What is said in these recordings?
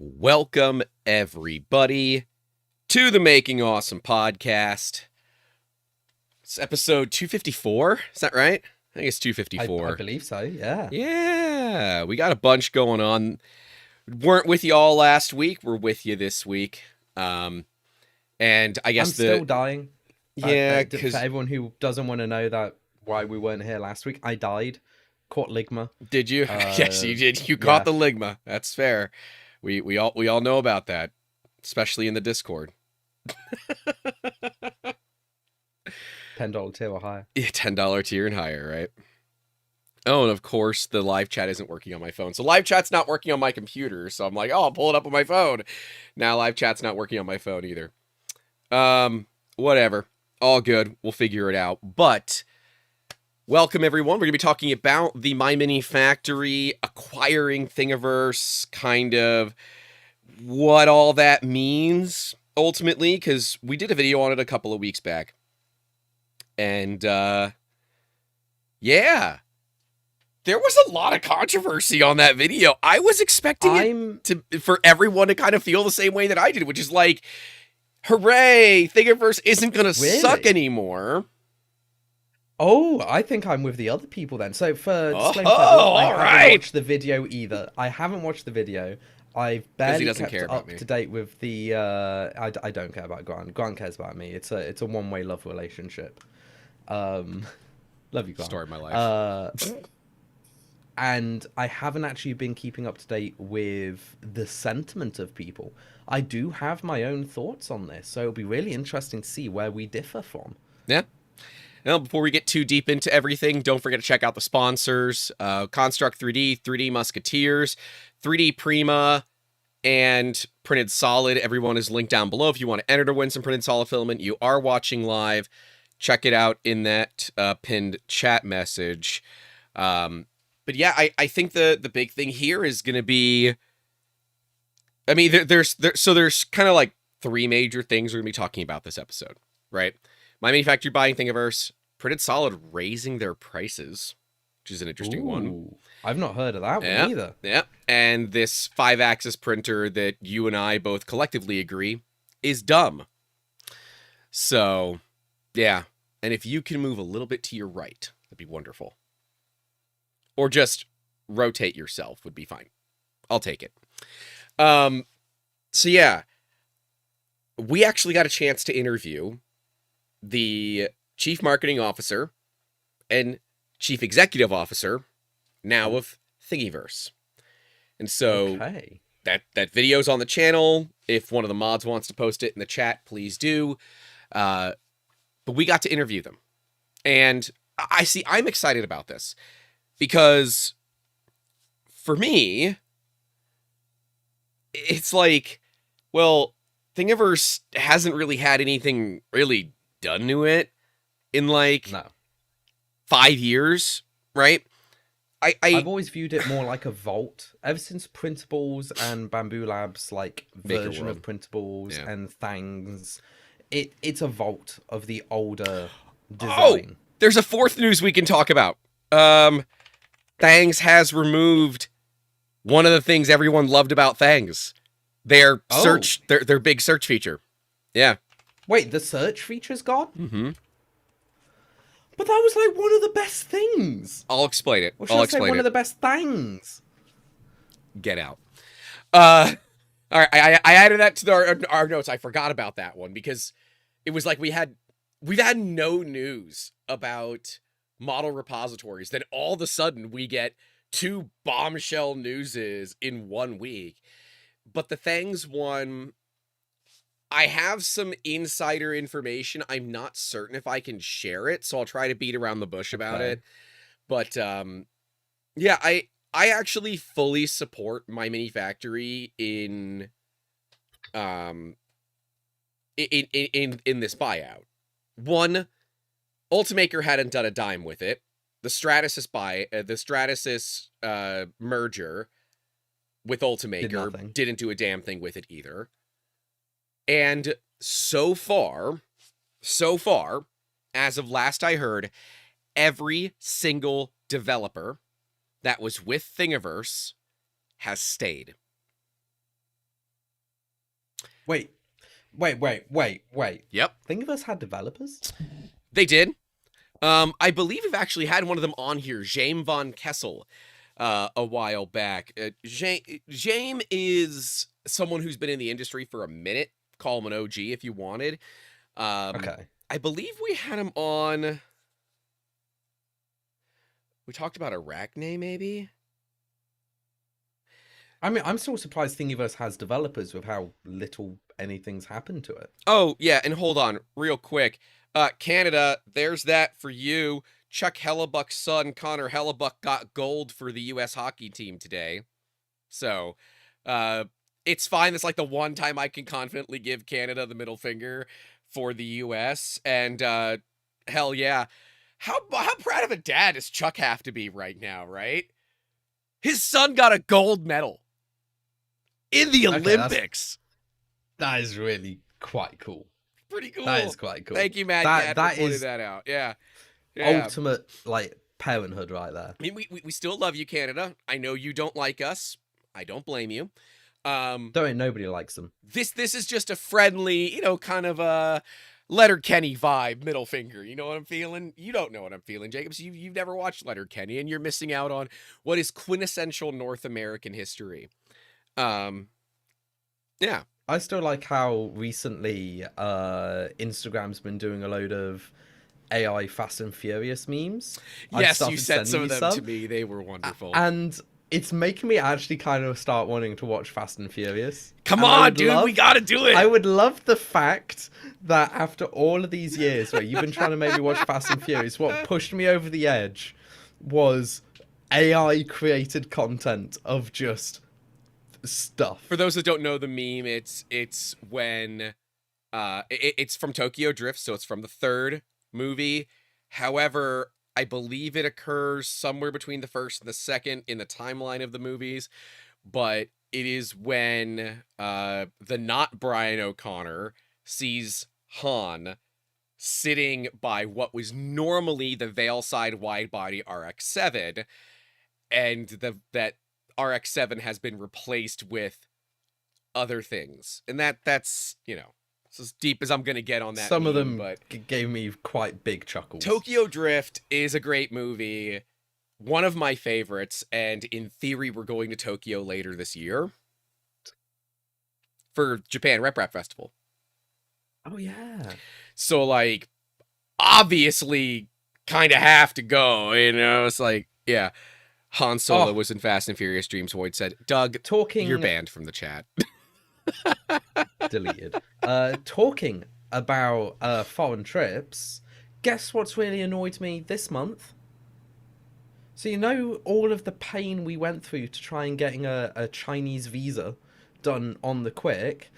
Welcome, everybody, to the Making Awesome podcast. It's episode 254. Is that right? I think it's 254. I believe so, yeah. Yeah, we got a bunch going on. Weren't with you all last week. We're with you this week. And I guess I'm still dying. Yeah, For because... everyone who doesn't want to know that why we weren't here last week, I died. Caught ligma. Did you? Yes, you did. You caught the ligma. That's fair. We all know about that, especially in the Discord. $10 tier or higher. Yeah, $10 tier and higher, right? Oh, and of course, the live chat isn't working on my phone. So live chat's not working on my computer. So I'm like, oh, I'll pull it up on my phone. Now live chat's not working on my phone either. Whatever. All good. We'll figure it out. But welcome, everyone. We're going to be talking about the MyMiniFactory, acquiring Thingiverse, kind of what all that means, ultimately, because we did a video on it a couple of weeks back. And, yeah. There was a lot of controversy on that video. I was expecting for everyone to kind of feel the same way that I did, which is like, hooray, Thingiverse isn't going to suck anymore. Oh, I think I'm with the other people then. So for disclaimer, I haven't watched the video either. I haven't watched the video. I've barely kept up to date with the. I don't care about Grant. Grant cares about me. It's a one-way love relationship. Love you, Grant. Story of my life. And I haven't actually been keeping up to date with the sentiment of people. I do have my own thoughts on this, so it'll be really interesting to see where we differ from. Yeah. Now, before we get too deep into everything, don't forget to check out the sponsors. Construct 3D, 3D Musketeers, 3D Prima, and Printed Solid. Everyone is linked down below if you want to enter to win some Printed Solid filament. You are watching live. Check it out in that pinned chat message. But yeah, I think the big thing here is going to be... I mean, there's kind of like three major things we're going to be talking about this episode, right? MyMiniFactory buying Thingiverse, Printed Solid raising their prices, which is an interesting one. I've not heard of that one either. Yeah, and this 5-axis printer that you and I both collectively agree is dumb. So, yeah. And if you can move a little bit to your right, that'd be wonderful. Or just rotate yourself would be fine. I'll take it. So yeah, we actually got a chance to interview the Chief Marketing Officer and Chief Executive Officer now of Thingiverse. And so that video's on the channel. If one of the mods wants to post it in the chat, please do. But we got to interview them. And I'm excited about this because for me, it's like, well, Thingiverse hasn't really had anything really done to it in like 5 years, right? I've always viewed it more like a vault. Ever since Printables and Bamboo Labs, like version of Printables and Thangs, it's a vault of the older design. Oh, there's a fourth news we can talk about. Thangs has removed one of the things everyone loved about Thangs. Their their big search feature. Yeah. Wait, the search feature's gone? Mm-hmm. But that was like one of the best things. I'll explain it. Or should I say one of the best things? Get out. All right, I added that to our notes. I forgot about that one because it was like we've had no news about model repositories. Then all of a sudden we get 2 bombshell newses in 1 week. But the Thangs one, I have some insider information. I'm not certain if I can share it, so I'll try to beat around the bush about it. But yeah, I actually fully support MyMiniFactory in this buyout. One, Ultimaker hadn't done a dime with it. The Stratasys merger with Ultimaker didn't do a damn thing with it either. And so far, as of last I heard, every single developer that was with Thingiverse has stayed. Wait, wait. Yep. Thingiverse had developers? They did. I believe we've actually had one of them on here, James von Kessel, a while back. James is someone who's been in the industry for a minute. Call him an OG if you wanted. Okay. I believe we had him on. We talked about Arachne, maybe? I mean, I'm still surprised Thingiverse has developers with how little anything's happened to it. Oh, yeah, and hold on, real quick. Canada, there's that for you. Chuck Hellebuck's son, Connor Hellebuck, got gold for the U.S. hockey team today. So, it's fine. That's like the one time I can confidently give Canada the middle finger for the U.S. And, hell yeah. How proud of a dad does Chuck have to be right now, right? His son got a gold medal in the Olympics. That is really quite cool. Pretty cool. That is quite cool. Thank you, Matt. That pointed that out. Yeah. Ultimate, like, parenthood right there. I mean, we still love you, Canada. I know you don't like us. I don't blame you. Nobody likes them. This is just a friendly, kind of a Letterkenny vibe, middle finger. You know what I'm feeling? You don't know what I'm feeling, Jacobs. You've never watched Letterkenny, and you're missing out on what is quintessential North American history. Yeah. I still like how recently Instagram's been doing a load of AI Fast and Furious memes. Yes, you sent some of them to me. They were wonderful. And it's making me actually kind of start wanting to watch Fast and Furious. Come on, dude, we gotta do it. I would love the fact that after all of these years where you've been trying to make me watch Fast and Furious, what pushed me over the edge was AI created content of just stuff. For those that don't know the meme, it's when it's from Tokyo Drift, so it's from the third movie. However, I believe it occurs somewhere between the first and the second in the timeline of the movies, but it is when the not Brian O'Connor sees Han sitting by what was normally the Veilside wide-body RX-7, and that RX-7 has been replaced with other things. And that's, it's as deep as I'm going to get on that. Some of them gave me quite big chuckles. Tokyo Drift is a great movie. One of my favorites. And in theory, we're going to Tokyo later this year for Japan Rep Rap Festival. Oh, yeah. So, like, obviously kind of have to go, It's like, yeah. Han Solo was in Fast and Furious Dreams. Void said, Doug, you're banned from the chat. Deleted. Talking about foreign trips, guess what's really annoyed me this month? So all of the pain we went through to try and getting a Chinese visa done on the quick.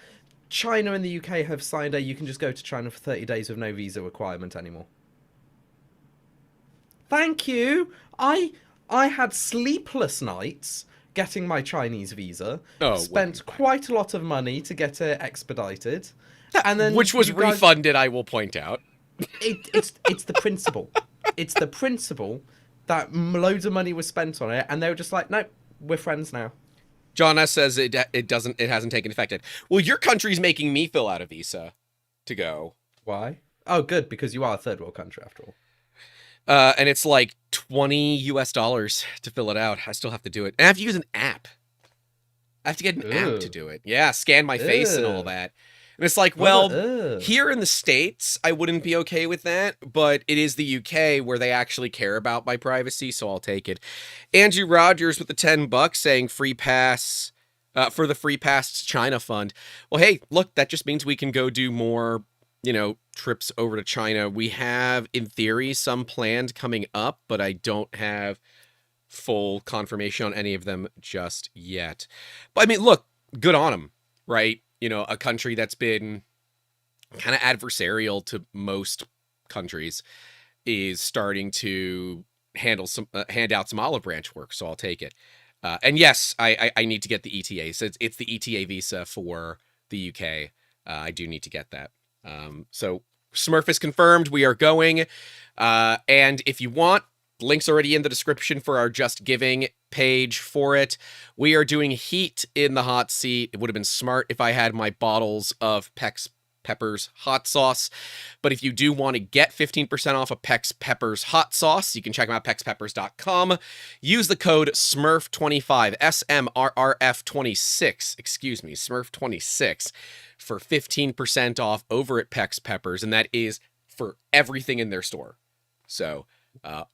China and the UK have signed you can just go to China for 30 days with no visa requirement anymore. Thank you. I had sleepless nights getting my Chinese visa. Spent quite a lot of money to get it expedited, and then which was refunded. I will point out. It's the principle. It's the principle that loads of money was spent on it, and they were just like, nope, we're friends now. John S says it hasn't taken effect yet. Well, your country's making me fill out a visa to go. Why? Oh, good, because you are a third world country after all. And it's like $20 US to fill it out. I still have to do it. And I have to use an app. I have to get an app to do it. Yeah, scan my face and all that. And it's like, well, here in the States, I wouldn't be okay with that, but it is the UK where they actually care about my privacy, so I'll take it. Andrew Rogers with the $10 saying free pass for the Free Pass China Fund. Well, hey, look, that just means we can go do more trips over to China. We have, in theory, some planned coming up, but I don't have full confirmation on any of them just yet. But I mean, look, good on them, right? A country that's been kind of adversarial to most countries is starting to hand out some olive branch work, so I'll take it. And yes, I need to get the ETA. So it's the ETA visa for the UK. I do need to get that. So Smurf is confirmed. We are going. And if you want, links already in the description for our Just Giving page for it. We are doing heat in the hot seat. It would have been smart if I had my bottles of Peppers hot sauce. But if you do want to get 15% off of Pex Peppers hot sauce, you can check them out at pexpeppers.com. Use the code SMURF25, SMRRF26, SMURF26 for 15% off over at Pex Peppers, and that is for everything in their store. So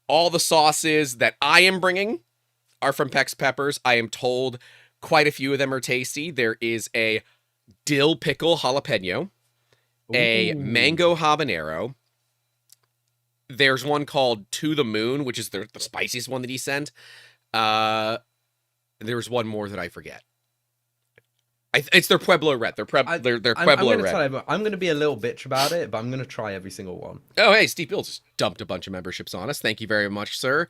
all the sauces that I am bringing are from Pex Peppers. I am told quite a few of them are tasty. There is a dill pickle jalapeno, a mango habanero. There's one called To the Moon, which is the spiciest one that he sent. There's one more that I forget. It's their Pueblo Red. Their Pueblo Red. I'm going to be a little bitch about it, but I'm going to try every single one. Oh, hey, Steve Fields just dumped a bunch of memberships on us. Thank you very much, sir.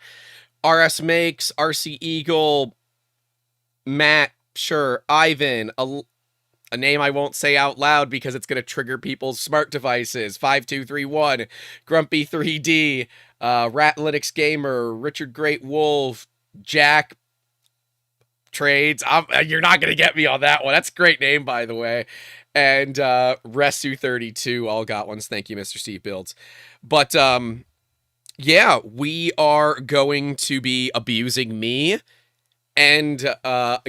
RS Makes, RC Eagle, Matt, sure, Ivan, a name I won't say out loud because it's going to trigger people's smart devices, 5231, Grumpy 3D, Rat Linux Gamer, Richard Great Wolf, Jack Trades. You're not going to get me on that one. That's a great name, by the way. And Resu32 all got ones. Thank you, Mr. Steve Builds. But yeah, we are going to be abusing me. And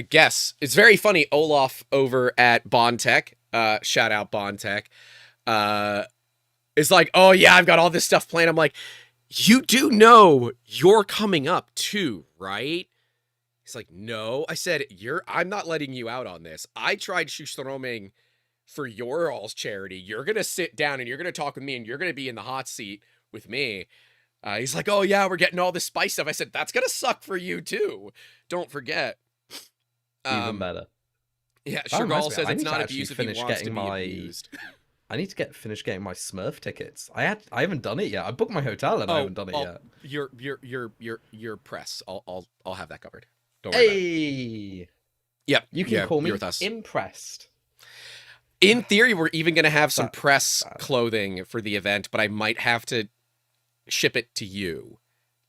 guess it's very funny. Olaf over at Bondtech, shout out Bondtech, is like, oh yeah, I've got all this stuff planned. I'm like, you do know you're coming up too, right? He's like, no. I said, I'm not letting you out on this. I tried Schustroming for your all's charity. You're going to sit down and you're going to talk with me and you're going to be in the hot seat with me. He's like, oh yeah, we're getting all this spice stuff. I said, that's going to suck for you too. Don't forget. Even better. Yeah, Chagall says it's not abuse if he wants to be abused. I need to finish getting my Smurf tickets. I haven't done it yet. I booked my hotel and I haven't done it yet. Your press. I'll have that covered. Don't worry about it. Yep. You can call me with us. Impressed. In theory, we're even going to have some press clothing for the event, but I might have to ship it to you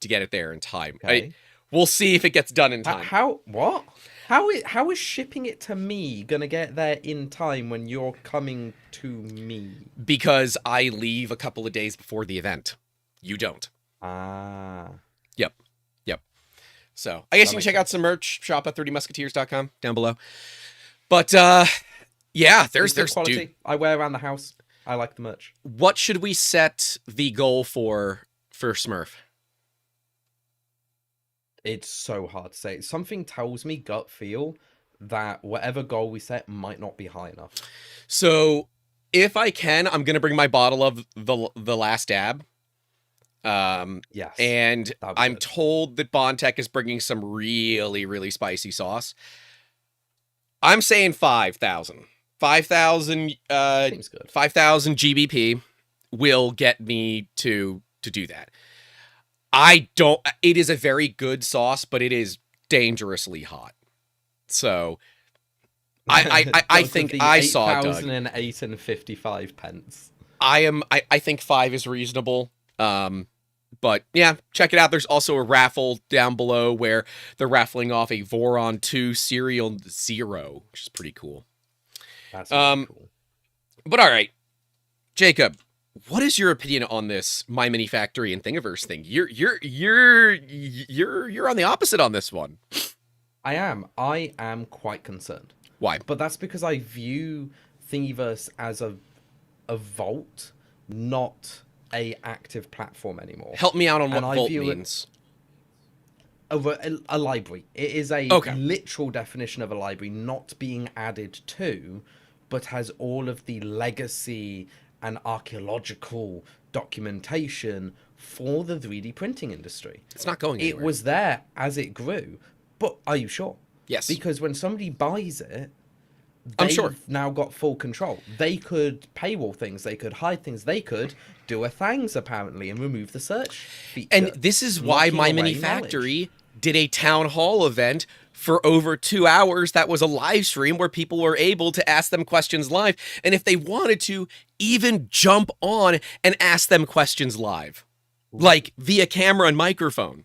to get it there in time. Okay. We'll see if it gets done in time. What? How is shipping it to me gonna get there in time when you're coming to me? Because I leave a couple of days before the event. You don't. Yep. So I guess you can check out some merch. Shop at 30musketeers.com down below. But yeah, there's quality. Dude, I wear around the house. I like the merch. What should we set the goal for Smurf? It's so hard to say. Something tells me, gut feel, that whatever goal we set might not be high enough. So if I can, I'm going to bring my bottle of the Last Dab. Yes. And I'm told that Bondtech is bringing some really, really spicy sauce. I'm saying 5,000. 5,000 seems good. 5,000 GBP will get me to do that. It is a very good sauce, but it is dangerously hot. So I think I saw Doug. 8,008 and 55 pence. I think 5 is reasonable. But yeah, check it out. There's also a raffle down below where they're raffling off a Voron 2 Serial 0, which is pretty cool. That's really cool. But all right, Jacob, what is your opinion on this MyMiniFactory and Thingiverse thing? You're on the opposite on this one. I am quite concerned. Why? But that's because I view Thingiverse as a vault, not a active platform anymore. Help me out on what vault means. A library. It is a literal definition of a library, not being added to, but has all of the legacy and archaeological documentation for the 3D printing industry. It's not going anywhere. It was there as it grew, but are you sure? Yes. Because when somebody buys it, I'm sure. They've now got full control. They could paywall things. They could hide things. They could do a thangs, apparently, and remove the search feature. And this is why MyMiniFactory did a town hall event for over 2 hours. That was a live stream where people were able to ask them questions live. And if they wanted to, even jump on and ask them questions live. Like via camera and microphone.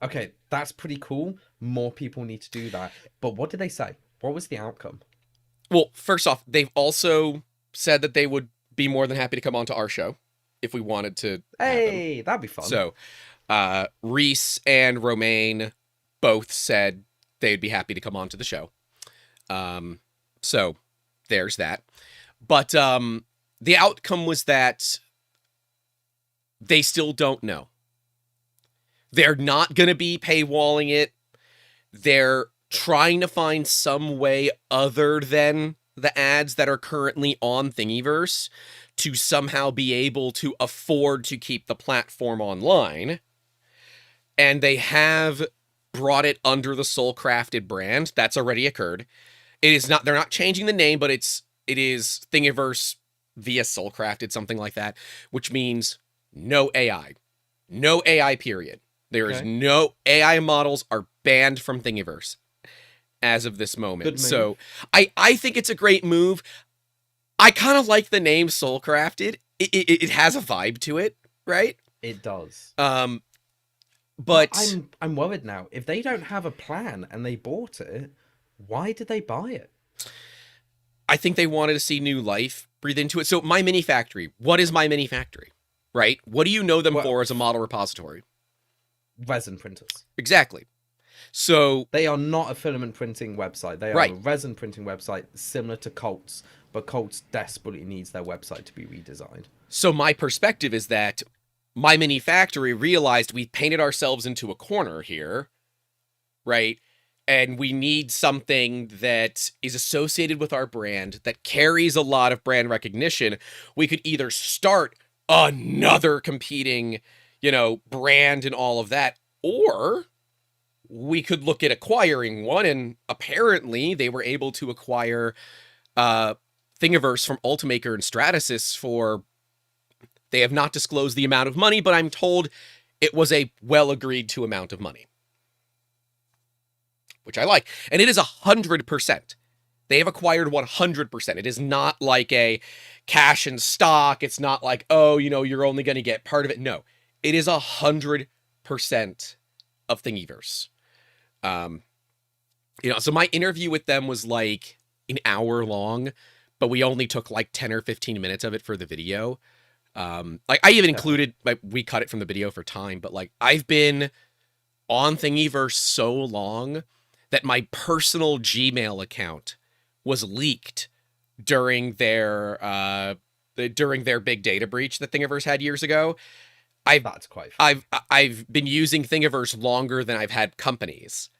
Okay, that's pretty cool. More people need to do that. But what did they say? What was the outcome? Well, first off, they've also said that they would be more than happy to come onto our show if we wanted to have them. Hey, that'd be fun. So, Reese and Romaine both said they'd be happy to come onto the show. So there's that. But the outcome was that they still don't know. They're not going to be paywalling it. They're trying to find some way other than the ads that are currently on Thingiverse to somehow be able to afford to keep the platform online. And they have brought it under the Soul Crafted brand. That's already occurred. It is not, they're not changing the name, but it is Thingiverse via Soul Crafted, something like that, which means no AI. No AI, period. There is no AI models are banned from Thingiverse as of this moment. So I think it's a great move. I kind of like the name Soul Crafted. It has a vibe to it, right? It does. But I'm worried now. If they don't have a plan and they bought it, why did they buy it? I think they wanted to see new life breathe into it. So MyMiniFactory, what is MyMiniFactory, right? What do you know them for as a model repository? Resin printers. Exactly. So they are not a filament printing website. They are a resin printing website similar to Colts, but Colts desperately needs their website to be redesigned. So my perspective is that MyMiniFactory realized we painted ourselves into a corner here, right? And we need something that is associated with our brand, that carries a lot of brand recognition. We could either start another competing, brand and all of that, or we could look at acquiring one. And apparently they were able to acquire Thingiverse from Ultimaker and Stratasys for, they have not disclosed the amount of money, but I'm told it was a well agreed to amount of money, which I like. And it is 100%. They have acquired 100%. It is not like a cash and stock. It's not like, oh, you're only going to get part of it. No, it is 100% of Thingiverse. So my interview with them was like an hour long, but we only took like 10 or 15 minutes of it for the video. I even included, we cut it from the video for time, but I've been on Thingiverse so long that my personal Gmail account was leaked during their big data breach that Thingiverse had years ago. That's quite funny. I've been using Thingiverse longer than I've had companies,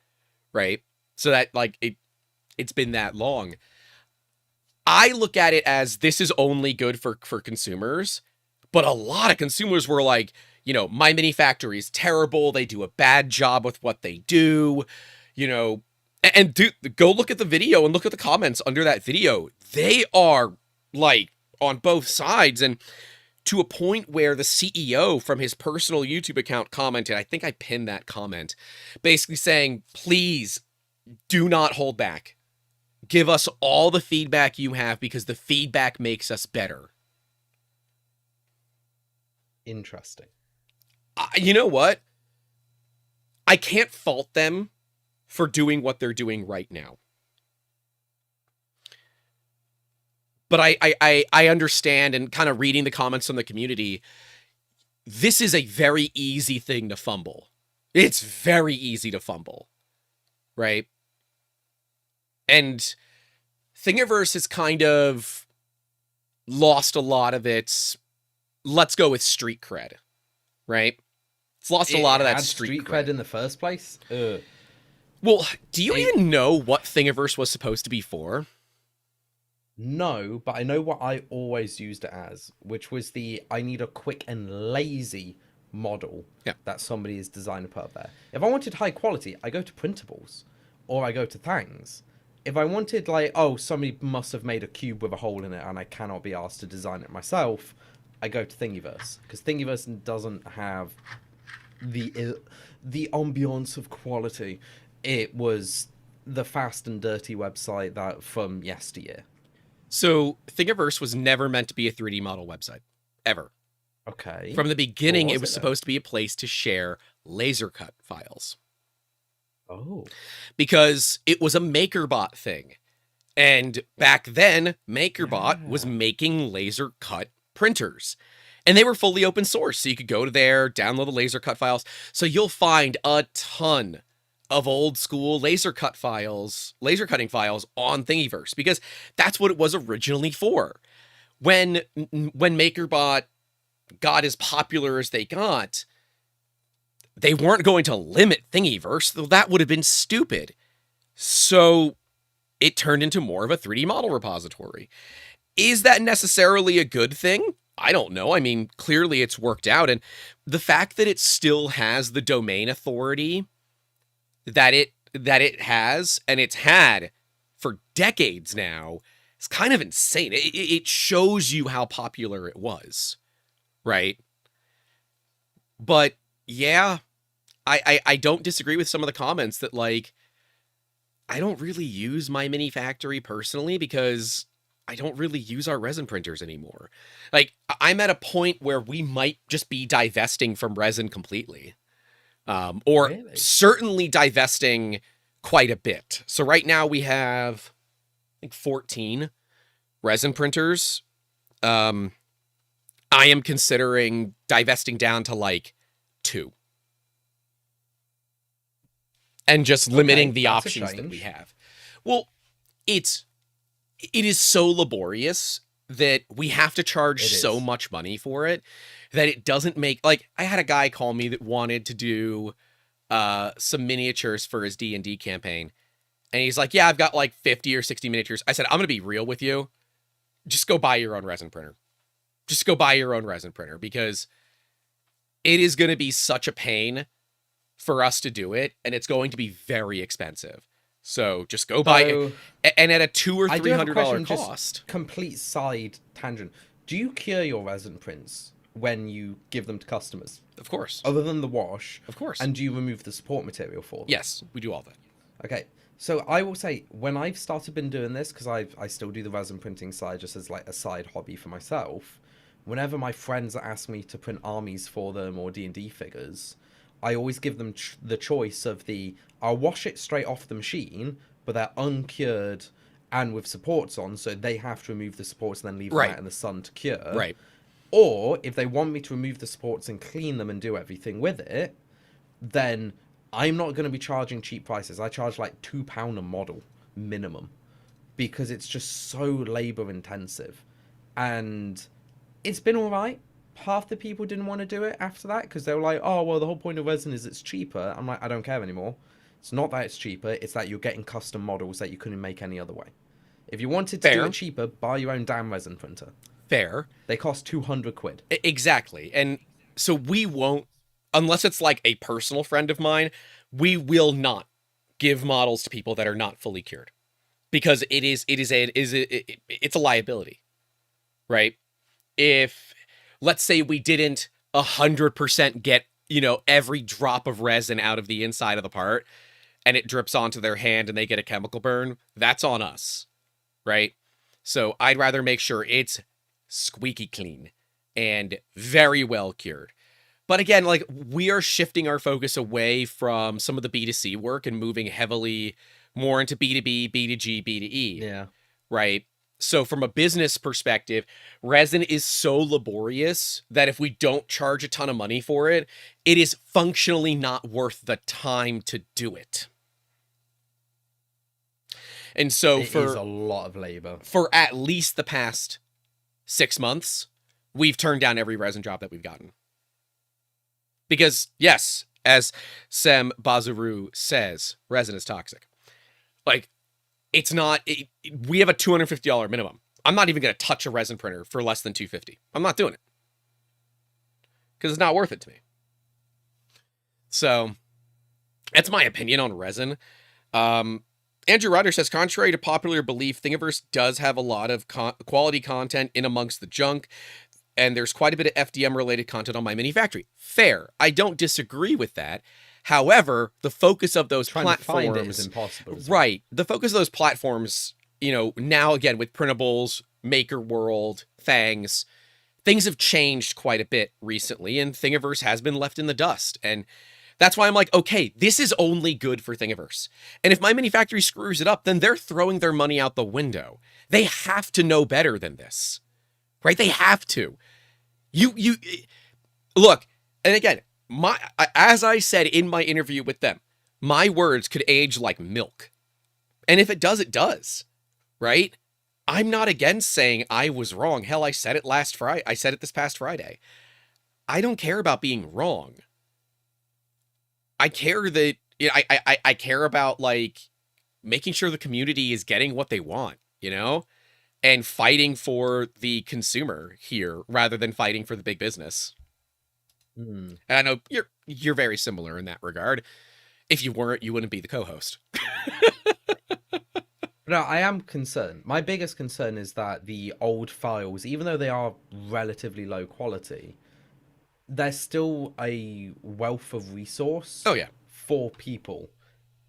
right? So that it's been that long. I look at it as this is only good for consumers, but a lot of consumers were like, MyMiniFactory is terrible. They do a bad job with what they do, and go look at the video and look at the comments under that video. They are on both sides, and to a point where the CEO from his personal YouTube account commented, I think I pinned that comment, basically saying, please do not hold back. Give us all the feedback you have because the feedback makes us better. Interesting. You know what? I can't fault them for doing what they're doing right now. But I understand, and kind of reading the comments from the community, this is a very easy thing to fumble. It's very easy to fumble, right? And Thingiverse has kind of lost a lot of its, let's go with street cred, right? It's lost a lot of that street cred in the first place. Well, do you even know what Thingiverse was supposed to be for? No, but I know what I always used it as, which was I need a quick and lazy model that somebody is designed to put up there. If I wanted high quality, I go to printables or I go to Thangs. If I wanted somebody must have made a cube with a hole in it and I cannot be asked to design it myself, I go to Thingiverse, because Thingiverse doesn't have the ambiance of quality. It was the fast and dirty website that from yesteryear. So Thingiverse was never meant to be a 3D model website, ever. Okay. From the beginning, it was supposed to be a place to share laser cut files. Oh. Because it was a MakerBot thing. And back then, MakerBot was making laser cut printers. And they were fully open source. So you could go to there, download the laser cut files. So you'll find a ton of old school laser cutting files on Thingiverse, because that's what it was originally for. When MakerBot got as popular as they got, they weren't going to limit Thingiverse, though that would have been stupid. So it turned into more of a 3D model repository. Is that necessarily a good thing? I don't know. I mean, clearly it's worked out. And the fact that it still has the domain authority that it has, and it's had for decades now, is kind of insane. It shows you how popular it was, right? But yeah, I don't disagree with some of the comments that, like, I don't really use MyMiniFactory personally because I don't really use our resin printers anymore. Like, I'm at a point where we might just be divesting from resin completely. Or really? Certainly divesting quite a bit. So right now we have, I think, 14 resin printers. I am considering divesting down to like 2. And just limiting the options that we have. Well, it is so laborious that we have to charge so much money for it that it doesn't make, like, I had a guy call me that wanted to do some miniatures for his D&D campaign. And he's like, yeah, I've got like 50 or 60 miniatures. I said, I'm going to be real with you. Just go buy your own resin printer. Just go buy your own resin printer, because it is going to be such a pain for us to do it, and it's going to be very expensive. So just go buy it, and at a $200 or $300 cost. Just complete side tangent. Do you cure your resin prints when you give them to customers? Of course. Other than the wash? Of course. And do you remove the support material for them? Yes, we do all that. Okay. So I will say, when I've been doing this, because I still do the resin printing side just as like a side hobby for myself, whenever my friends ask me to print armies for them or D&D figures, I always give them the choice of I'll wash it straight off the machine, but they're uncured and with supports on, so they have to remove the supports and then leave them out in the sun to cure. Right. Or if they want me to remove the supports and clean them and do everything with it, then I'm not going to be charging cheap prices. I charge like £2 a model minimum, because it's just so labor intensive. And it's been all right. Half the people didn't want to do it after that because they were like, oh, well, the whole point of resin is it's cheaper. I'm like, I don't care anymore. It's not that it's cheaper. It's that you're getting custom models that you couldn't make any other way. If you wanted to do it cheaper, buy your own damn resin printer. Fair. They cost 200 quid. Exactly. And so we won't, unless it's like a personal friend of mine, we will not give models to people that are not fully cured, because it's a liability, right? If, let's say, we didn't 100% get, every drop of resin out of the inside of the part, and it drips onto their hand and they get a chemical burn, that's on us, right? So I'd rather make sure it's squeaky clean and very well cured. But again, like, we are shifting our focus away from some of the B2C work and moving heavily more into B2B, B2G, B2E. Yeah. Right? So from a business perspective, resin is so laborious that if we don't charge a ton of money for it, it is functionally not worth the time to do it. And so it is a lot of labor. For at least the past 6 months, we've turned down every resin job that we've gotten. Because, yes, as Sam Bazaroo says, resin is toxic. Like, it's not, we have a $250 minimum. I'm not even going to touch a resin printer for less than $250. I'm not doing it. Because it's not worth it to me. So, that's my opinion on resin. Andrew Ryder says, contrary to popular belief, Thingiverse does have a lot of quality content in amongst the junk, and there's quite a bit of FDM-related content on MyMiniFactory. Fair. I don't disagree with that. However, the focus of those platforms... Trying to find it is impossible. Right. The focus of those platforms, now again with printables, Maker World, things have changed quite a bit recently, and Thingiverse has been left in the dust. And That's why I'm like, okay, this is only good for Thingiverse. And if MyMiniFactory screws it up, then they're throwing their money out the window. They have to know better than this, right? They have to. You look, and again, as I said in my interview with them, my words could age like milk. And if it does, it does, right? I'm not against saying I was wrong. Hell, I said it last Friday. I said it this past Friday. I don't care about being wrong. I care that, you know, I care about, like, making sure the community is getting what they want, you know? And fighting for the consumer here rather than fighting for the big business. And I know you're very similar in that regard. If you weren't, you wouldn't be the co-host. No, I am concerned. My biggest concern is that the old files, even though they are relatively low quality, there's still a wealth of resource for people.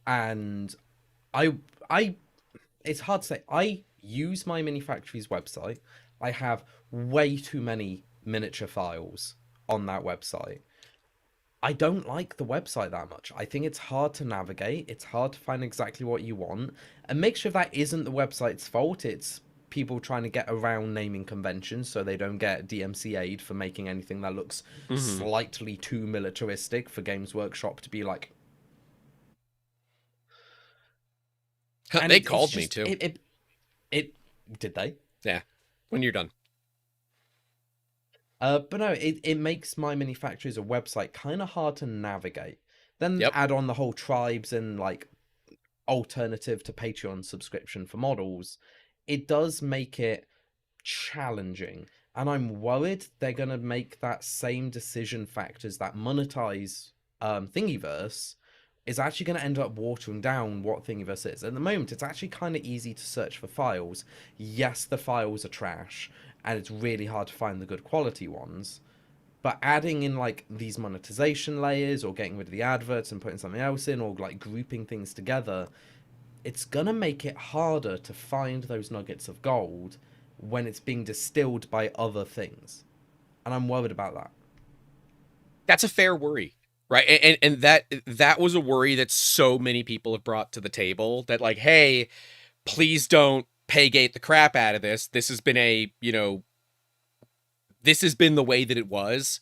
And I it's hard to say. I use MyMiniFactory's website. I have way too many miniature files on that website. I don't like the website that much. I think it's hard to navigate. It's hard to find exactly what you want. And make sure that isn't the website's fault. It's people trying to get around naming conventions so they don't get DMCA'd for making anything that looks slightly too militaristic for Games Workshop to be like. And they called me too. It did they? Yeah. When you're done. But no, it makes MyMiniFactory as a website kind of hard to navigate. Then add on the whole tribes and like alternative to Patreon subscription for models. It does make it challenging. And I'm worried they're going to make that same decision factors that monetize Thingiverse is actually going to end up watering down what Thingiverse is. At the moment, it's actually kind of easy to search for files. Yes, the files are trash, and it's really hard to find the good quality ones. But adding in like these monetization layers or getting rid of the adverts and putting something else in or like grouping things together, it's going to make it harder to find those nuggets of gold when it's being distilled by other things. And I'm worried about that. That's a fair worry, right? And that was a worry that so many people have brought to the table that like, hey, please don't paygate the crap out of this. This has been this has been the way that it was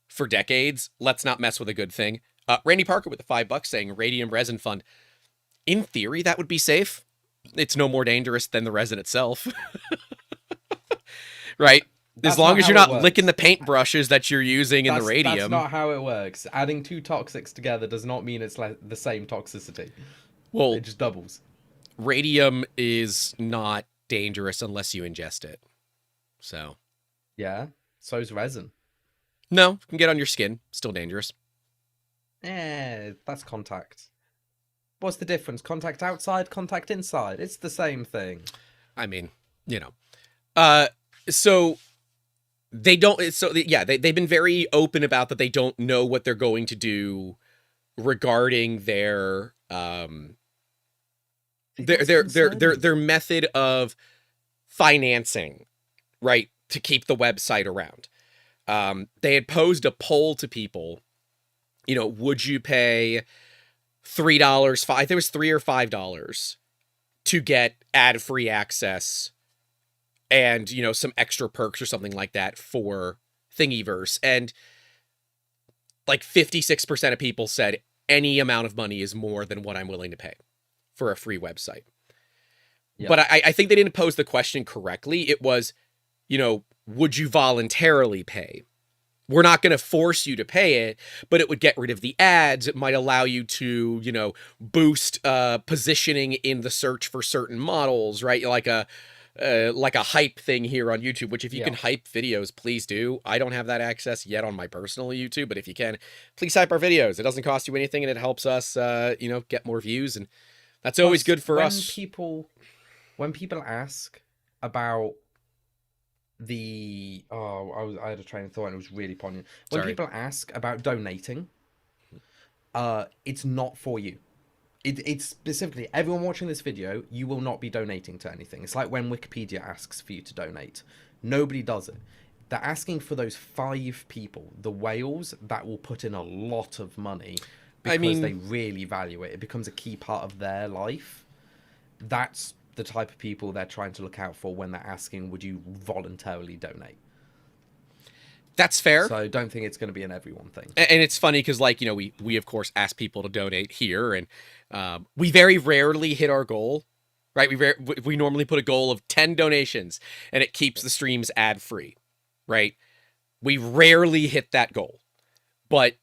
for decades. Let's not mess with a good thing. Randy Parker with the $5 saying Radium Resin Fund. In theory, that would be safe. It's no more dangerous than the resin itself. Right? As long as you're not licking the paintbrushes that you're using in the radium. That's not how it works. Adding two toxics together does not mean it's like the same toxicity. Well, it just doubles. Radium is not dangerous unless you ingest it. So. Yeah. So's resin. No, it can get on your skin. Still dangerous. That's contact. What's the difference? Contact outside, contact inside. It's the same thing. I mean, you know. So they don't. So yeah, they've been very open about that. They don't know what they're going to do regarding their method of financing, right, to keep the website around. They had posed a poll to people. You know, would you pay $3, there was $3 or $5 to get ad-free access and, you know, some extra perks or something like that for Thingiverse. And like 56% of people said any amount of money is more than what I'm willing to pay for a free website. Yep. But I think they didn't pose the question correctly. It was, you know, would you voluntarily pay? We're not going to force you to pay it, but it would get rid of the ads. It might allow you to, you know, boost positioning in the search for certain models, right? Like a hype thing here on YouTube, which if you can hype videos, please do. I don't have that access yet on my personal YouTube, but if you can, please hype our videos. It doesn't cost you anything, and it helps us, you know, get more views, and that's always good for us. When people ask about I had a train of thought and it was really poignant. When people ask about donating, it's not for you. It's specifically everyone watching this video, you will not be donating to anything. It's like when Wikipedia asks for you to donate. Nobody does it. They're asking for those 5 people, the whales that will put in a lot of money because they really value it. It becomes a key part of their life. That's the type of people they're trying to look out for when they're asking, would you voluntarily donate? That's fair. So don't think it's going to be an everyone thing. And it's funny because, like, you know, we of course ask people to donate here, and we very rarely hit our goal, right? We normally put a goal of 10 donations, and it keeps the streams ad free, right? We rarely hit that goal, but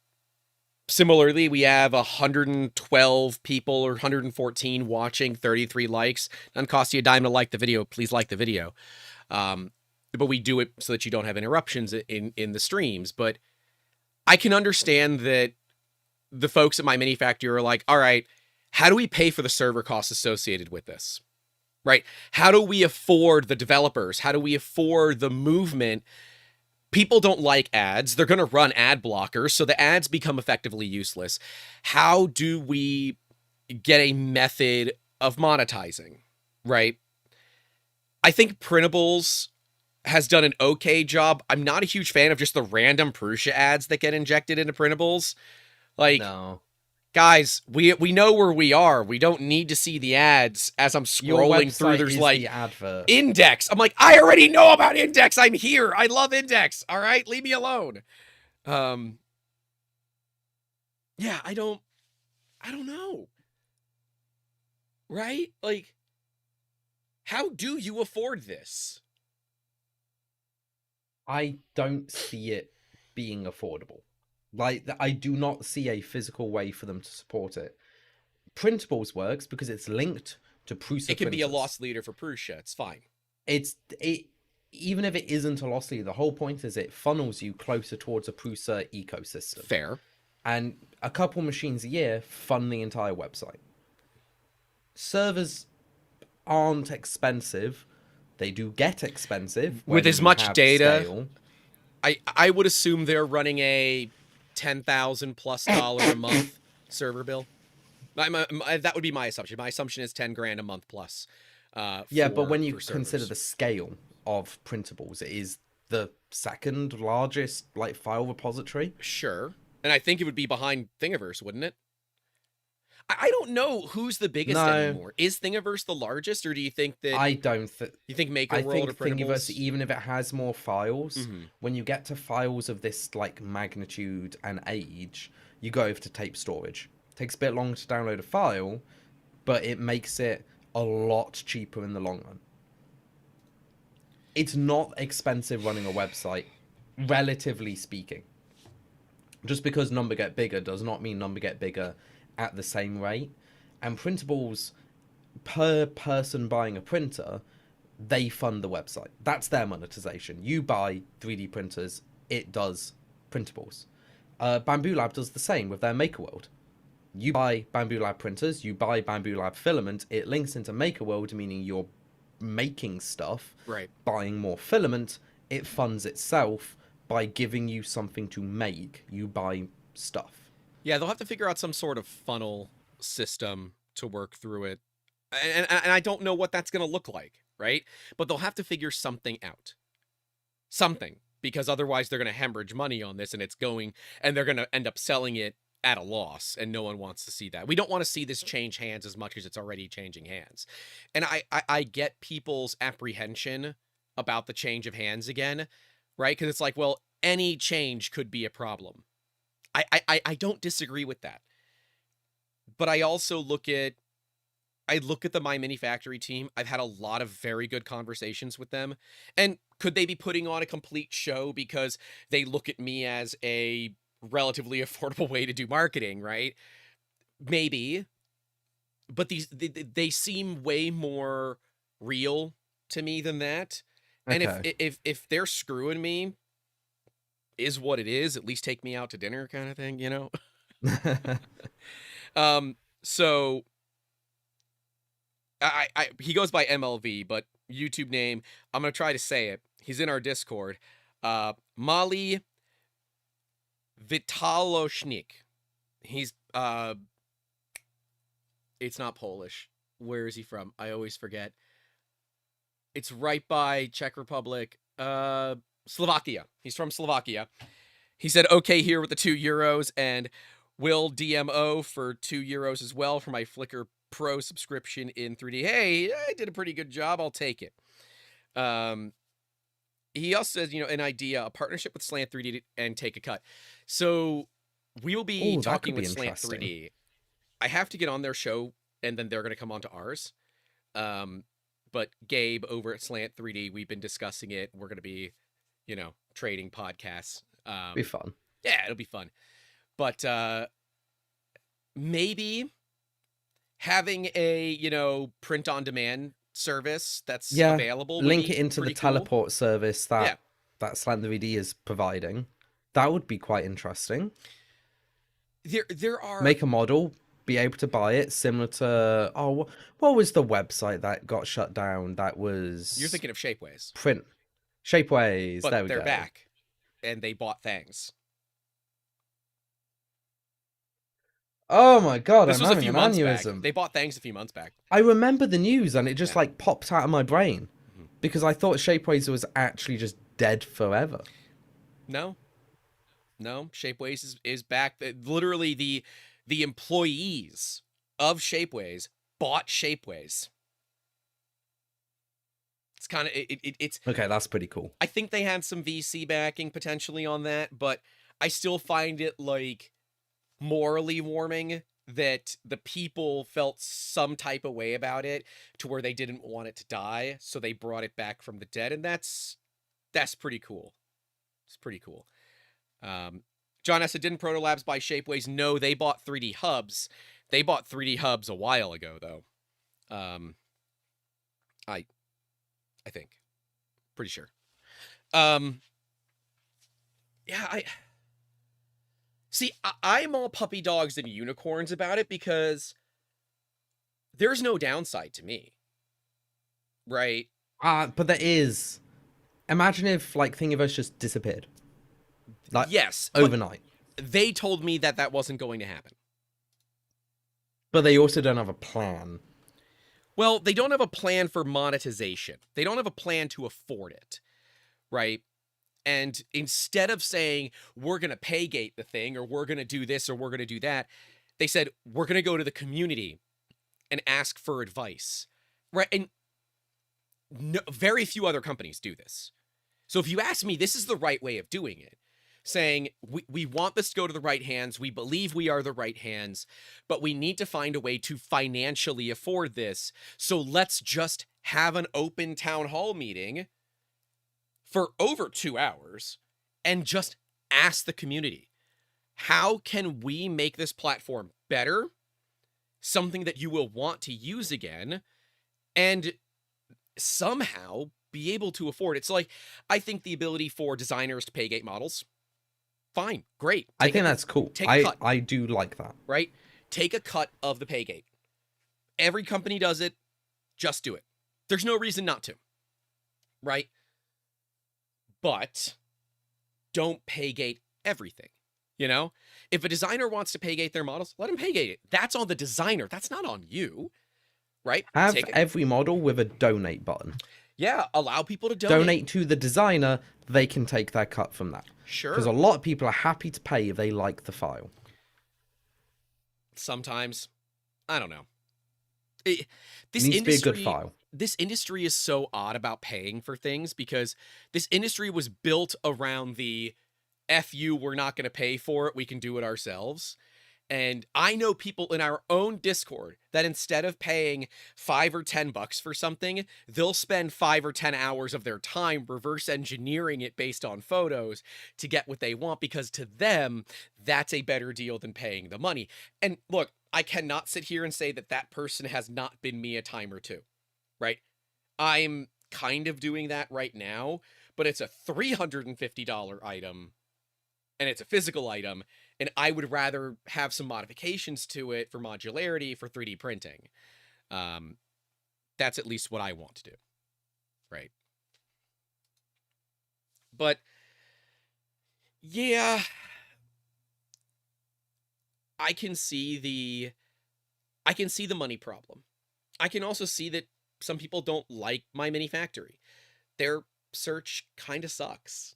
similarly, we have 112 people or 114 watching, 33 likes. Doesn't cost you a dime to like the video. Please like the video. But we do it so that you don't have interruptions in the streams. But I can understand that the folks at MyMiniFactory are like, all right, how do we pay for the server costs associated with this? Right? How do we afford the developers? How do we afford the movement? People don't like ads. They're going to run ad blockers, so the ads become effectively useless. How do we get a method of monetizing? Right? I think Printables has done an okay job. I'm not a huge fan of just the random Prusa ads that get injected into Printables. Like, no. Guys, we know where we are. We don't need to see the ads as I'm scrolling through. There's like the advert. Index. I'm like, I already know about Index. I'm here. I love Index. All right, leave me alone. Yeah, I don't know. Right? Like, how do you afford this? I don't see it being affordable. Like, I do not see a physical way for them to support it. Printables works because it's linked to Prusa. It can be a loss leader for Prusa. It's fine. Even if it isn't a loss leader, the whole point is it funnels you closer towards a Prusa ecosystem. Fair. And a couple machines a year fund the entire website. Servers aren't expensive. They do get expensive with as much data. Scale. I would assume they're running a $10,000+ a month server bill. That would be my assumption. My assumption is $10,000 a month plus. Yeah, but when you consider the scale of Printables, it is the second largest like file repository. Sure, and I think it would be behind Thingiverse, wouldn't it? I don't know who's the biggest anymore. Is Thingiverse the largest, or do you think that... I don't you think Maker World or Thingiverse, even if it has more files, when you get to files of this like magnitude and age, you go over to tape storage. It takes a bit longer to download a file, but it makes it a lot cheaper in the long run. It's not expensive running a website, relatively speaking. Just because number get bigger does not mean number get bigger at the same rate. And Printables, per person buying a printer, they fund the website. That's their monetization. You buy 3D printers, it does Printables. Bamboo Lab does the same with their MakerWorld. You buy Bamboo Lab printers, you buy Bamboo Lab filament, it links into MakerWorld, meaning you're making stuff. Right. Buying more filament, it funds itself by giving you something to make. You buy stuff. Yeah, they'll have to figure out some sort of funnel system to work through it. And I don't know what that's going to look like, right? But they'll have to figure something out. Something. Because otherwise they're going to hemorrhage money on this, and they're going to end up selling it at a loss, and no one wants to see that. We don't want to see this change hands as much as it's already changing hands. And I get people's apprehension about the change of hands again, right? Because it's like, well, any change could be a problem. I don't disagree with that. But I also look at the MyMiniFactory team. I've had a lot of very good conversations with them. And could they be putting on a complete show because they look at me as a relatively affordable way to do marketing, right? Maybe. But they seem way more real to me than that. Okay. And if they're screwing me, is what it is, at least take me out to dinner kind of thing, you know? So he goes by MLV, but YouTube name, I'm going to try to say it. He's in our Discord. Mali Vitaloshnik. He's, it's not Polish. Where is he from? I always forget. It's right by Czech Republic. Slovakia. He's from Slovakia. He said, okay, here with the €2, and Will DMO for €2 as well for my Flickr Pro subscription in 3D. Hey, I did a pretty good job. I'll take it. He also says, an idea, a partnership with Slant 3D and take a cut. So we will be talking with Slant 3D. I have to get on their show, and then they're going to come on to ours. But Gabe over at Slant 3D, we've been discussing it. We're going to be, trading podcasts. Be fun. Yeah, it'll be fun. But maybe having a, print on demand service that's available. Link it into the teleport service that Slant 3D is providing. That would be quite interesting. There are... Make a model, be able to buy it, similar to... Oh, what was the website that got shut down? That was... You're thinking of Shapeways. Shapeways, but there we go. They're back, and they bought Thangs. Oh my god, this I'm having an aneurysm. Back. They bought Thangs a few months back. I remember the news, and it just popped out of my brain. Because I thought Shapeways was actually just dead forever. No, Shapeways is back. Literally, the employees of Shapeways bought Shapeways. It's kind of it's okay. That's pretty cool. I think they had some VC backing potentially on that, but I still find it morally warming that the people felt some type of way about it to where they didn't want it to die, so they brought it back from the dead, and that's pretty cool. It's pretty cool. John S. didn't Proto Labs buy Shapeways? No, they bought 3D Hubs. They bought 3D Hubs a while ago, though. I think. Pretty sure. See, I'm all puppy dogs and unicorns about it because there's no downside to me. Right? But there is. Imagine if, Thingiverse just disappeared. Yes. Overnight. They told me that wasn't going to happen. But they also don't have a plan. Well, they don't have a plan for monetization. They don't have a plan to afford it. Right? And instead of saying, we're going to pay gate the thing, or we're going to do this, or we're going to do that, they said, we're going to go to the community and ask for advice. Right? And very few other companies do this. So if you ask me, this is the right way of doing it. Saying, we want this to go to the right hands. We believe we are the right hands, but we need to find a way to financially afford this. So let's just have an open town hall meeting for over 2 hours and just ask the community, how can we make this platform better? Something that you will want to use again, and somehow be able to afford it. So I think the ability for designers to pay gate models, fine, great. I think that's cool. I do like that. Right? Take a cut of the pay gate. Every company does it. Just do it. There's no reason not to. Right? But don't pay gate everything. If a designer wants to pay gate their models, let them pay gate it. That's on the designer. That's not on you. Right? Have every model with a donate button. Yeah, allow people to donate. Donate to the designer. They can take their cut from that. Sure. Because a lot of people are happy to pay if they like the file. Sometimes. I don't know. This needs to be a good file. This industry is so odd about paying for things because this industry was built around the F you, we're not going to pay for it, we can do it ourselves. And I know people in our own Discord that instead of paying $5 or $10 for something, they'll spend 5 or 10 hours of their time reverse engineering it based on photos to get what they want, because to them, that's a better deal than paying the money. And look, I cannot sit here and say that person has not been me a time or two, right? I'm kind of doing that right now, but it's a $350 item and it's a physical item. And I would rather have some modifications to it for modularity, for 3D printing. That's at least what I want to do, right? But, yeah, I can see the money problem. I can also see that some people don't like MyMiniFactory. Their search kind of sucks.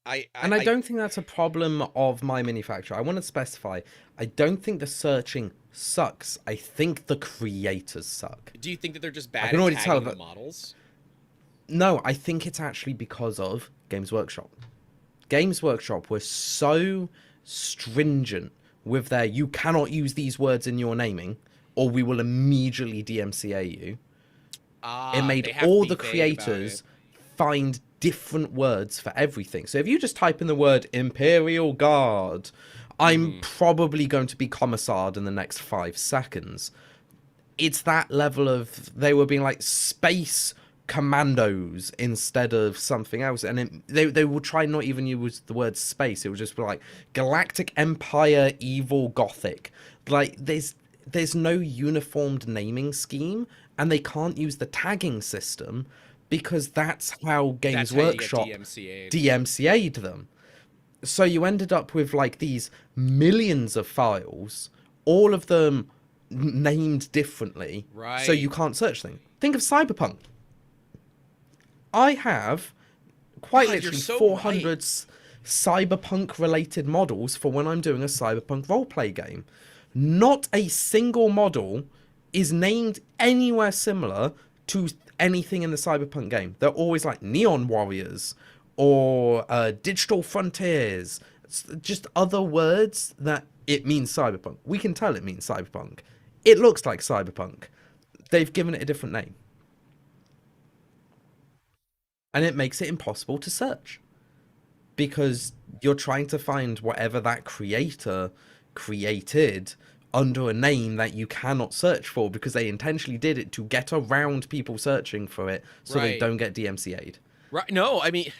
And I don't think that's a problem of MyMiniFactory. I want to specify, I don't think the searching sucks. I think the creators suck. Do you think that they're just bad at tagging the models? No, I think it's actually because of Games Workshop. Games Workshop were so stringent with their you cannot use these words in your naming or we will immediately DMCA you. It made all the creators find different words for everything. So if you just type in the word Imperial Guard, I'm probably going to be commissar'd in the next 5 seconds. It's that level of, they were being like Space Commandos instead of something else, and they will try not even use the word space. It would just be like Galactic Empire Evil Gothic. Like there's no uniformed naming scheme, and they can't use the tagging system because that's how Games Workshop DMCA'd them. So you ended up with like these millions of files, all of them named differently, right? So you can't search them. Think of Cyberpunk. I have quite literally 400 cyberpunk related models for when I'm doing a cyberpunk roleplay game. Not a single model is named anywhere similar to anything in the cyberpunk game. They're always like Neon Warriors or Digital Frontiers. It's just other words that it means cyberpunk. We can tell it means cyberpunk. It looks like cyberpunk. They've given it a different name. And it makes it impossible to search because you're trying to find whatever that creator created under a name that you cannot search for because they intentionally did it to get around people searching for it so they don't get DMCA'd. Right. No, I mean,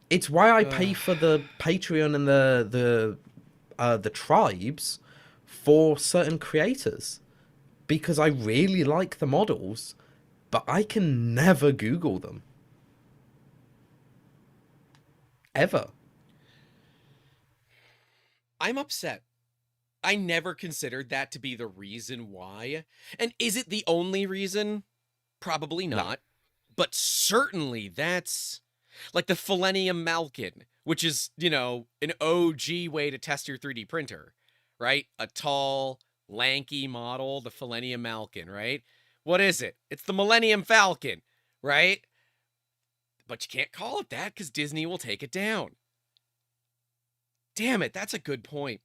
it's why I pay for the Patreon and the tribes for certain creators, because I really like the models, but I can never Google them. Ever. I'm upset. I never considered that to be the reason why. And is it the only reason? Probably not. No. But certainly that's like the Millennium Falcon, which is, you know, an OG way to test your 3D printer, right? A tall, lanky model, the Millennium Falcon, right? What is it? It's the Millennium Falcon, right? But you can't call it that because Disney will take it down. Damn it, that's a good point.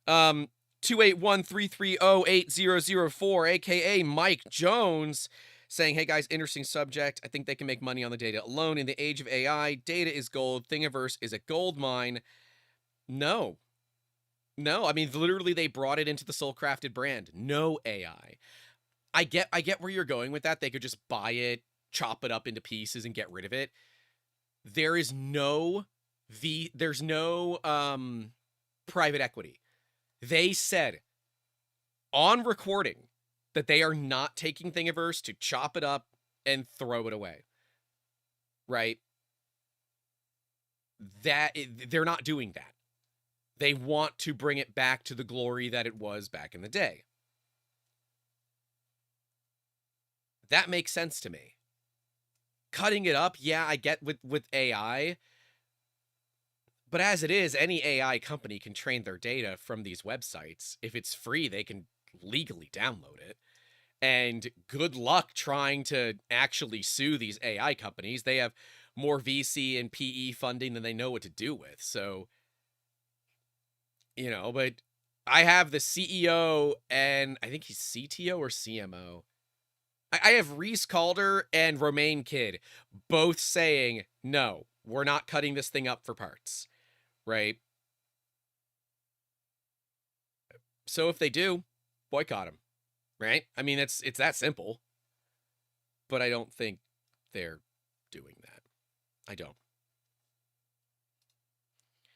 281-330-8004, aka Mike Jones, saying, hey guys, interesting subject. I think they can make money on the data alone. In the age of AI, data is gold. Thingiverse is a gold mine. No. I mean, literally, they brought it into the Soul Crafted brand. No AI. I get where you're going with that. They could just buy it, chop it up into pieces, and get rid of it. There's no private equity. They said on recording that they are not taking Thingiverse to chop it up and throw it away. Right? They're not doing that. They want to bring it back to the glory that it was back in the day. That makes sense to me. Cutting it up, yeah, I get with AI. But as it is, any AI company can train their data from these websites. If it's free, they can legally download it. And good luck trying to actually sue these AI companies. They have more VC and PE funding than they know what to do with. So, you know, but I have the CEO and I think he's CTO or CMO. I have Reese Calder and Romaine Kidd both saying, no, we're not cutting this thing up for parts, right? So if they do, boycott them, right? I mean, it's that simple, but I don't think they're doing that. I don't.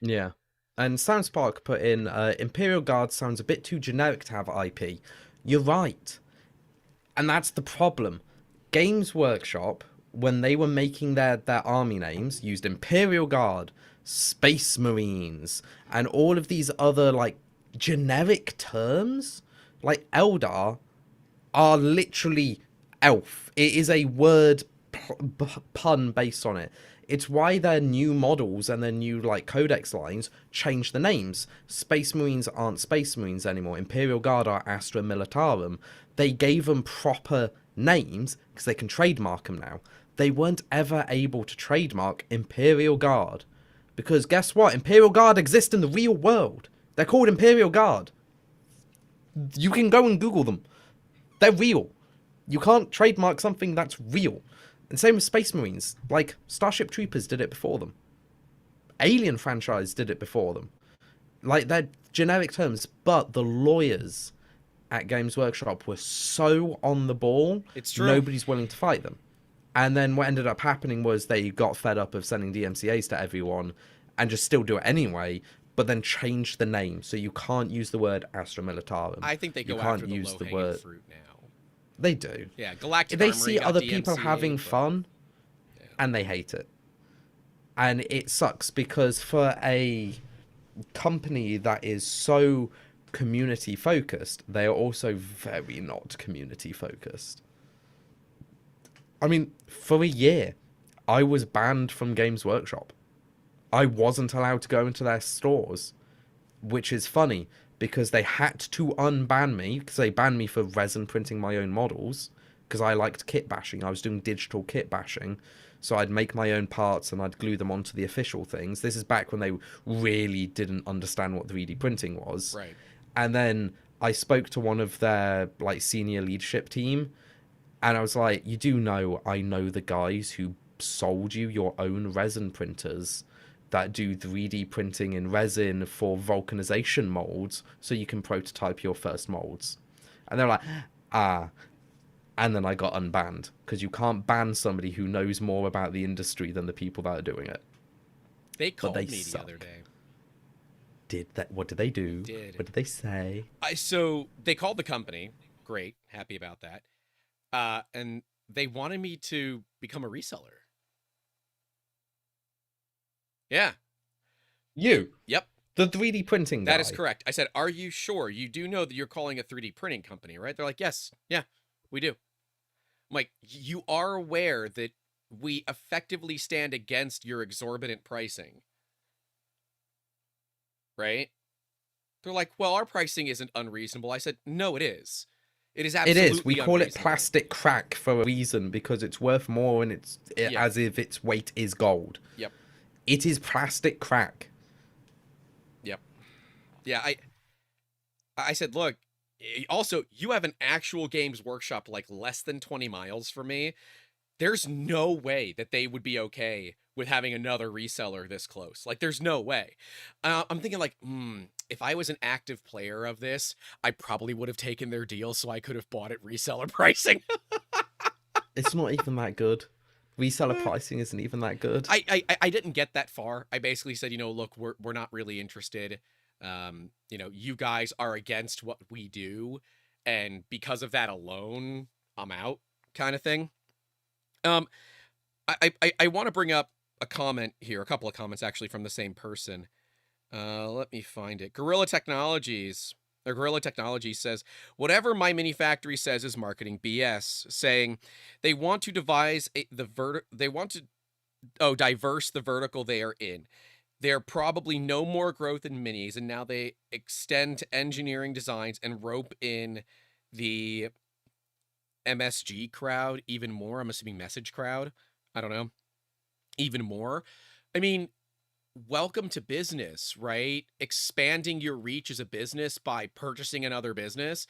Yeah. And Soundspark put in, Imperial Guard sounds a bit too generic to have IP. You're right. And that's the problem. Games Workshop, when they were making their army names, used Imperial Guard, Space Marines, and all of these other, like, generic terms. Like, Eldar are literally elf. It is a word pun based on it. It's why their new models and their new like codex lines change the names. Space Marines aren't Space Marines anymore. Imperial Guard are Astra Militarum. They gave them proper names because they can trademark them now. They weren't ever able to trademark Imperial Guard because guess what? Imperial Guard exist in the real world. They're called Imperial Guard. You can go and Google them. They're real. You can't trademark something that's real. And same with Space Marines. Like, Starship Troopers did it before them. Alien franchise did it before them. Like, they're generic terms, but the lawyers at Games Workshop were so on the ball, it's true. Nobody's willing to fight them. And then what ended up happening was they got fed up of sending DMCAs to everyone and just still do it anyway, but then change the name. So you can't use the word Astra Militarum. I think they go after the low-hanging fruit now. They do. Yeah, Galactic They Armory see other DMCA, people having fun, and they hate it. And it sucks because for a company that is so community focused, they are also very not community focused. I mean, for a year, I was banned from Games Workshop. I wasn't allowed to go into their stores, which is funny because they had to unban me because they banned me for resin printing my own models because I liked kit bashing. I was doing digital kit bashing. So I'd make my own parts and I'd glue them onto the official things. This is back when they really didn't understand what 3D printing was. Right. And then I spoke to one of their like senior leadership team and I was like, you do know I know the guys who sold you your own resin printers that do 3D printing in resin for vulcanization molds so you can prototype your first molds. And they're like, ah. And then I got unbanned because you can't ban somebody who knows more about the industry than the people that are doing it. They called me the other day. What did they do? What did they say? So they called the company. Great. Happy about that. And they wanted me to become a reseller. Yeah. You? Yep. The 3D printing guy. That is correct. I said, are you sure? You do know that you're calling a 3D printing company, right? They're like, yes. Yeah, we do. I'm like, you are aware that we effectively stand against your exorbitant pricing, right? They're like, well, our pricing isn't unreasonable. I said, no, it is. It is absolutely It is. We call it plastic crack for a reason because it's worth more and it's as if its weight is gold. Yep. It is plastic crack. Yep. Yeah, I said, look, also, you have an actual Games Workshop like less than 20 miles from me. There's no way that they would be okay with having another reseller this close. Like, there's no way. I'm thinking like, if I was an active player of this, I probably would have taken their deal so I could have bought it reseller pricing. It's not even that good. Reseller pricing isn't even that good. I didn't get that far. I basically said, look, we're not really interested. You guys are against what we do, and because of that alone, I'm out, kind of thing. I want to bring up a comment here, a couple of comments actually from the same person. Let me find it. Gorilla Technology says, whatever MyMiniFactory says is marketing BS, saying they want to diverse the vertical they are in. There probably no more growth in minis, and now they extend to engineering designs and rope in the MSG crowd even more. I'm assuming message crowd. I don't know. Even more. I mean, welcome to business, right? Expanding your reach as a business by purchasing another business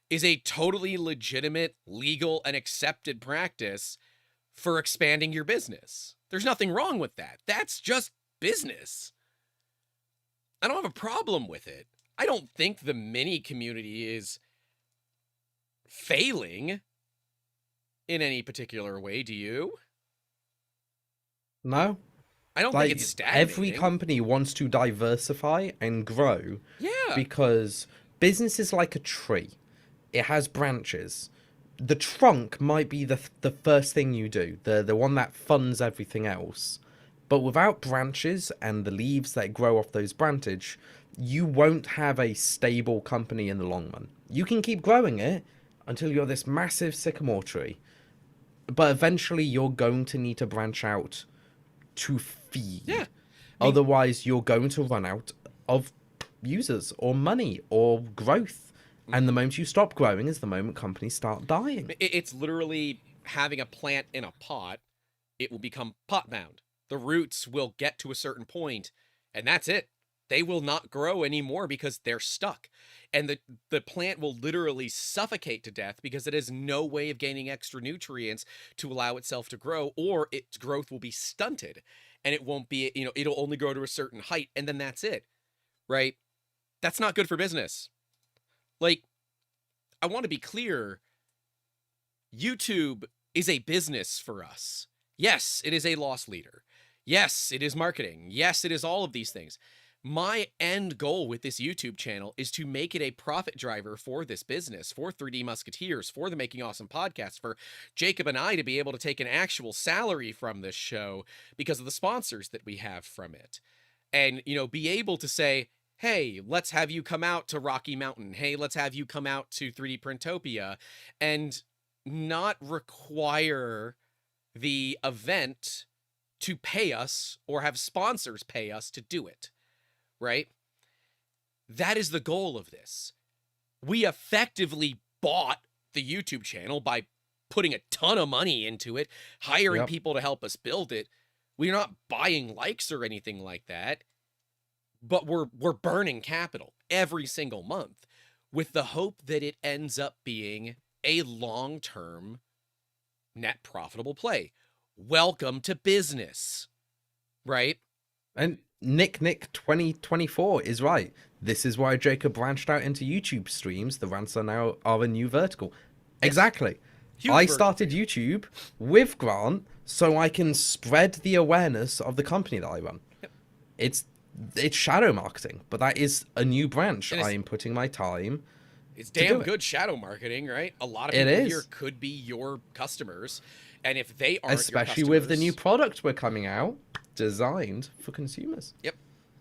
is a totally legitimate, legal, and accepted practice for expanding your business. There's nothing wrong with that. That's just business. I don't have a problem with it. I don't think the mini community is failing in any particular way, do you? No. I don't think it's stagnating. Every company wants to diversify and grow. Yeah. Because business is like a tree. It has branches. The trunk might be the first thing you do, the one that funds everything else. But without branches and the leaves that grow off those branches, you won't have a stable company in the long run. You can keep growing it until you're this massive sycamore tree. But eventually you're going to need to branch out to feed. Yeah. I mean, otherwise, you're going to run out of users or money or growth. And the moment you stop growing is the moment companies start dying. It's literally having a plant in a pot. It will become pot bound. The roots will get to a certain point, and that's it. They will not grow anymore because they're stuck. And the plant will literally suffocate to death because it has no way of gaining extra nutrients to allow itself to grow, or its growth will be stunted. And it won't be, it'll only grow to a certain height, and then that's it. Right? That's not good for business. Like, I want to be clear. YouTube is a business for us. Yes, it is a loss leader. Yes, it is marketing. Yes, it is all of these things. My end goal with this YouTube channel is to make it a profit driver for this business, for 3D Musketeers, for the Making Awesome podcast, for Jacob and I to be able to take an actual salary from this show because of the sponsors that we have from it. And, be able to say, hey, let's have you come out to Rocky Mountain. Hey, let's have you come out to 3D Printopia, and not require the event to pay us or have sponsors pay us to do it, right? That is the goal of this. We effectively bought the YouTube channel by putting a ton of money into it, hiring people to help us build it. We're not buying likes or anything like that, but we're burning capital every single month with the hope that it ends up being a long-term net profitable play. Welcome to business, right? And Nick 2024 is right. This is why Jacob branched out into YouTube streams. The rants are a new vertical. Yes. Exactly. I started YouTube with Grant so I can spread the awareness of the company that I run. Yep. It's shadow marketing, but that is a new branch. I am putting my time. It's damn good shadow marketing, right? A lot of people here could be your customers, and if they aren't, especially with the new product we're coming out, designed for consumers. Yep.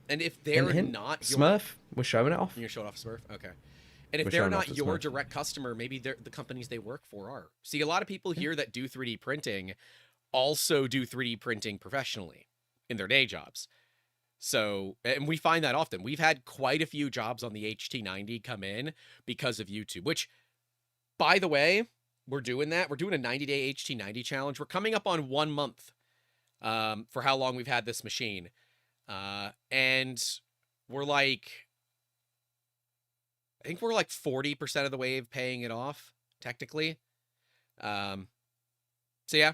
And if they're not Smurf, we're showing it off. You're showing off Smurf, okay. And if they're not your direct customer, maybe they're the companies they work for are. See, a lot of people here that do 3D printing also do 3D printing professionally in their day jobs. So, and we find that often. We've had quite a few jobs on the HT90 come in because of YouTube, which, by the way, we're doing that. We're doing a 90-day HT90 challenge. We're coming up on 1 month for how long we've had this machine. And we're like, I think we're like 40% of the way of paying it off, technically. So, yeah.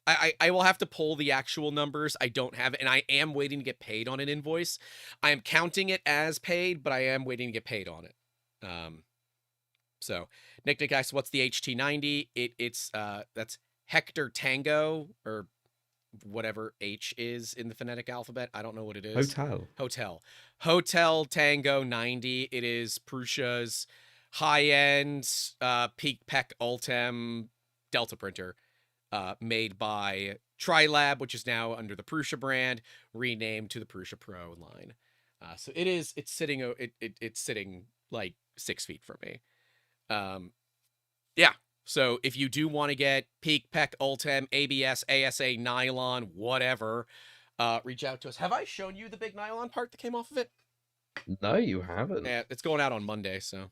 I will have to pull the actual numbers. I don't have it, and I am waiting to get paid on an invoice. I am counting it as paid, but I am waiting to get paid on it. So, Nick, guys, what's the HT90? It's that's Hector Tango, or whatever H is in the phonetic alphabet. I don't know what it is. Hotel Tango 90. It is Prusa's high-end Peak Pec Ultem Delta printer. Made by Trilab, which is now under the Prusa brand, renamed to the Prusa Pro line. So it's sitting like 6 feet from me. Yeah. So if you do want to get Peak Pec Ultem, ABS, ASA, nylon, whatever, reach out to us. Have I shown you the big nylon part that came off of it? No, you haven't. Yeah, it's going out on Monday, so.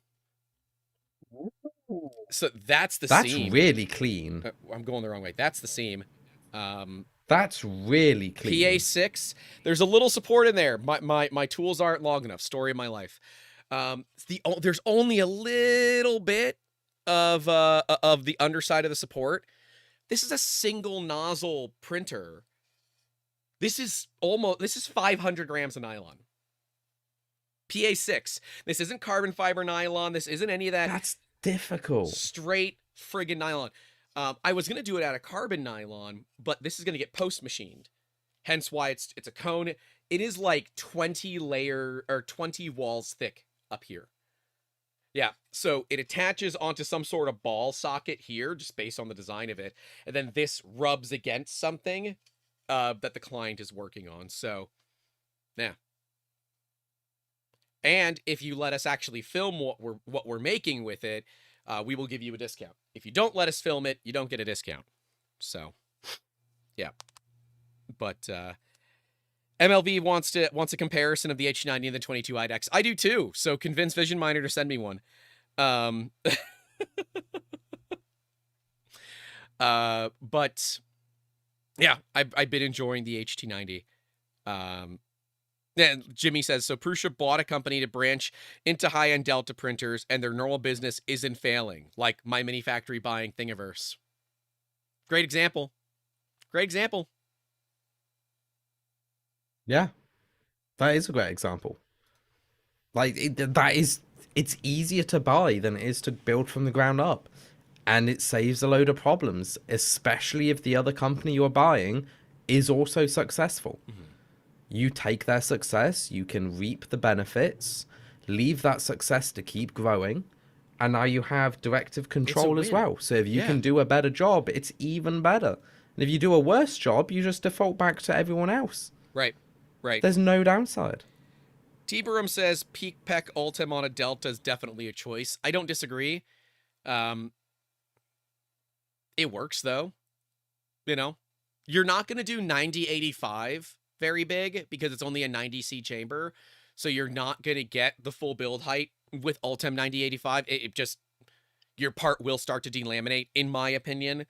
So that's seam. That's really clean. I'm going the wrong way. That's the seam. That's really clean. PA6. There's a little support in there. My tools aren't long enough. Story of my life. There's only a little bit of the underside of the support. This is a single nozzle printer. This is 500 grams of nylon. PA6. This isn't carbon fiber nylon. This isn't any of that. That's difficult. Straight friggin' nylon. I was gonna do it out of carbon nylon, but this is gonna get post machined. Hence why it's a cone. It is like 20 walls thick up here. Yeah, so it attaches onto some sort of ball socket here, just based on the design of it, and then this rubs against something that the client is working on. So, yeah. And if you let us actually film what we're making with it, we will give you a discount. If you don't let us film it, you don't get a discount. So, yeah. But MLV wants a comparison of the H90 and the 22 IDEX. I do too. So convince Vision Miner to send me one. But yeah, I've been enjoying the HT90. Yeah, Jimmy says, so Prusa bought a company to branch into high-end Delta printers, and their normal business isn't failing, like MyMiniFactory buying Thingiverse. Great example. Great example. Yeah, that is a great example. Like, it's easier to buy than it is to build from the ground up. And it saves a load of problems, especially if the other company you're buying is also successful. Mm-hmm. You take their success, you can reap the benefits, leave that success to keep growing, and now you have directive control as well. So if you can do a better job, it's even better. And if you do a worse job, you just default back to everyone else. Right, right. There's no downside. T-Burum says Peak Pec Ultim on a Delta is definitely a choice. I don't disagree. It works, though. You know? You're not going to do 9085 very big because it's only a 90C chamber. So you're not going to get the full build height with Ultim 9085. It just... Your part will start to delaminate, in my opinion.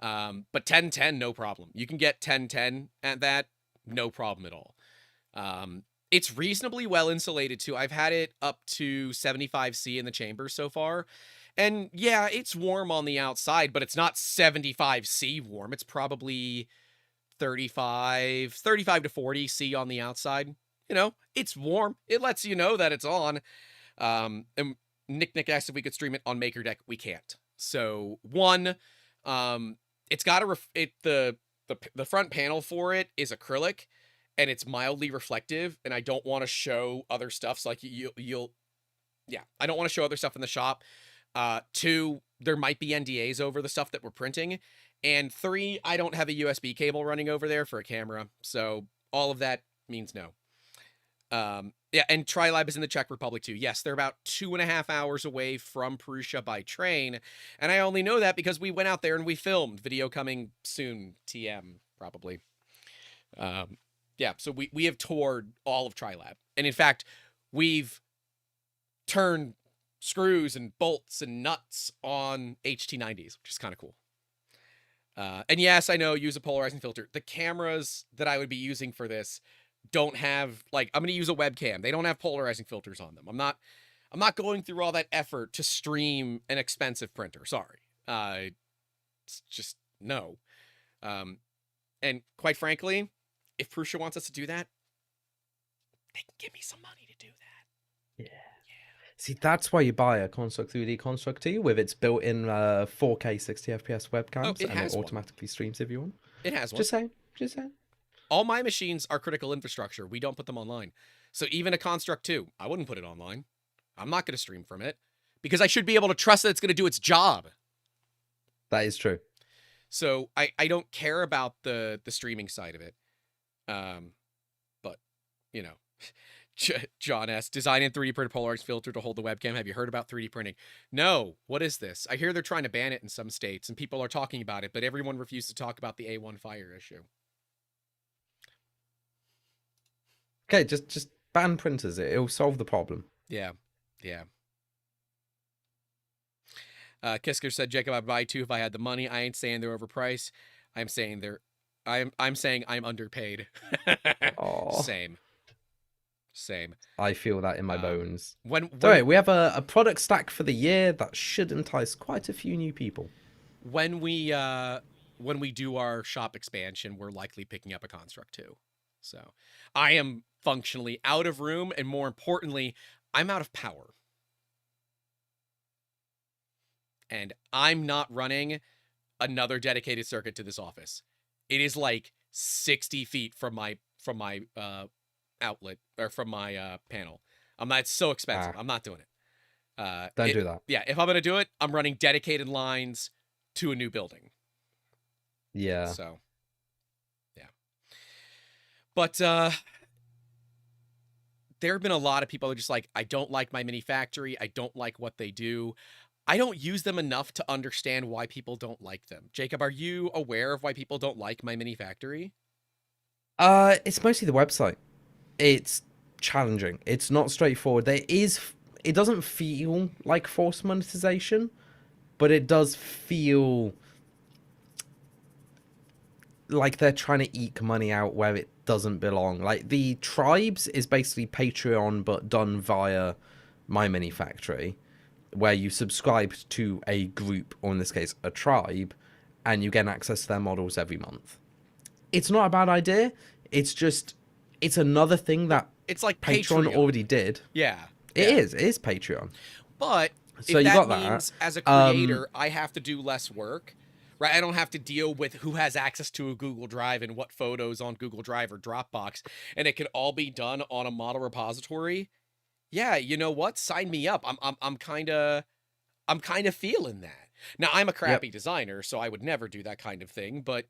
But 1010, no problem. You can get 1010 at that, no problem at all. It's reasonably well insulated, too. I've had it up to 75C in the chamber so far. And yeah, it's warm on the outside, but it's not 75C warm. It's probably 35 to 40C on the outside. You know, it's warm. It lets you know that it's on. And Nick asked if we could stream it on MakerDeck. We can't. So one, it's got the front panel for it is acrylic, and it's mildly reflective. And I don't want to show other stuff. So like I don't want to show other stuff in the shop. 2, there might be NDAs over the stuff that we're printing. And 3, I don't have a USB cable running over there for a camera. So all of that means no. Yeah, and TriLab is in the Czech Republic too. Yes, they're about 2.5 hours away from Prusa by train. And I only know that because we went out there and we filmed. Video coming soon, TM, probably. Yeah, so we have toured all of TriLab. And in fact, we've turned screws and bolts and nuts on HT90s, which is kind of cool. And yes, I know, use a polarizing filter. The cameras that I would be using for this don't have, like, I'm going to use a webcam. They don't have polarizing filters on them. I'm not going through all that effort to stream an expensive printer. Sorry. It's just no. And quite frankly, if Prusa wants us to do that, they can give me some money to do that. Yeah. See, that's why you buy a Construct 3D Construct 2 with its built-in 4K 60 FPS webcams, and it automatically streams if you want. It has one. Just saying. All my machines are critical infrastructure. We don't put them online. So even a Construct 2, I wouldn't put it online. I'm not going to stream from it because I should be able to trust that it's going to do its job. That is true. So I don't care about the streaming side of it. But, you know... John S. Design in 3D printed polarized filter to hold the webcam. Have you heard about 3D printing? No. What is this? I hear they're trying to ban it in some states, and people are talking about it, but everyone refuses to talk about the A1 fire issue. Okay, just ban printers. It'll solve the problem. Yeah. Kisker said, Jacob, I'd buy 2 if I had the money. I ain't saying they're overpriced. I'm saying I'm underpaid. Oh. Same. I feel that in my bones. Wait, we have a product stack for the year that should entice quite a few new people. When we do our shop expansion, we're likely picking up a Construct 2. So I am functionally out of room, and more importantly, I'm out of power. And I'm not running another dedicated circuit to this office. It is like 60 feet from my outlet, or from my panel. It's so expensive. I'm not doing it. Don't do that. Yeah, if I'm gonna do it, I'm running dedicated lines to a new building. Yeah. So, yeah. But there have been a lot of people who are just like, I don't like MyMiniFactory. I don't like what they do. I don't use them enough to understand why people don't like them. Jacob, are you aware of why people don't like MyMiniFactory? It's mostly the website. It's challenging. It's not straightforward. It doesn't feel like forced monetization, but it does feel like they're trying to eke money out where it doesn't belong. Like the tribes is basically Patreon but done via MyMiniFactory, where you subscribe to a group, or in this case a tribe, and you get access to their models every month. It's not a bad idea. It's another thing that it's like Patreon already did. Yeah. It is Patreon. But so if you that got means that. as a creator, I have to do less work, right? I don't have to deal with who has access to a Google Drive and what photos on Google Drive or Dropbox, and it can all be done on a model repository. Yeah, you know what? Sign me up. I'm kind of feeling that. Now, I'm a crappy designer, so I would never do that kind of thing, but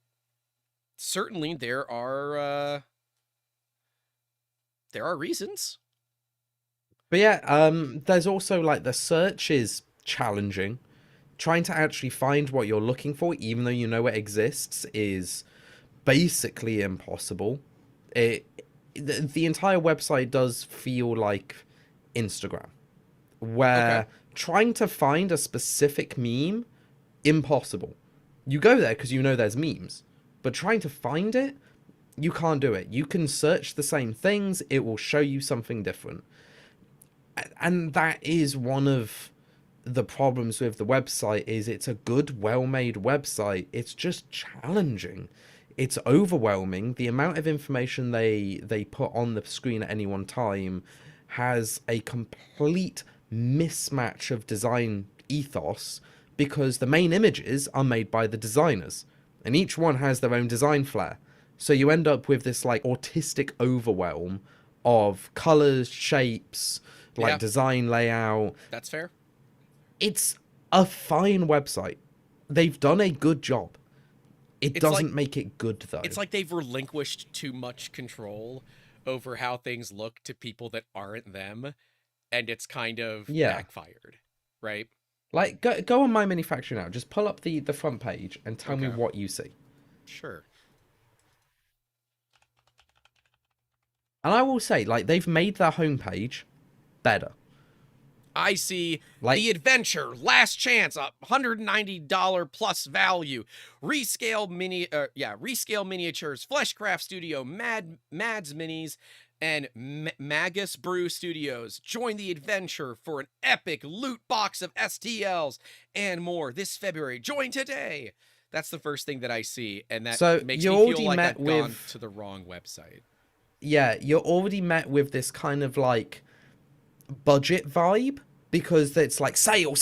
certainly there are reasons. But yeah, there's also like the search is challenging. Trying to actually find what you're looking for, even though you know it exists, is basically impossible. The entire website does feel like Instagram, where trying to find a specific meme, impossible. You go there because you know there's memes, but trying to find it, you can't do it. You can search the same things, it will show you something different. And that is one of the problems with the website. Is it's a good, well-made website. It's just challenging. It's overwhelming. The amount of information they put on the screen at any one time has a complete mismatch of design ethos, because the main images are made by the designers, and each one has their own design flair. So you end up with this like autistic overwhelm of colors, shapes, like design layout. That's fair. It's a fine website. They've done a good job. It's doesn't make it good, though. It's like they've relinquished too much control over how things look to people that aren't them, and it's kind of backfired, right? Like, go on MyMiniFactory now. Just pull up the front page and tell me what you see. Sure. And I will say, like, they've made their homepage better. I see the adventure, last chance, $190 plus value, rescale miniatures, Fleshcraft Studio, Mads Minis, and Magus Brew Studios. Join the adventure for an epic loot box of STLs and more this February. Join today. That's the first thing that I see, and that makes me feel like I've gone to the wrong website. Yeah, you're already met with this kind of like budget vibe, because it's like sale.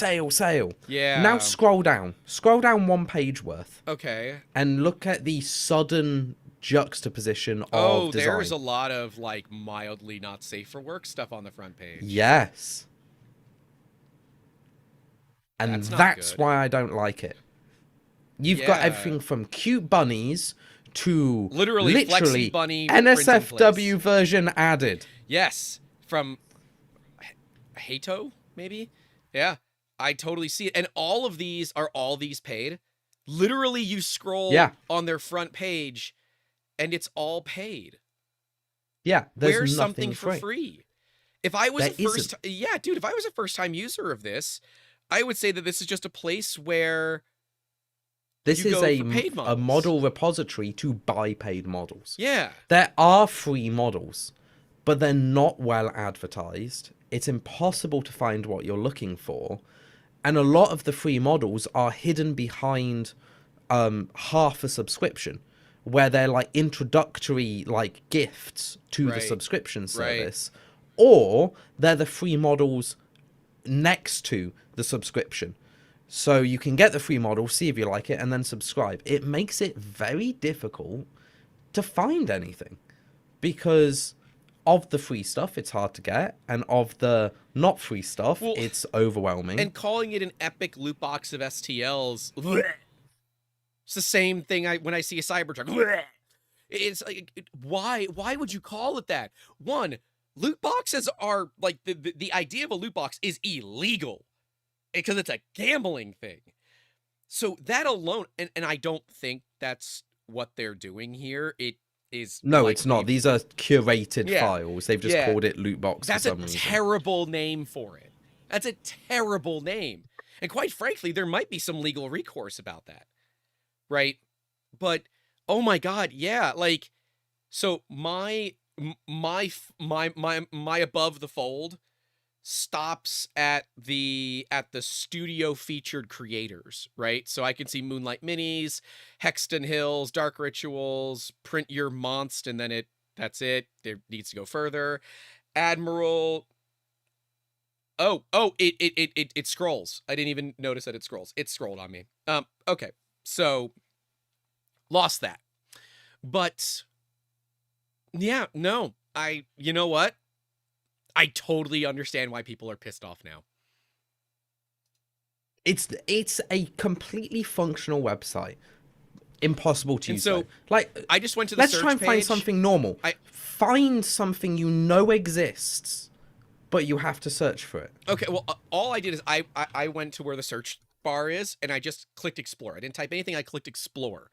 Yeah. Now scroll down one page worth. Okay. And look at the sudden juxtaposition of design. There's a lot of like mildly not safe for work stuff on the front page. Yes. And that's why I don't like it. You've got everything from cute bunnies to literally Flexi Bunny NSFW version added. Yes, from Hato, maybe? Yeah, I totally see it. And all these paid. Literally, you scroll on their front page, and it's all paid. Yeah, there's something for free. If I was if I was a first-time user of this, I would say that this is just a place where this is a model repository to buy paid models. Yeah. There are free models, but they're not well advertised. It's impossible to find what you're looking for. And a lot of the free models are hidden behind half a subscription, where they're like introductory like gifts to the subscription service. Or they're the free models next to the subscription. So you can get the free model, see if you like it, and then subscribe. It makes it very difficult to find anything, because of the free stuff, it's hard to get, and of the not free stuff, it's overwhelming. And calling it an epic loot box of STLs, it's the same thing when I see a Cybertruck. It's like, why would you call it that? One, loot boxes are like the idea of a loot box is illegal, because it's a gambling thing. So that alone, and I don't think that's what they're doing here. No, like it's not. These are curated files. They've just called it loot box for some reason. That's a terrible name for it. That's a terrible name. And quite frankly, there might be some legal recourse about that. Right? But oh my god, yeah, like so my above the fold stops at the studio featured creators, right? So I can see Moonlight Minis, Hexton Hills, Dark Rituals, Print Your Monst, and then that's it. There needs to go further. Admiral. Oh, it scrolls. I didn't even notice that it scrolls. It scrolled on me. Okay. So lost that. But yeah, no. You know what? I totally understand why people are pissed off now. It's a completely functional website. Impossible to use. So, like, I just went to the let's search try and page. find something normal. Find something you know exists, but you have to search for it. Okay, well, all I did is I went to where the search bar is, and I just clicked explore. I didn't type anything. I clicked explore.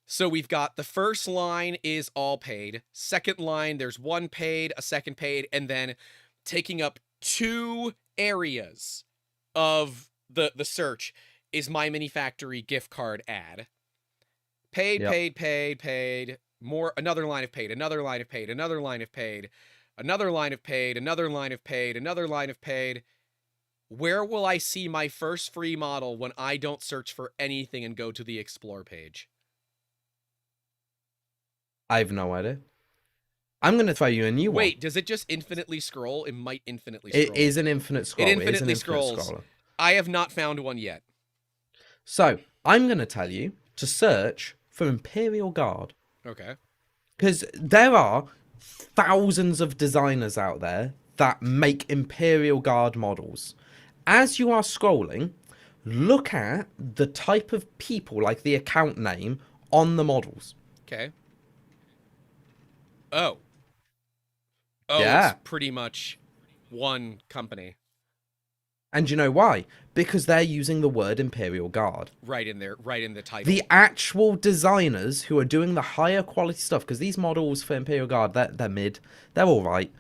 So we've got the first line is all paid. Second line, there's one paid, a second paid, and then taking up 2 areas of the search is MyMiniFactory gift card ad. Paid, paid. More, another line of paid, another line of paid, another line of paid, another line of paid, another line of paid, another line of paid. Where will I see my first free model when I don't search for anything and go to the explore page? I have no idea. I'm going to throw you a new one. Wait, does it just infinitely scroll? It might infinitely scroll. It is an infinite scroll. It infinitely scrolls. Scroller. I have not found one yet. So, I'm going to tell you to search for Imperial Guard. Okay. Because there are thousands of designers out there that make Imperial Guard models. As you are scrolling, look at the type of people, like the account name, on the models. Okay. Oh, yeah. It's pretty much one company. And you know why? Because they're using the word Imperial Guard. Right in the title. The actual designers who are doing the higher quality stuff, because these models for Imperial Guard, they're mid. They're all right.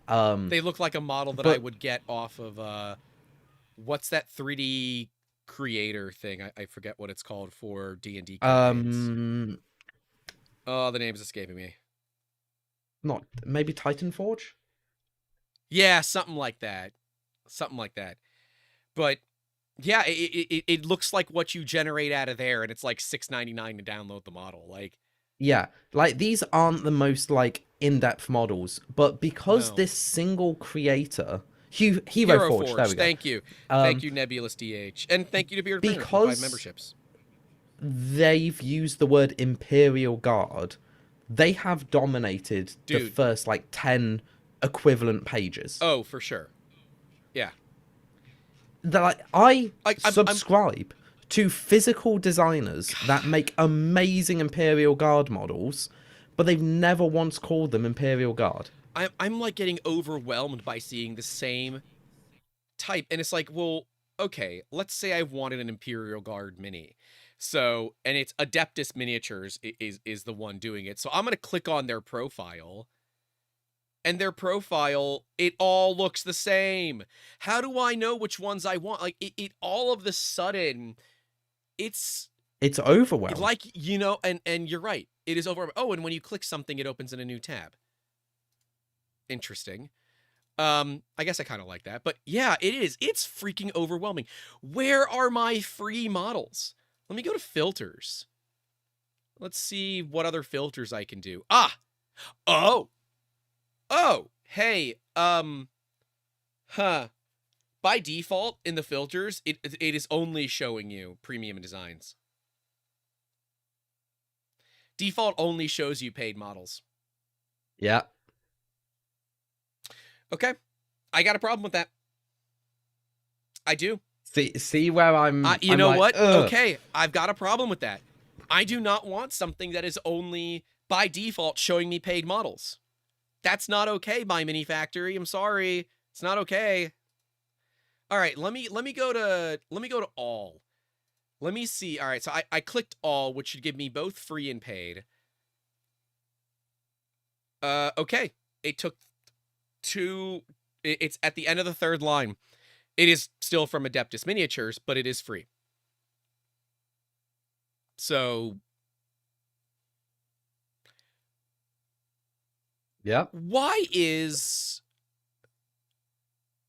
They look like a model that I would get off of, what's that 3D creator thing? I forget what it's called for D&D campaigns. Oh, the name's escaping me. Not maybe Titan Forge? Yeah, something like that. But yeah, it looks like what you generate out of there, and it's like $6.99 to download the model. Like, yeah, like these aren't the most like in-depth models, but because this single creator, Hero Forge, there we go. Thank you, Nebulous DH, and thank you to Beard Printer for 5 memberships. They've used the word Imperial Guard. They have dominated the first like 10 equivalent pages. Oh, for sure. Yeah. I subscribe to physical designers that make amazing Imperial Guard models, but they've never once called them Imperial Guard. I'm like getting overwhelmed by seeing the same type, and it's like, well, okay, let's say I wanted an Imperial Guard mini. So, and it's Adeptus Miniatures is the one doing it. So I'm going to click on their profile, and their profile, it all looks the same. How do I know which ones I want? Like, it all of the sudden, it's overwhelming. Like, you know, and you're right. It is overwhelming. Oh, and when you click something, it opens in a new tab. Interesting. I guess I kind of like that. But yeah, it is. It's freaking overwhelming. Where are my free models? Let me go to filters. Let's see what other filters I can do. Oh, hey, by default in the filters, it is only showing you premium designs. Default only shows you paid models. Yeah. Okay. I got a problem with that. I do. See where I'm... you know what? Ugh. Okay, I've got a problem with that. I do not want something that is only, by default, showing me paid models. That's not okay, MyMiniFactory. I'm sorry. It's not okay. All right, let me go to all. Let me see. All right, so I clicked all, which should give me both free and paid. Okay. It took it's at the end of the third line. It is still from Adeptus Miniatures, but it is free. So yeah. Why is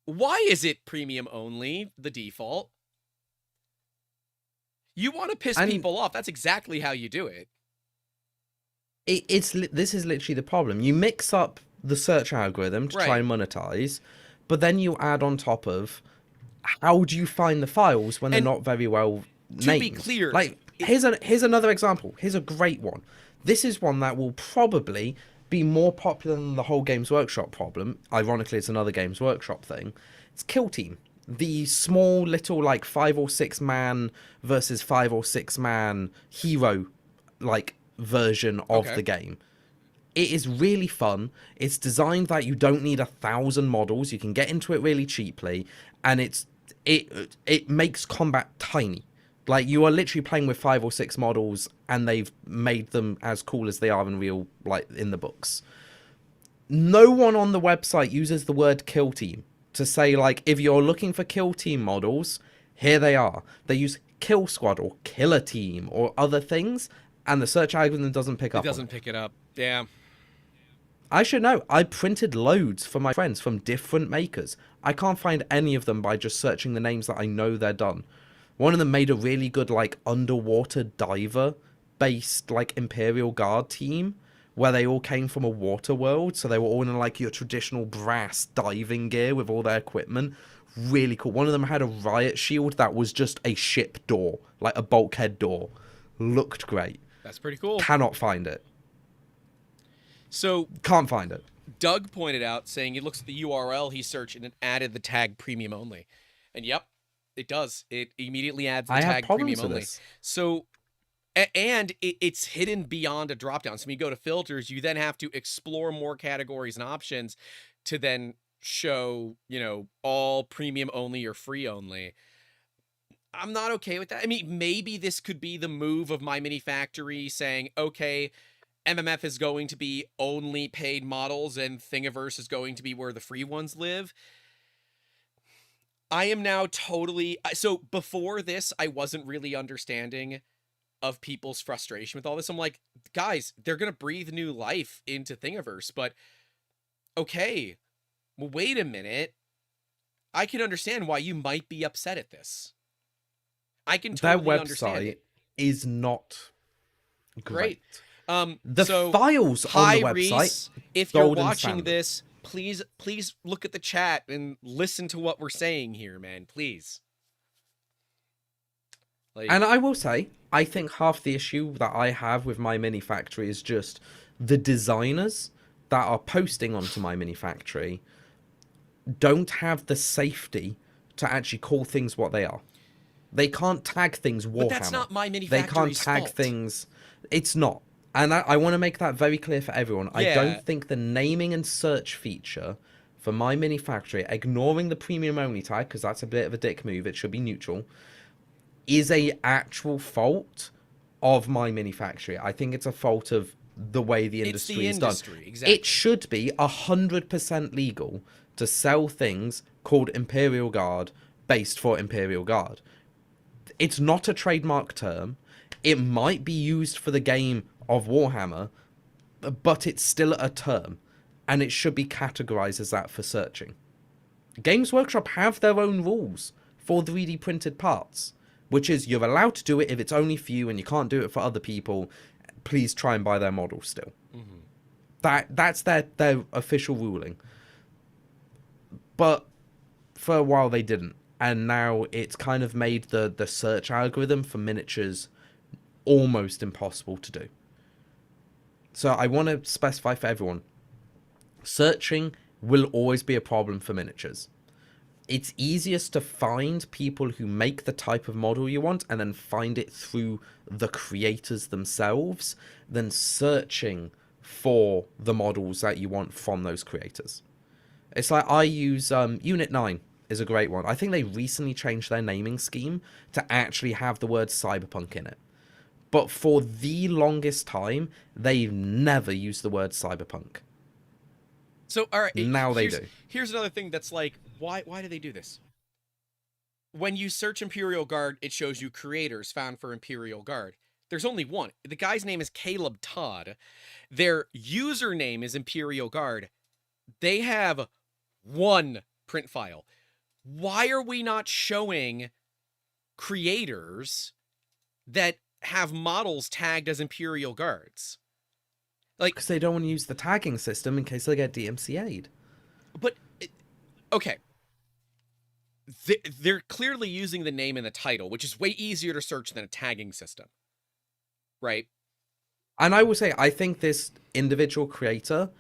it premium only, the default? You want to piss people off. That's exactly how you do it. This is literally the problem. You mix up the search algorithm to try and monetize, but then you add on top of, how do you find the files when they're not very well named? To be clear, like here's another example. Here's a great one. This is one that will probably be more popular than the whole Games Workshop problem. Ironically, it's another Games Workshop thing. It's Kill Team. The small little like 5 or 6 man versus 5 or 6 man hero like version of the game. It is really fun. It's designed that you don't need 1,000 models. You can get into it really cheaply, and it makes combat tiny. Like, you are literally playing with 5 or 6 models, and they've made them as cool as they are in real, like, in the books. No one on the website uses the word Kill Team to say, like, if you're looking for Kill Team models, here they are. They use Kill Squad or Killer Team or other things, and the search algorithm doesn't pick up. It doesn't pick it up. Yeah. I should know. I printed loads for my friends from different makers. I can't find any of them by just searching the names that I know they're done. One of them made a really good, like, underwater diver-based, like, Imperial Guard team, where they all came from a water world, so they were all in, like, your traditional brass diving gear with all their equipment. Really cool. One of them had a riot shield that was just a ship door, like a bulkhead door. Looked great. That's pretty cool. Cannot find it. So can't find it. Doug pointed out, saying he looks at the URL he searched and it added the tag premium only. And yep, it does. It immediately adds the tag premium only. So, and it's hidden beyond a dropdown. So when you go to filters, you then have to explore more categories and options to then show, you know, all premium only or free only. I'm not okay with that. I mean, maybe this could be the move of MyMiniFactory saying, okay, MMF is going to be only paid models and Thingiverse is going to be where the free ones live. I am now totally... So before this, I wasn't really understanding of people's frustration with all this. I'm like, guys, they're going to breathe new life into Thingiverse, but okay, well, wait a minute. I can understand why you might be upset at this. I can totally understand. Their website is not great. The so, files on the website, Reese, if you're watching this, please look at the chat and listen to what we're saying here, man. Please. Like, and I will say, I think half the issue that I have with MyMiniFactory is just the designers that are posting onto MyMiniFactory don't have the safety to actually call things what they are. They can't tag things Warhammer. But that's not MyMiniFactory's They can't tag fault. things... It's not. And I want to make that very clear for everyone. Yeah. I don't think the naming and search feature for MyMiniFactory, ignoring the premium only tag, because that's a bit of a dick move, it should be neutral, is a actual fault of MyMiniFactory. I think it's a fault of the way the industry is done. Exactly. It should be 100% legal to sell things called Imperial Guard based for Imperial Guard. It's not a trademark term. It might be used for the game of Warhammer, but it's still a term, and it should be categorized as that for searching. Games Workshop have their own rules for 3D printed parts, which is you're allowed to do it if it's only for you and you can't do it for other people. Please try and buy their model still. Mm-hmm. That's their official ruling. But for a while they didn't, and now it's kind of made the search algorithm for miniatures almost impossible to do. So I want to specify for everyone, searching will always be a problem for miniatures. It's easiest to find people who make the type of model you want and then find it through the creators themselves than searching for the models that you want from those creators. It's like I use Unit 9 is a great one. I think they recently changed their naming scheme to actually have the word cyberpunk in it. But for the longest time, they've never used the word cyberpunk. So, all right, Now they do. Here's another thing that's like, why do they do this? When you search Imperial Guard, it shows you creators found for Imperial Guard. There's only one. The guy's name is Caleb Todd. Their username is Imperial Guard. They have one print file. Why are we not showing creators that have models tagged as Imperial Guards? Like, because they don't want to use the tagging system in case they get DMCA'd. But, okay. They're clearly using the name in the title, which is way easier to search than a tagging system. Right? And I will say, I think this individual creator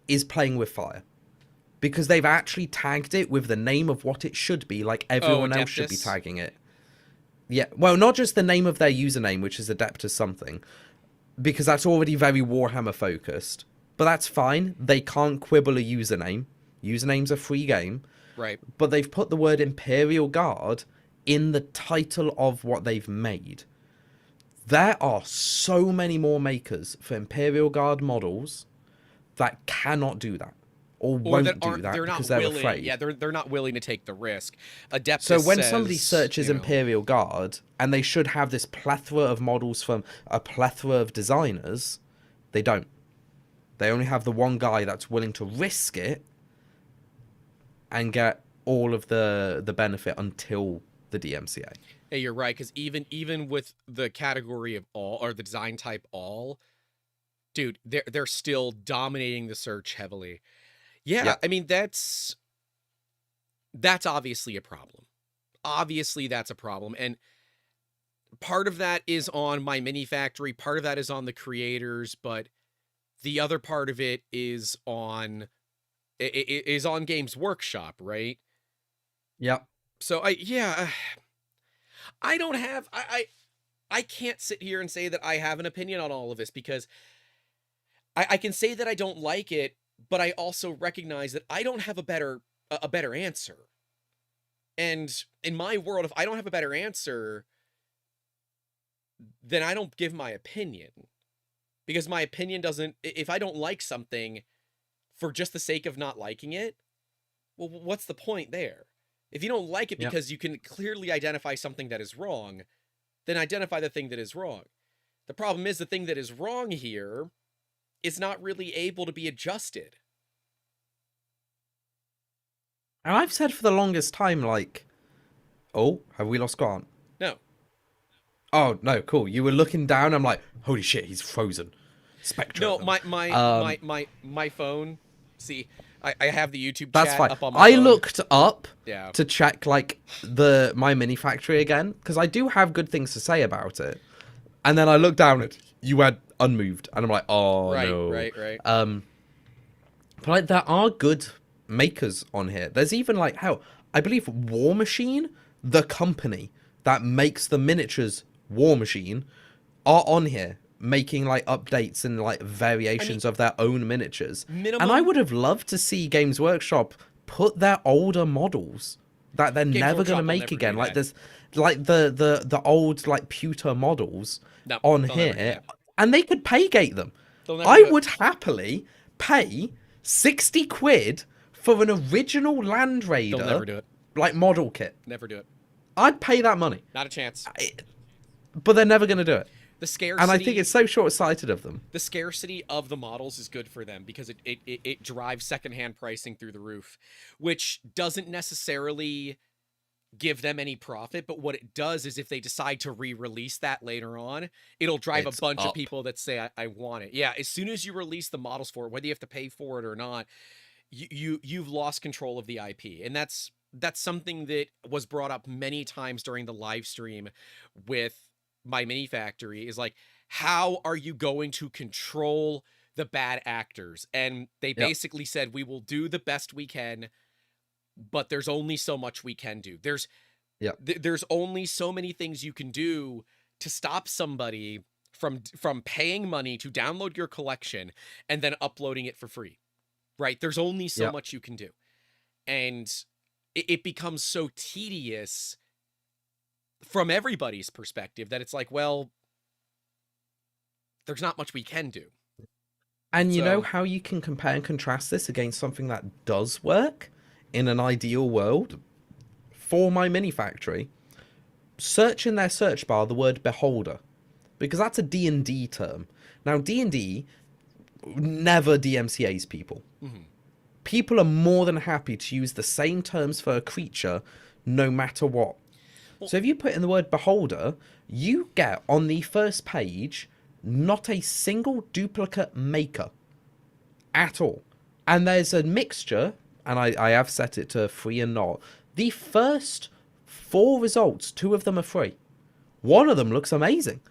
is playing with fire. Because they've actually tagged it with the name of what it should be, like everyone else should be tagging it. Yeah, well, not just the name of their username, which is Adeptus something, because that's already very Warhammer focused. But that's fine. They can't quibble a username. Username's a free game. Right. But they've put the word Imperial Guard in the title of what they've made. There are so many more makers for Imperial Guard models that cannot do that. Or won't do that because they're afraid. Yeah, they're not willing to take the risk. Adeptus so when somebody searches Imperial Guard, and they should have this plethora of models from a plethora of designers, they don't. They only have the one guy that's willing to risk it and get all of the benefit until the DMCA. Hey, you're right, because even with the category of all, or the design type all, dude, they're still dominating the search heavily. Yeah, I mean, that's obviously a problem. Obviously, that's a problem. And part of that is on MyMiniFactory, part of that is on the creators, but the other part of it is on Games Workshop, right? Yep. So I don't have I can't sit here and say that I have an opinion on all of this, because I can say that I don't like it, but I also recognize that I don't have a better answer. And in my world, if I don't have a better answer, then I don't give my opinion. Because my opinion doesn't, if I don't like something for just the sake of not liking it, well, what's the point there? If you don't like it because you can clearly identify something that is wrong, then identify the thing that is wrong. The problem is the thing that is wrong here is not really able to be adjusted. And I've said for the longest time, like, oh, have we lost Grant? No. Oh, no, cool. You were looking down, I'm like, holy shit, he's frozen. Spectrum. No, my phone, see, I have the YouTube that's chat fine. up on my phone. I looked up to check, like, the MyMiniFactory again, because I do have good things to say about it. And then I looked down at you had unmoved, and I'm like, oh, no. Right. But, like, there are good makers on here. There's even, like, hell, I believe War Machine, the company that makes the miniatures War Machine, are on here making, like, updates and, like, variations of their own miniatures. And I would have loved to see Games Workshop put their older models that they're never going to make again. Like, there's, like, the old, like, pewter models on here, and they could paygate them. I would happily pay 60 quid for an original Land Raider, they'll never do it, like, model kit. Never do it. I'd pay that money. Not a chance. But they're never going to do it. The scarcity, and I think it's so short-sighted of them. The scarcity of the models is good for them, because it drives secondhand pricing through the roof, which doesn't necessarily give them any profit, but what it does is if they decide to re-release that later on, it'll drive a bunch of people that say, I want it. Yeah, as soon as you release the models for it, whether you have to pay for it or not, you've lost control of the IP. And that's something that was brought up many times during the live stream with MyMiniFactory, is like, how are you going to control the bad actors? And they basically said, we will do the best we can, but there's only so much we can do. There's only so many things you can do to stop somebody from paying money to download your collection and then uploading it for free, right? There's only so much you can do. And it becomes so tedious from everybody's perspective that it's like, well, there's not much we can do. And you know So, how you can compare and contrast this against something that does work in an ideal world? For MyMiniFactory, search in their search bar the word beholder, because that's a D&D term. Now, D&D never DMCA's people. mhm. People are more than happy to use the same terms for a creature no matter what. Well, So if you put in the word beholder, you get on the first page not a single duplicate maker at all. And there's a mixture, and I have set it to free and not. The first 4 results, 2 of them are free. One of them looks amazing.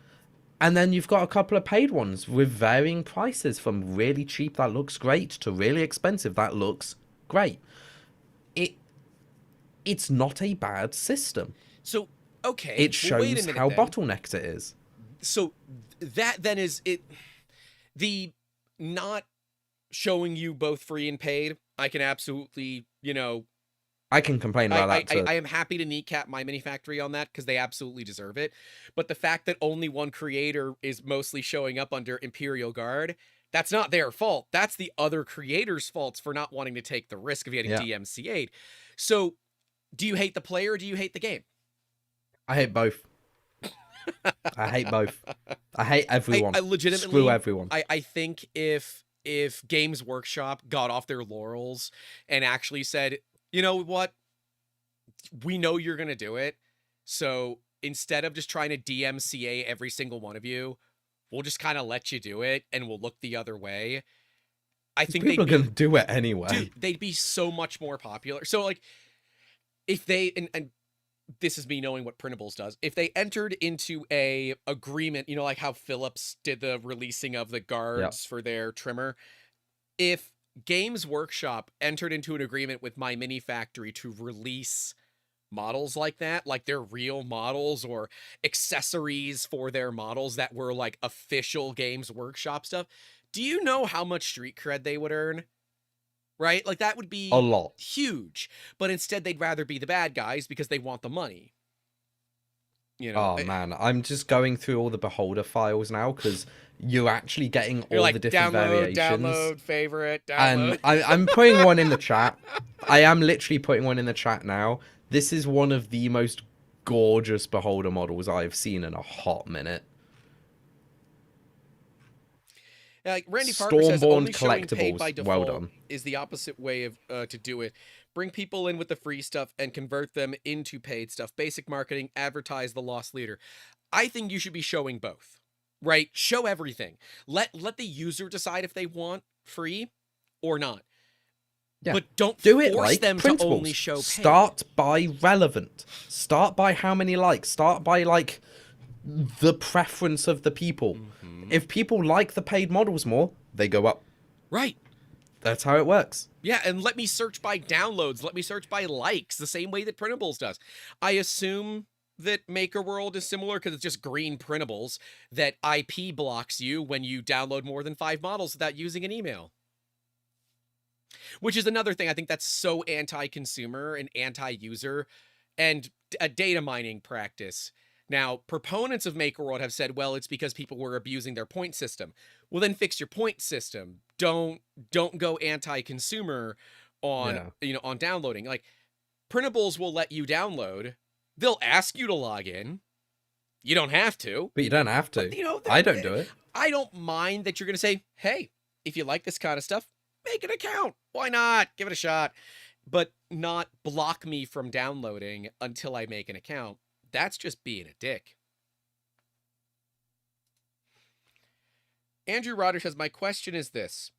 And then you've got a couple of paid ones with varying prices, from really cheap that looks great to really expensive that looks great. It's not a bad system. so okay. It Well, wait a shows minute how then. bottlenecked it is. So that then is it. The not showing you both free and paid, I can absolutely, I can complain about that too. I am happy to kneecap MyMiniFactory on that because they absolutely deserve it. But the fact that only one creator is mostly showing up under Imperial Guard, that's not their fault. That's the other creators' faults for not wanting to take the risk of getting Yeah. DMCA'd. So, do you hate the player or do you hate the game? I hate both. I hate both. I hate everyone. I legitimately screw everyone. I think if Games Workshop got off their laurels and actually said, you know what, we know you're gonna do it, so instead of just trying to DMCA every single one of you, we'll just kind of let you do it and we'll look the other way. I think people are gonna do it anyway. Dude, they'd be so much more popular. So like, if they and this is me knowing what Printables does. If they entered into a agreement, like how Philips did the releasing of the guards for their trimmer, if Games Workshop entered into an agreement with MyMiniFactory to release models like that, like their real models or accessories for their models that were like official Games Workshop stuff, do you know how much street cred they would earn? Right? Like that would be a lot. Huge. But instead they'd rather be the bad guys because they want the money. Oh man, I'm just going through all the beholder files now because you're actually getting all like, the different variations. Download, favorite, download. And I'm putting one in the chat. I am literally putting one in the chat now. This is one of the most gorgeous beholder models I've seen in a hot minute. Like Randy Parker says, only showing paid by default well done. is the opposite way of to do it. Bring people in with the free stuff and convert them into paid stuff. Basic marketing, advertise the lost leader. I think you should be showing both, right? Show everything. Let the user decide if they want free or not. Yeah. But don't do it force like them Printables. To only show paid. Start by relevant. Start by how many likes. Start by like the preference of the people. Mm-hmm. If people like the paid models more, they go up. Right. That's how it works. Yeah, and let me search by downloads. Let me search by likes, the same way that Printables does. I assume that Maker World is similar because it's just green Printables, that IP blocks you when you download more than 5 models without using an email. Which is another thing I think that's so anti-consumer and anti-user and a data mining practice. Now, proponents of MakerWorld have said, well, it's because people were abusing their point system. Well, then fix your point system. Don't go anti-consumer on on downloading. Like, Printables will let you download. They'll ask you to log in. You don't have to. But you don't have to. But, I don't do it. I don't mind that you're going to say, hey, if you like this kind of stuff, make an account. Why not? Give it a shot. But not block me from downloading until I make an account. That's just being a dick. Andrew Rodder says, my question is this.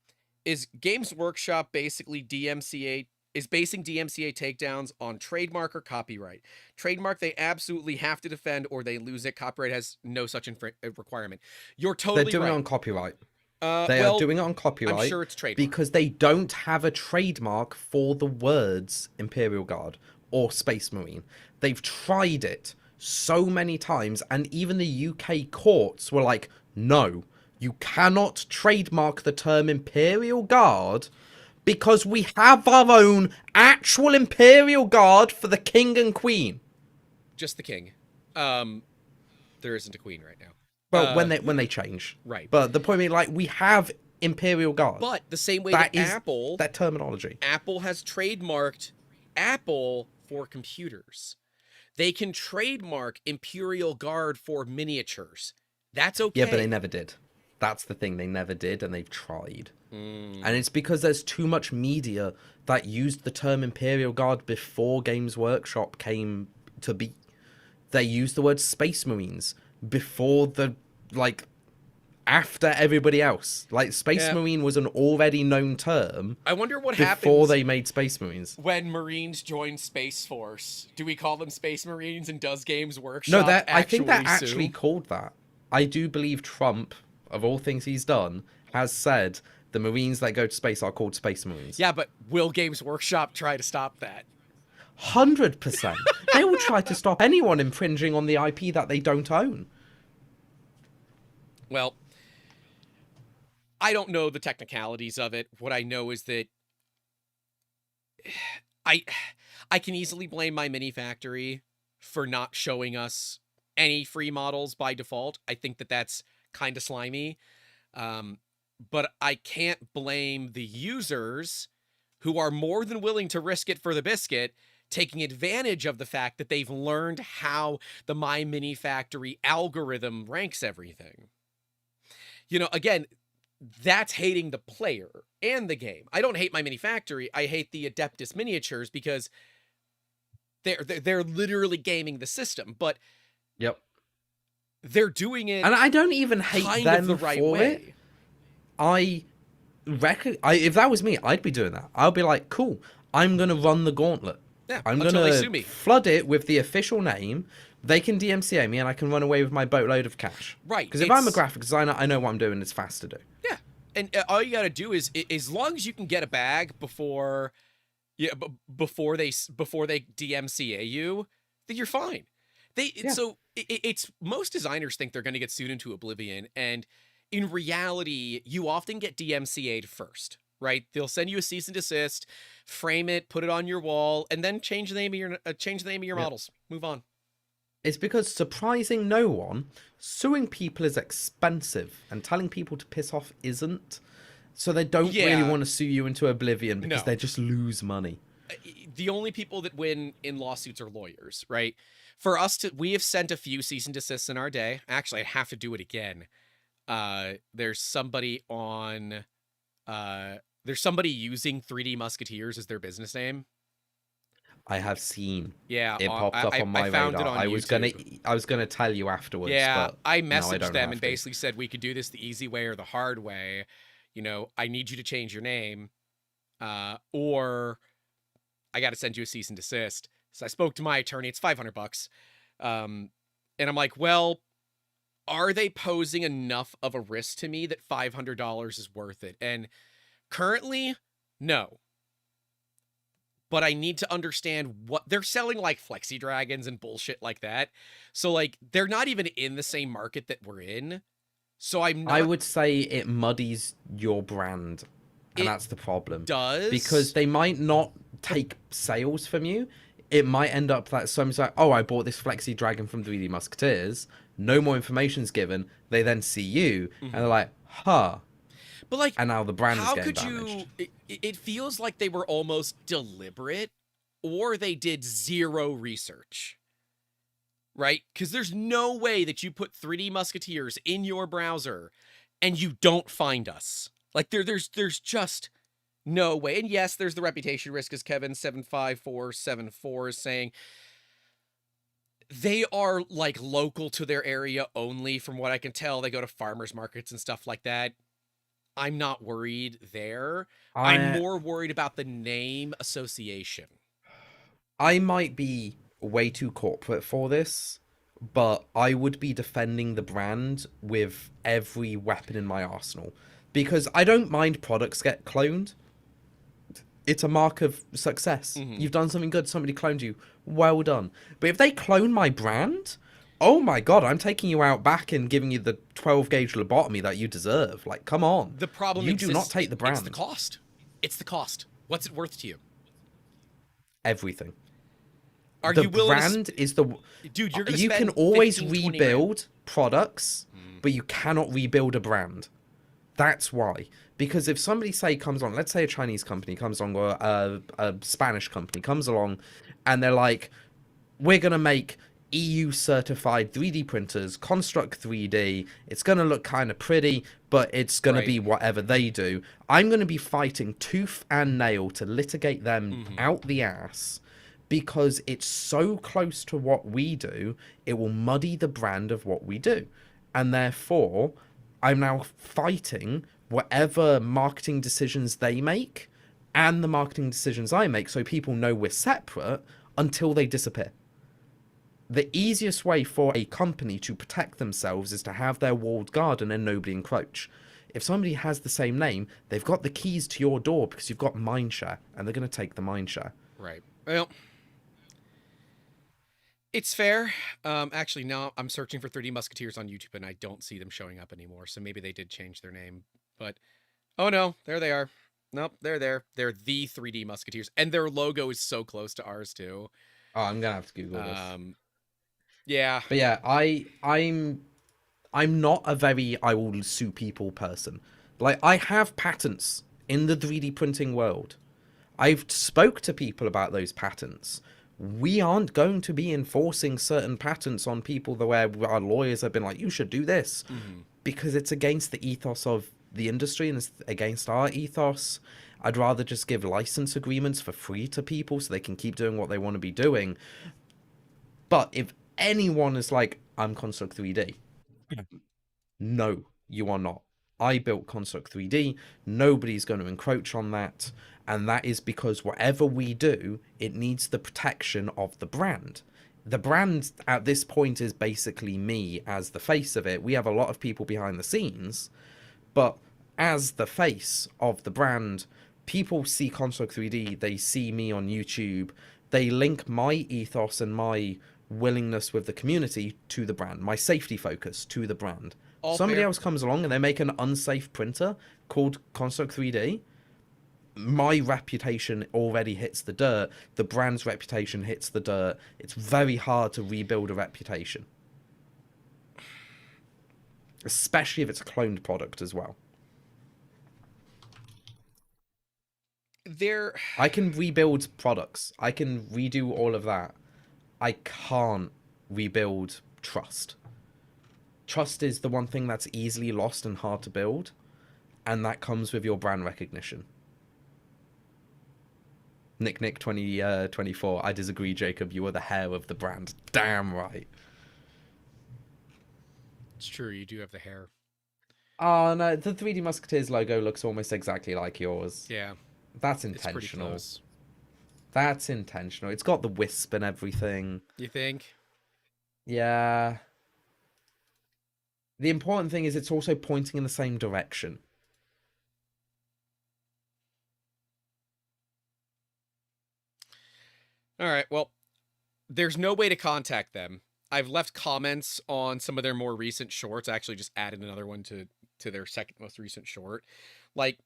Is Games Workshop basically basing DMCA takedowns on trademark or copyright? Trademark, they absolutely have to defend or they lose it. Copyright has no such requirement. You're totally right. They're doing it on copyright. They are doing it on copyright. I'm sure it's trademark. Because they don't have a trademark for the words Imperial Guard or Space Marine. They've tried it so many times, and even the UK courts were like, no, you cannot trademark the term Imperial Guard because we have our own actual Imperial Guard for the King and Queen. Just the King. There isn't a Queen right now. Well, when they change. Right. But the point being, like, we have Imperial Guard. But the same way that Apple... that terminology. Apple has trademarked Apple for computers. They can trademark Imperial Guard for miniatures. That's okay. Yeah, but they never did. That's the thing. They never did, and they've tried. And it's because there's too much media that used the term Imperial Guard before Games Workshop came to be. They used the word Space Marines before after everybody else. Like, Space Marine was an already known term. I wonder what happens before they made Space Marines. When Marines join Space Force. Do we call them Space Marines, and does Games Workshop No, I think they're actually called that. I do believe Trump, of all things he's done, has said the Marines that go to space are called Space Marines. Yeah, but will Games Workshop try to stop that? 100%. They will try to stop anyone infringing on the IP that they don't own. Well, I don't know the technicalities of it. What I know is that I can easily blame MyMiniFactory for not showing us any free models by default. I think that that's kind of slimy. But I can't blame the users who are more than willing to risk it for the biscuit, taking advantage of the fact that they've learned how the MyMiniFactory algorithm ranks everything. You know, again, that's hating the player and the game. I don't hate MyMiniFactory. I hate the Adeptus miniatures because they're literally gaming the system. But yep, they're doing it, and I don't even hate them the right for way. It. I reckon if that was me, I'd be doing that. I'll be like, cool, I'm gonna run the gauntlet. Yeah, I'm gonna flood it with the official name. They can DMCA me, and I can run away with my boatload of cash. Right. Because if I'm a graphic designer, I know what I'm doing. It's fast to do. Yeah, and all you got to do is, as long as you can get a bag before they DMCA you, then you're fine. So it's most designers think they're going to get sued into oblivion, and in reality, you often get DMCA'd first. Right? They'll send you a cease and desist, frame it, put it on your wall, and then change the name of your models. Move on. It's because, surprising no one, suing people is expensive, and telling people to piss off isn't. So they don't really want to sue you into oblivion because they just lose money. The only people that win in lawsuits are lawyers, right? For us we have sent a few cease and desists in our day. Actually, I'd have to do it again. There's somebody using 3D Musketeers as their business name. I have seen. Yeah, it popped up on my found radar. It on YouTube. I was gonna tell you afterwards. Yeah, but I messaged them and basically said we could do this the easy way or the hard way. You know, I need you to change your name, or I got to send you a cease and desist. So I spoke to my attorney. It's $500, and I'm like, well, are they posing enough of a risk to me that $500 is worth it? And currently, no. But I need to understand what they're selling, like Flexi Dragons and bullshit like that. So like they're not even in the same market that we're in. So I would say it muddies your brand, and that's the problem. Does because they might not take sales from you. It might end up that someone's like, oh, I bought this Flexi Dragon from 3D Musketeers. No more information's given. They then see you and they're like, huh. But like, and now the brand is getting damaged. How could you? It feels like they were almost deliberate, or they did zero research, right? Because there's no way that you put 3D Musketeers in your browser and you don't find us. Like there's just no way. And yes, there's the reputation risk, as Kevin75474 is saying. They are like local to their area only, from what I can tell. They go to farmers markets and stuff like that. I'm not worried there. I'm more worried about the name association. I might be way too corporate for this, but I would be defending the brand with every weapon in my arsenal. Because I don't mind products get cloned. It's a mark of success. You've done something good, somebody cloned you. Well done. But if they clone my brand, oh my god, I'm taking you out back and giving you the 12-gauge lobotomy that you deserve. Like, come on. The problem you do not take the brand. It's the cost. It's the cost. What's it worth to you? Everything. Are the you willing brand to... is the... Dude, you're going to You spend can always 15, rebuild products, but you cannot rebuild a brand. That's why. Because if somebody, say, comes on, let's say a Chinese company comes on, or a Spanish company comes along, and they're like, we're going to make EU certified 3D printers, Construct 3D. It's going to look kind of pretty, but it's going to be whatever they do. I'm going to be fighting tooth and nail to litigate them out the ass, because it's so close to what we do, it will muddy the brand of what we do. And therefore, I'm now fighting whatever marketing decisions they make and the marketing decisions I make, so people know we're separate until they disappear. The easiest way for a company to protect themselves is to have their walled garden and nobody encroach. If somebody has the same name, they've got the keys to your door because you've got mindshare, and they're going to take the mindshare. Right. Well, it's fair. Actually, no, I'm searching for 3D Musketeers on YouTube, and I don't see them showing up anymore, so maybe they did change their name. But, oh no, there they are. Nope, they're there. They're the 3D Musketeers, and their logo is so close to ours, too. Oh, I'm going to have to Google this. Yeah. But yeah, I'm not a very I will sue people person. Like, I have patents in the 3D printing world. I've spoke to people about those patents. We aren't going to be enforcing certain patents on people where our lawyers have been like, you should do this, because it's against the ethos of the industry and it's against our ethos. I'd rather just give license agreements for free to people so they can keep doing what they want to be doing. But if anyone is like, I'm Construct 3D, no, you are not. I built Construct 3D. Nobody's going to encroach on that. And that is because whatever we do, it needs the protection of the brand. The brand at this point is basically me as the face of it. We have a lot of people behind the scenes, but as the face of the brand, people see Construct 3D, they see me on YouTube, they link my ethos and my willingness with the community to the brand, my safety focus to the brand. Somebody else comes along and they make an unsafe printer called Construct 3D. My reputation already hits the dirt. The brand's reputation hits the dirt. It's very hard to rebuild a reputation, especially if it's a cloned product as well. I can rebuild products. I can redo all of that. I can't rebuild trust. Trust is the one thing that's easily lost and hard to build, and that comes with your brand recognition. Nick 2024. I disagree, Jacob. You are the hair of the brand. Damn right. It's true. You do have the hair. Oh no, the 3D Musketeers logo looks almost exactly like yours. Yeah. That's intentional. It's pretty close. That's intentional. It's got the wisp and everything. You think? Yeah. The important thing is it's also pointing in the same direction. All right, well, there's no way to contact them. I've left comments on some of their more recent shorts. I actually just added another one to their second most recent short. Like,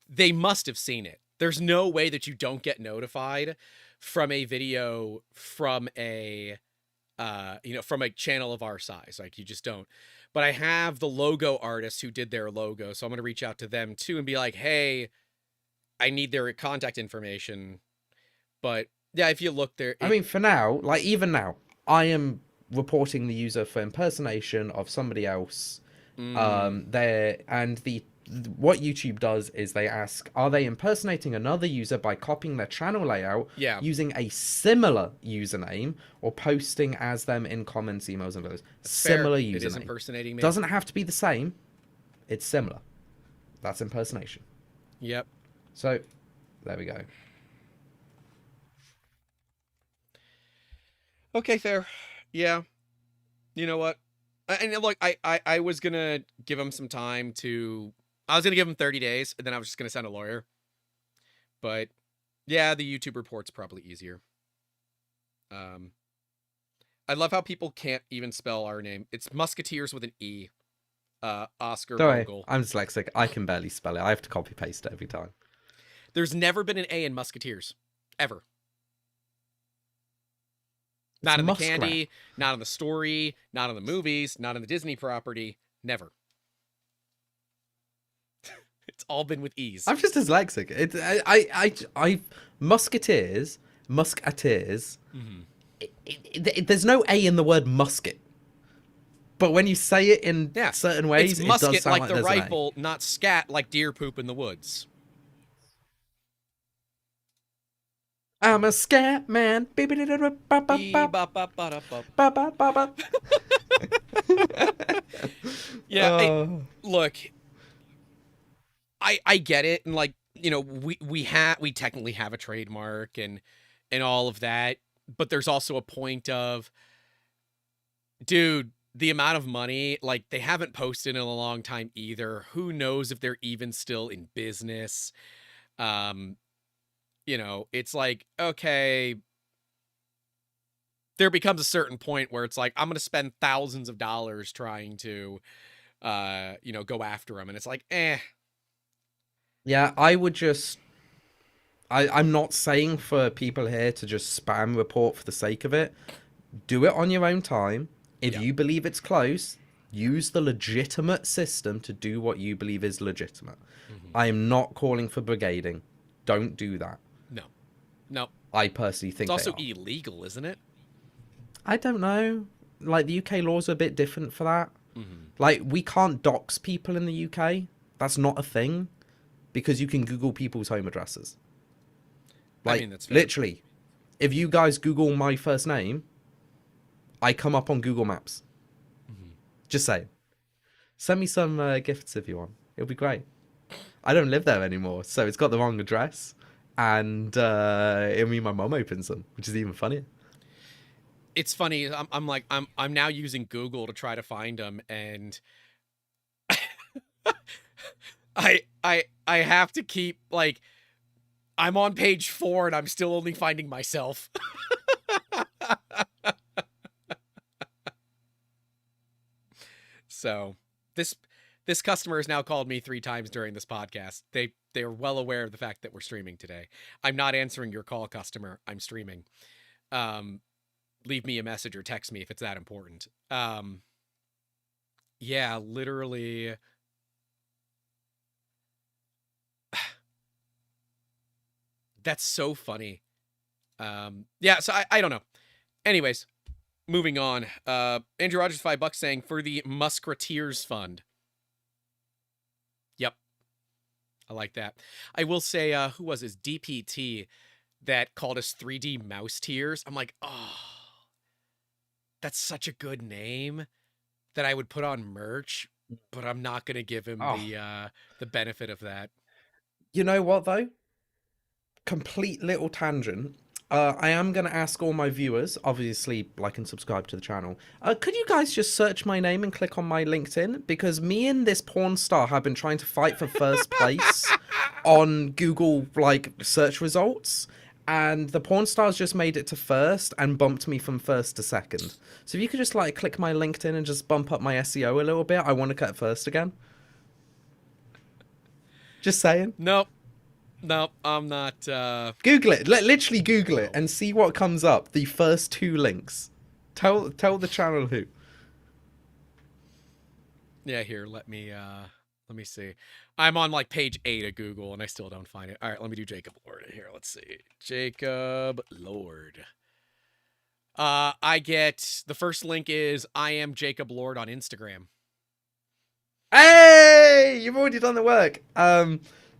they must have seen it. There's no way that you don't get notified from a video from a from a channel of our size. Like, you just don't. But I have the logo artists who did their logo, so I'm going to reach out to them too and be like, hey, I need their contact information. But yeah, if you look there... I mean, for now, like, even now, I am reporting the user for impersonation of somebody else. What YouTube does is they ask, are they impersonating another user by copying their channel layout, using a similar username, or posting as them in comments, emails, and those? Similar username. It is impersonating me. Doesn't have to be the same. It's similar. That's impersonation. Yep. So, there we go. Okay, fair. Yeah. You know what? And look, I was going to give him some time to... I was going to give him 30 days, and then I was just going to send a lawyer. But, yeah, the YouTube report's probably easier. I love how people can't even spell our name. It's Musketeers with an E. Oscar Vogel. I'm dyslexic. I can barely spell it. I have to copy-paste it every time. There's never been an A in Musketeers. Ever. Not in the candy, not in the story, not in the movies, not in the Disney property. Never. all been with ease. I'm just dyslexic. Musketeers. There's no A in the word musket. But when you say it in certain ways, it's musket it does sound like the rifle, not scat like deer poop in the woods. I'm a scat man. Yeah, look, I get it, and like, you know, we technically have a trademark and all of that, but there's also a point of, dude, the amount of money, like, they haven't posted in a long time either. Who knows if they're even still in business? You know, it's like, okay, there becomes a certain point where it's like, I'm going to spend thousands of dollars trying to, you know, go after them. And it's like, eh. Yeah, I would just, I'm not saying for people here to just spam report for the sake of it. Do it on your own time. If you believe it's close, use the legitimate system to do what you believe is legitimate. I am not calling for brigading. Don't do that. No. I personally think it's also illegal, isn't it? I don't know. Like, the UK laws are a bit different for that. Like, we can't dox people in the UK. That's not a thing. Because you can Google people's home addresses. Like, I mean, that's fair. Literally, if you guys Google my first name, I come up on Google Maps. Just saying. Send me some gifts if you want. It'll be great. I don't live there anymore, so it's got the wrong address. And it'll mean my mum opens them, which is even funnier. It's funny. I'm now using Google to try to find them, and I have to keep, like, I'm on page 4 and I'm still only finding myself. So this customer has now called me 3 times during this podcast. They're well aware of the fact that we're streaming today. I'm not answering your call, customer. I'm streaming. Leave me a message or text me if it's that important. Yeah, literally. That's so funny. Yeah, so I don't know. Anyways, moving on. Andrew Rogers, $5 saying, for the Musketeers fund. Yep. I like that. I will say, who was his DPT that called us 3D Mouse Tears? I'm like, oh, that's such a good name that I would put on merch, but I'm not going to give him the benefit of that. You know what, though? Complete little tangent. I am going to ask all my viewers, obviously like and subscribe to the channel, could you guys just search my name and click on my LinkedIn? Because me and this porn star have been trying to fight for first place on Google, like, search results. And the porn star's just made it to first and bumped me from first to second. So if you could just, like, click my LinkedIn and just bump up my SEO a little bit, I want to cut first again. Just saying. Nope. No, I'm not. Google it. Literally Google it and see what comes up. The first 2 links. Tell the channel who. Yeah, here. Let me see. I'm on like page 8 of Google and I still don't find it. All right, let me do Jacob Lord here. Let's see. Jacob Lord. I get the first link is I am Jacob Lord on Instagram. Hey, you've already done the work.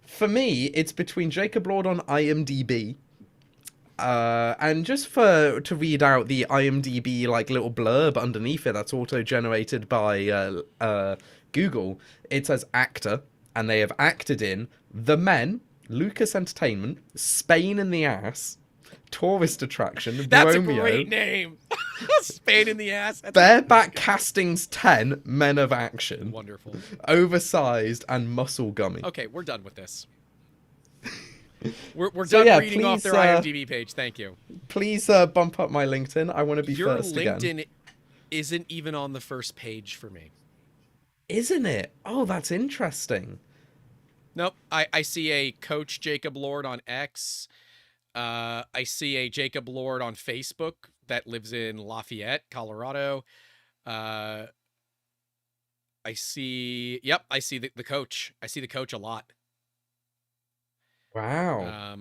For me, it's between Jacob Lord on IMDb. And just to read out the IMDb, like, little blurb underneath it that's auto-generated by Google, it says actor, and they have acted in The Men, Lucas Entertainment, Spain in the Ass, Tourist Attraction, That's Romeo, a great name. Spain in the Ass. That's Bareback Castings 10, Men of Action. Wonderful. Oversized and Muscle Gummy. Okay, we're done with this. We're done reading off their IMDb page. Thank you. Please bump up my LinkedIn. I want to be first again. Your LinkedIn isn't even on the first page for me. Isn't it? Oh, that's interesting. Nope. I see a Coach Jacob Lord on X. I see a Jacob Lord on Facebook that lives in Lafayette, Colorado. I see the coach. I see the coach a lot. Wow.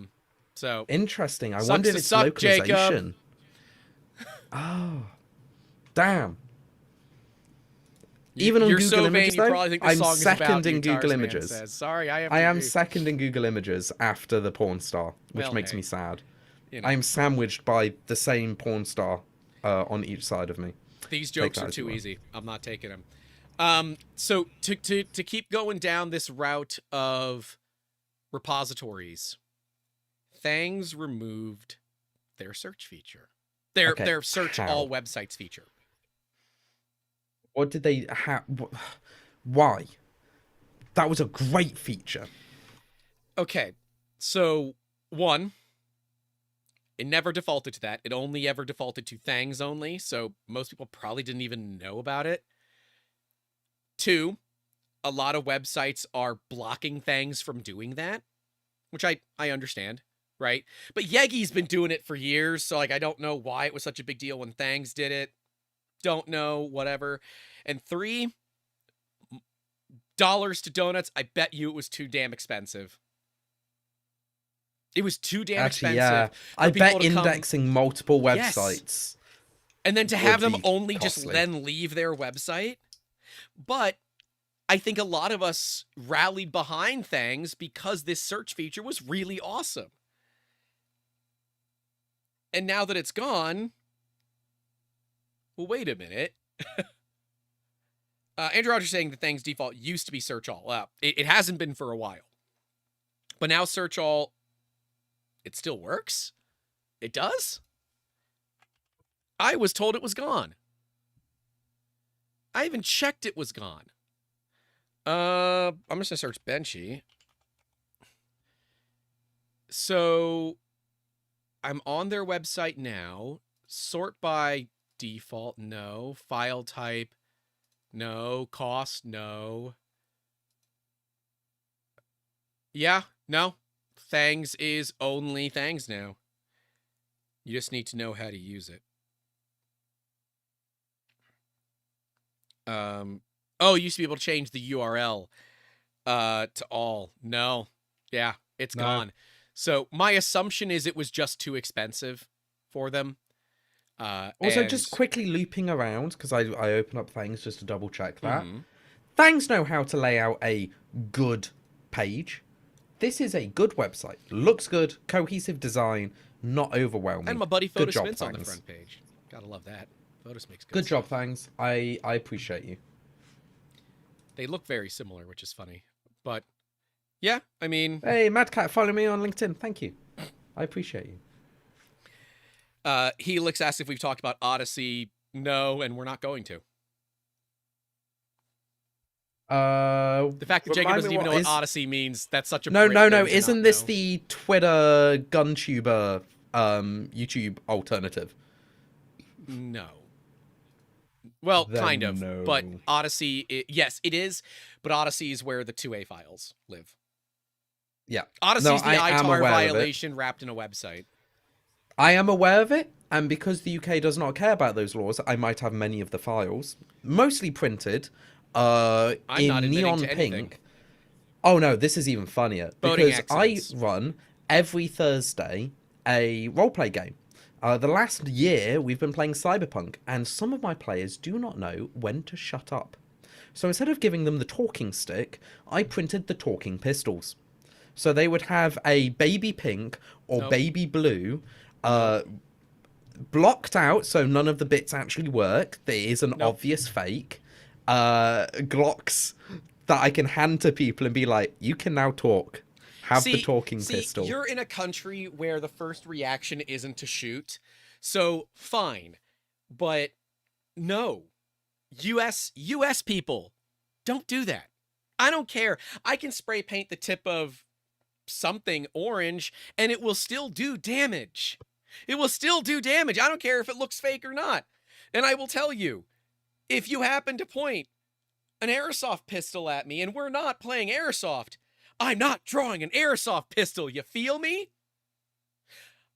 So interesting. I sucks wondered to its suck, localization. Jacob. Oh, damn. Even on You're Google so Images, vain, you though, probably think the I'm song is about second you, in Google Tarzman Images. says. Sorry, I have I to am agree. second in Google Images after the porn star, which Well, makes hey, me sad. you know. I am sandwiched by the same porn star on each side of me. These Take jokes that are as you too will. easy. I'm not taking them. So to keep going down this route of repositories, Thangs removed their search feature. Okay, Their search how? all websites feature. What did they have? Why? That was a great feature. Okay. So, one, it never defaulted to that. It only ever defaulted to Thangs only, so most people probably didn't even know about it. Two, a lot of websites are blocking Thangs from doing that, which I understand, right? But Yegi's been doing it for years, so like I don't know why it was such a big deal when Thangs did it. Don't know, whatever. And three, dollars to donuts, I bet you it was too damn expensive. It was too damn Actually, expensive yeah. for I people bet to come. indexing multiple Yes. websites And then to have would them be only just costly. then leave their website. But I think a lot of us rallied behind Thangs because this search feature was really awesome. And now that it's gone, well, wait a minute. Andrew Rogers saying that Thangs default used to be search all. It hasn't been for a while. But now search all, it still works? It does? I was told it was gone. I even checked it was gone. I'm just gonna search Benchy. So I'm on their website now. Sort by default, no. File type, no. Cost, no. Yeah, no. Thangs is only Thangs now. You just need to know how to use it. Oh, you used to be able to change the URL to all. No. Yeah, it's gone. So my assumption is it was just too expensive for them. Also, and... just quickly looping around, because I open up Thangs just to double check that. Thangs know how to lay out a good page. This is a good website. Looks good, cohesive design, not overwhelming. And my buddy Good Photos job, Mints on the Thangs. front page. Gotta love that. Photos makes Good job, stuff. Thangs. I appreciate you. They look very similar, which is funny. But yeah, I mean, hey, Mad Cat, follow me on LinkedIn. Thank you. I appreciate you. Helix asked if we've talked about Odyssey. No, and we're not going to. The fact that Jacob doesn't even know what Odyssey means, that's such a no. Isn't this the Twitter GunTuber YouTube alternative? No. Well, then kind of. No. But Odyssey, yes, it is. But Odyssey is where the 2A files live. Yeah. Odyssey's the ITAR violation wrapped in a website. I am aware of it, and because the UK does not care about those laws, I might have many of the files, mostly printed, in neon pink. Oh no, this is even funnier. Because I run every Thursday a roleplay game. The last year, we've been playing Cyberpunk, and some of my players do not know when to shut up. So instead of giving them the talking stick, I printed the talking pistols. So they would have a baby pink or baby blue, blocked out so none of the bits actually work. There is an obvious fake. Glocks that I can hand to people and be like, you can now talk. Have the talking pistol. You're in a country where the first reaction isn't to shoot, so fine. But no. US people, don't do that. I don't care. I can spray paint the tip of something orange and it will still do damage. It will still do damage. I don't care if it looks fake or not. And I will tell you, if you happen to point an airsoft pistol at me and we're not playing airsoft, I'm not drawing an airsoft pistol. You feel me?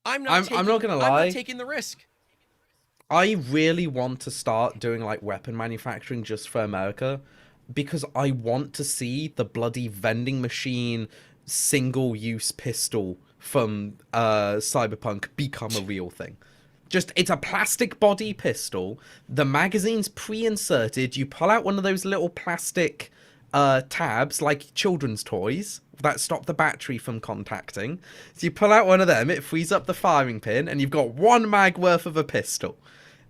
I'm not gonna lie. I'm not taking the risk. I really want to start doing like weapon manufacturing just for America, because I want to see the bloody vending machine single-use pistol from Cyberpunk become a real thing. Just, it's a plastic body pistol. The magazine's pre-inserted. You pull out one of those little plastic tabs, like children's toys, that stop the battery from contacting. So you pull out one of them, it frees up the firing pin, and you've got one mag worth of a pistol.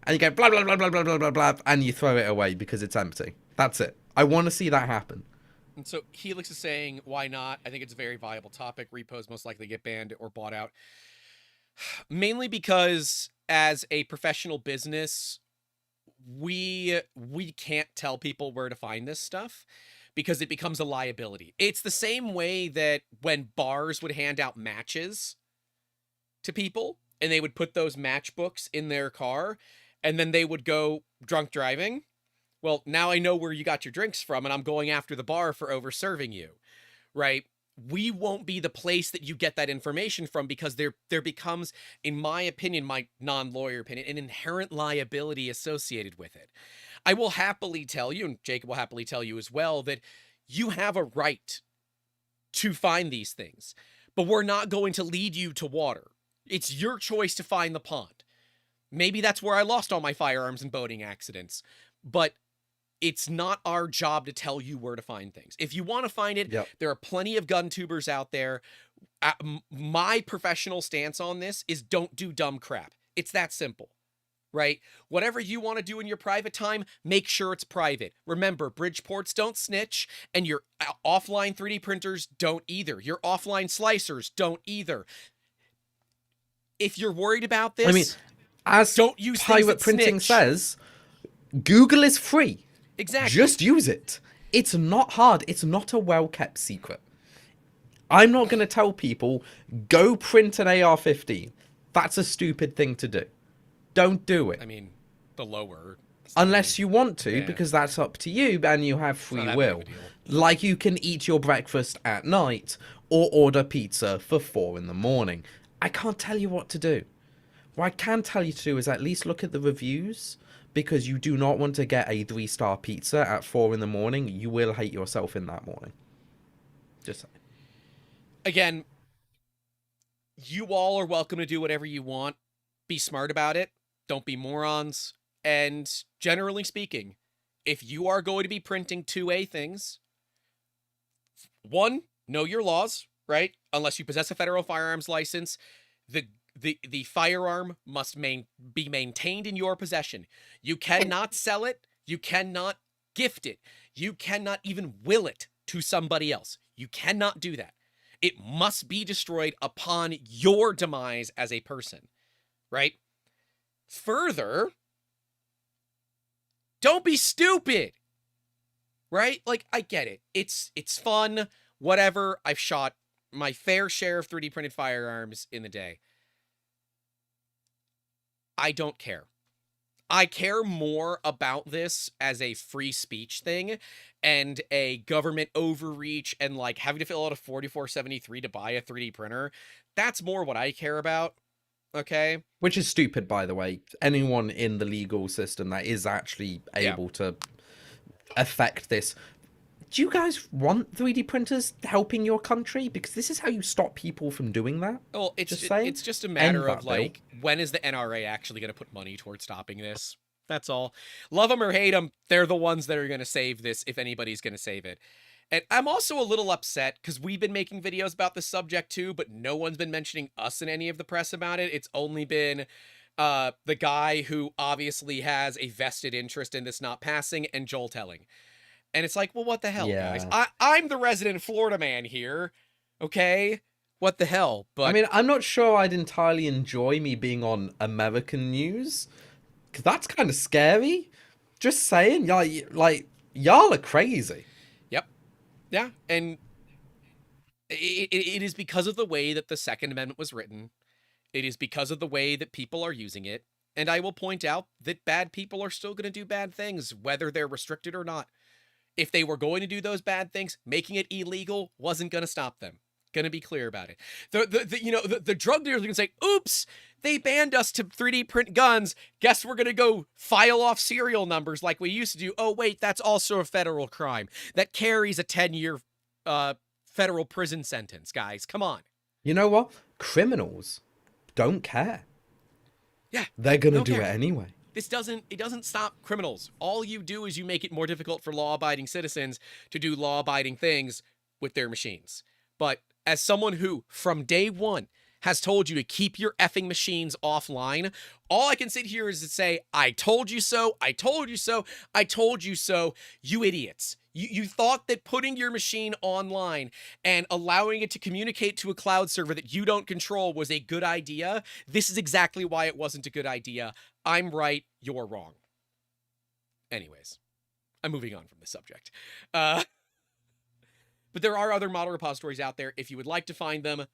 And you go blah, blah, blah, blah, blah, blah, blah, blah, and you throw it away because it's empty. That's it. I want to see that happen. And so Helix is saying, why not? I think it's a very viable topic. Repos most likely get banned or bought out. Mainly because as a professional business, we can't tell people where to find this stuff because it becomes a liability. It's the same way that when bars would hand out matches to people and they would put those matchbooks in their car and then they would go drunk driving. Well, now I know where you got your drinks from and I'm going after the bar for over-serving you, right? We won't be the place that you get that information from because there becomes, in my opinion, my non-lawyer opinion, an inherent liability associated with it. I will happily tell you, and Jacob will happily tell you as well, that you have a right to find these things, but we're not going to lead you to water. It's your choice to find the pond. Maybe that's where I lost all my firearms in boating accidents, but it's not our job to tell you where to find things. If you want to find it, there are plenty of gun tubers out there. My professional stance on this is don't do dumb crap. It's that simple, right? Whatever you want to do in your private time, make sure it's private. Remember, Bridgeports don't snitch, and your offline 3D printers don't either. Your offline slicers don't either. If you're worried about this, I mean, as don't use Pirate Printing says, Google is free. Exactly. Just use it. It's not hard. It's not a well-kept secret. I'm not going to tell people, go print an AR-15. That's a stupid thing to do. Don't do it. I mean, the lower. Unless you want to, because that's up to you and you have free will. Like you can eat your breakfast at night or order pizza for 4 in the morning. I can't tell you what to do. What I can tell you to do is at least look at the reviews, because you do not want to get a 3-star pizza at 4 in the morning. You will hate yourself in that morning. Just saying. Again, you all are welcome to do whatever you want. Be smart about it. Don't be morons. And generally speaking, if you are going to be printing 2A things, 1, know your laws, right? Unless you possess a federal firearms license, the firearm must be maintained in your possession. You cannot sell it. You cannot gift it. You cannot even will it to somebody else. You cannot do that. It must be destroyed upon your demise as a person, right? Further, don't be stupid, right? Like, I get it. It's fun, whatever. I've shot my fair share of 3D printed firearms in the day. I don't care. I care more about this as a free speech thing and a government overreach and like having to fill out a 4473 to buy a 3D printer. That's more what I care about. Okay. Which is stupid, by the way. Anyone in the legal system that is actually able to affect this. Do you guys want 3D printers helping your country? Because this is how you stop people from doing that. Well, it's just a matter of like, when is the NRA actually going to put money towards stopping this? That's all. Love them or hate them, they're the ones that are going to save this if anybody's going to save it. And I'm also a little upset because we've been making videos about this subject too, but no one's been mentioning us in any of the press about it. It's only been the guy who obviously has a vested interest in this not passing and Joel Telling. And it's like, well, what the hell, guys? I'm the resident Florida man here, okay? What the hell? But I mean, I'm not sure I'd entirely enjoy me being on American news, because that's kind of scary. Just saying, like y'all are crazy. Yep. Yeah, and it is because of the way that the Second Amendment was written. It is because of the way that people are using it. And I will point out that bad people are still going to do bad things, whether they're restricted or not. If they were going to do those bad things, making it illegal wasn't going to stop them. Going to be clear about it. The drug dealers are going to say, oops, they banned us to 3D print guns. Guess we're going to go file off serial numbers like we used to do. Oh, wait, that's also a federal crime. That carries a 10-year federal prison sentence, guys. Come on. You know what? Criminals don't care. Yeah. They're going to do it anyway. It doesn't stop criminals. All you do is you make it more difficult for law-abiding citizens to do law-abiding things with their machines. But as someone who, from day one, has told you to keep your effing machines offline, all I can sit here is to say, I told you so, I told you so, I told you so, you idiots. You thought that putting your machine online and allowing it to communicate to a cloud server that you don't control was a good idea. This is exactly why it wasn't a good idea. I'm right, you're wrong. Anyways, I'm moving on from this subject. But there are other model repositories out there. If you would like to find them,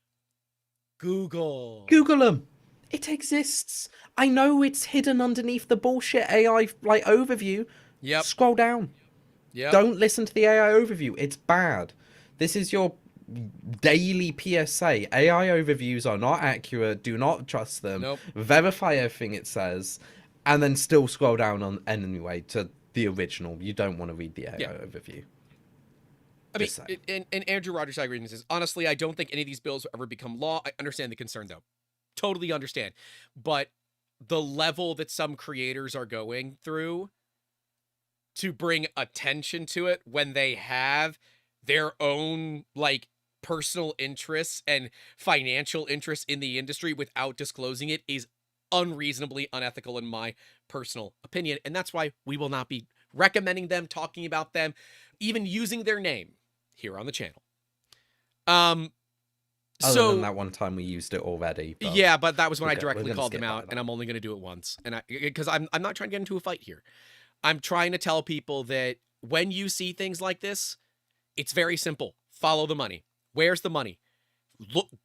Google them. It exists. I know it's hidden underneath the bullshit AI like overview. Yep. Scroll down. Yep. Don't listen to the AI overview. It's bad. This is your daily PSA. AI overviews are not accurate. Do not trust them. Nope. Verify everything it says, and then still scroll down on anyway to the original. You don't want to read the AI overview. I mean, and Andrew Rogers agrees says, honestly, I don't think any of these bills will ever become law. I understand the concern, though. Totally understand. But the level that some creators are going through to bring attention to it when they have their own, like, personal interests and financial interests in the industry without disclosing it is unreasonably unethical in my personal opinion. And that's why we will not be recommending them, talking about them, even using their name here on the channel. Other than that one time we used it already. But yeah, but that was when I directly called them out, and I'm only going to do it once. And because I'm not trying to get into a fight here. I'm trying to tell people that when you see things like this, it's very simple. Follow the money. Where's the money?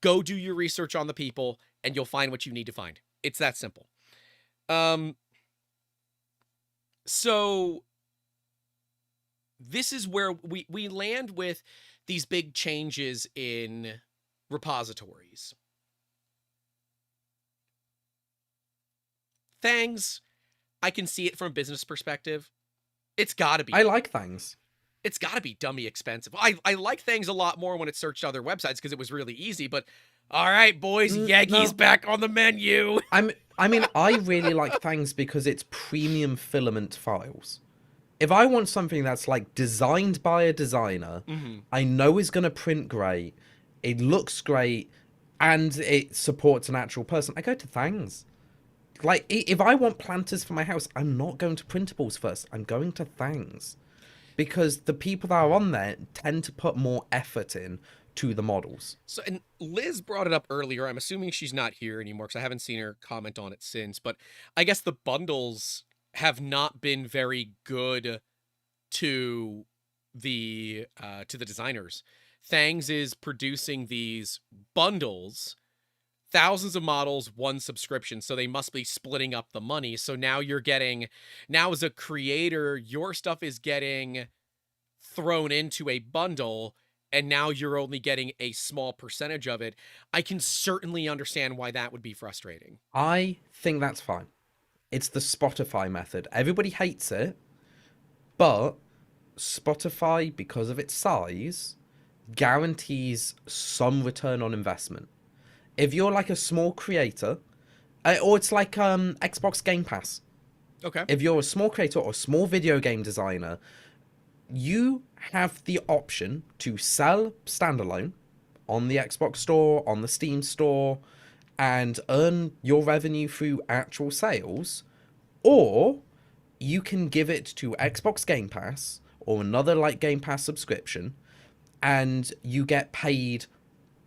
Go do your research on the people, and you'll find what you need to find. It's that simple. So this is where we land with these big changes in repositories. Thangs, I can see it from a business perspective. It's got to be. I like Thangs. It's got to be dummy expensive. I like Thangs a lot more when it searched other websites because it was really easy, but all right, boys, Yankees back on the menu. I mean, I really like Thangs because it's premium filament files. If I want something that's like designed by a designer, I know is going to print great, it looks great, and it supports an actual person, I go to Thangs. Like, if I want planters for my house, I'm not going to printables first. I'm going to Thangs. Because the people that are on there tend to put more effort in to the models. So, and Liz brought it up earlier. I'm assuming she's not here anymore because I haven't seen her comment on it since. But I guess the bundles have not been very good to the designers. Thangs is producing these bundles, thousands of models, one subscription. So they must be splitting up the money. So now now as a creator, your stuff is getting thrown into a bundle, and now you're only getting a small percentage of it. I can certainly understand why that would be frustrating. I think that's fine. It's the Spotify method. Everybody hates it, but Spotify, because of its size, guarantees some return on investment. If you're like a small creator, or it's like Xbox Game Pass. Okay. If you're a small creator or a small video game designer, you have the option to sell standalone on the Xbox store, on the Steam store, and earn your revenue through actual sales, or you can give it to Xbox Game Pass or another like Game Pass subscription, and you get paid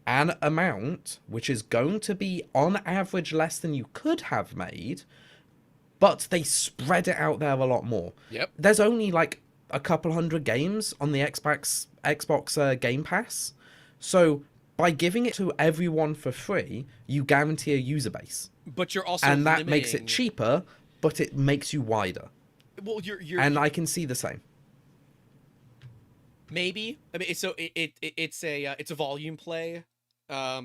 an amount which is going to be on average less than you could have made, but they spread it out there a lot more. Yep. There's only like a couple hundred games on the Xbox Game Pass, so by giving it to everyone for free, you guarantee a user base. But you're also and that makes it cheaper, but it makes you wider. Well, and I can see the same. Maybe. I mean, so it's a volume play. I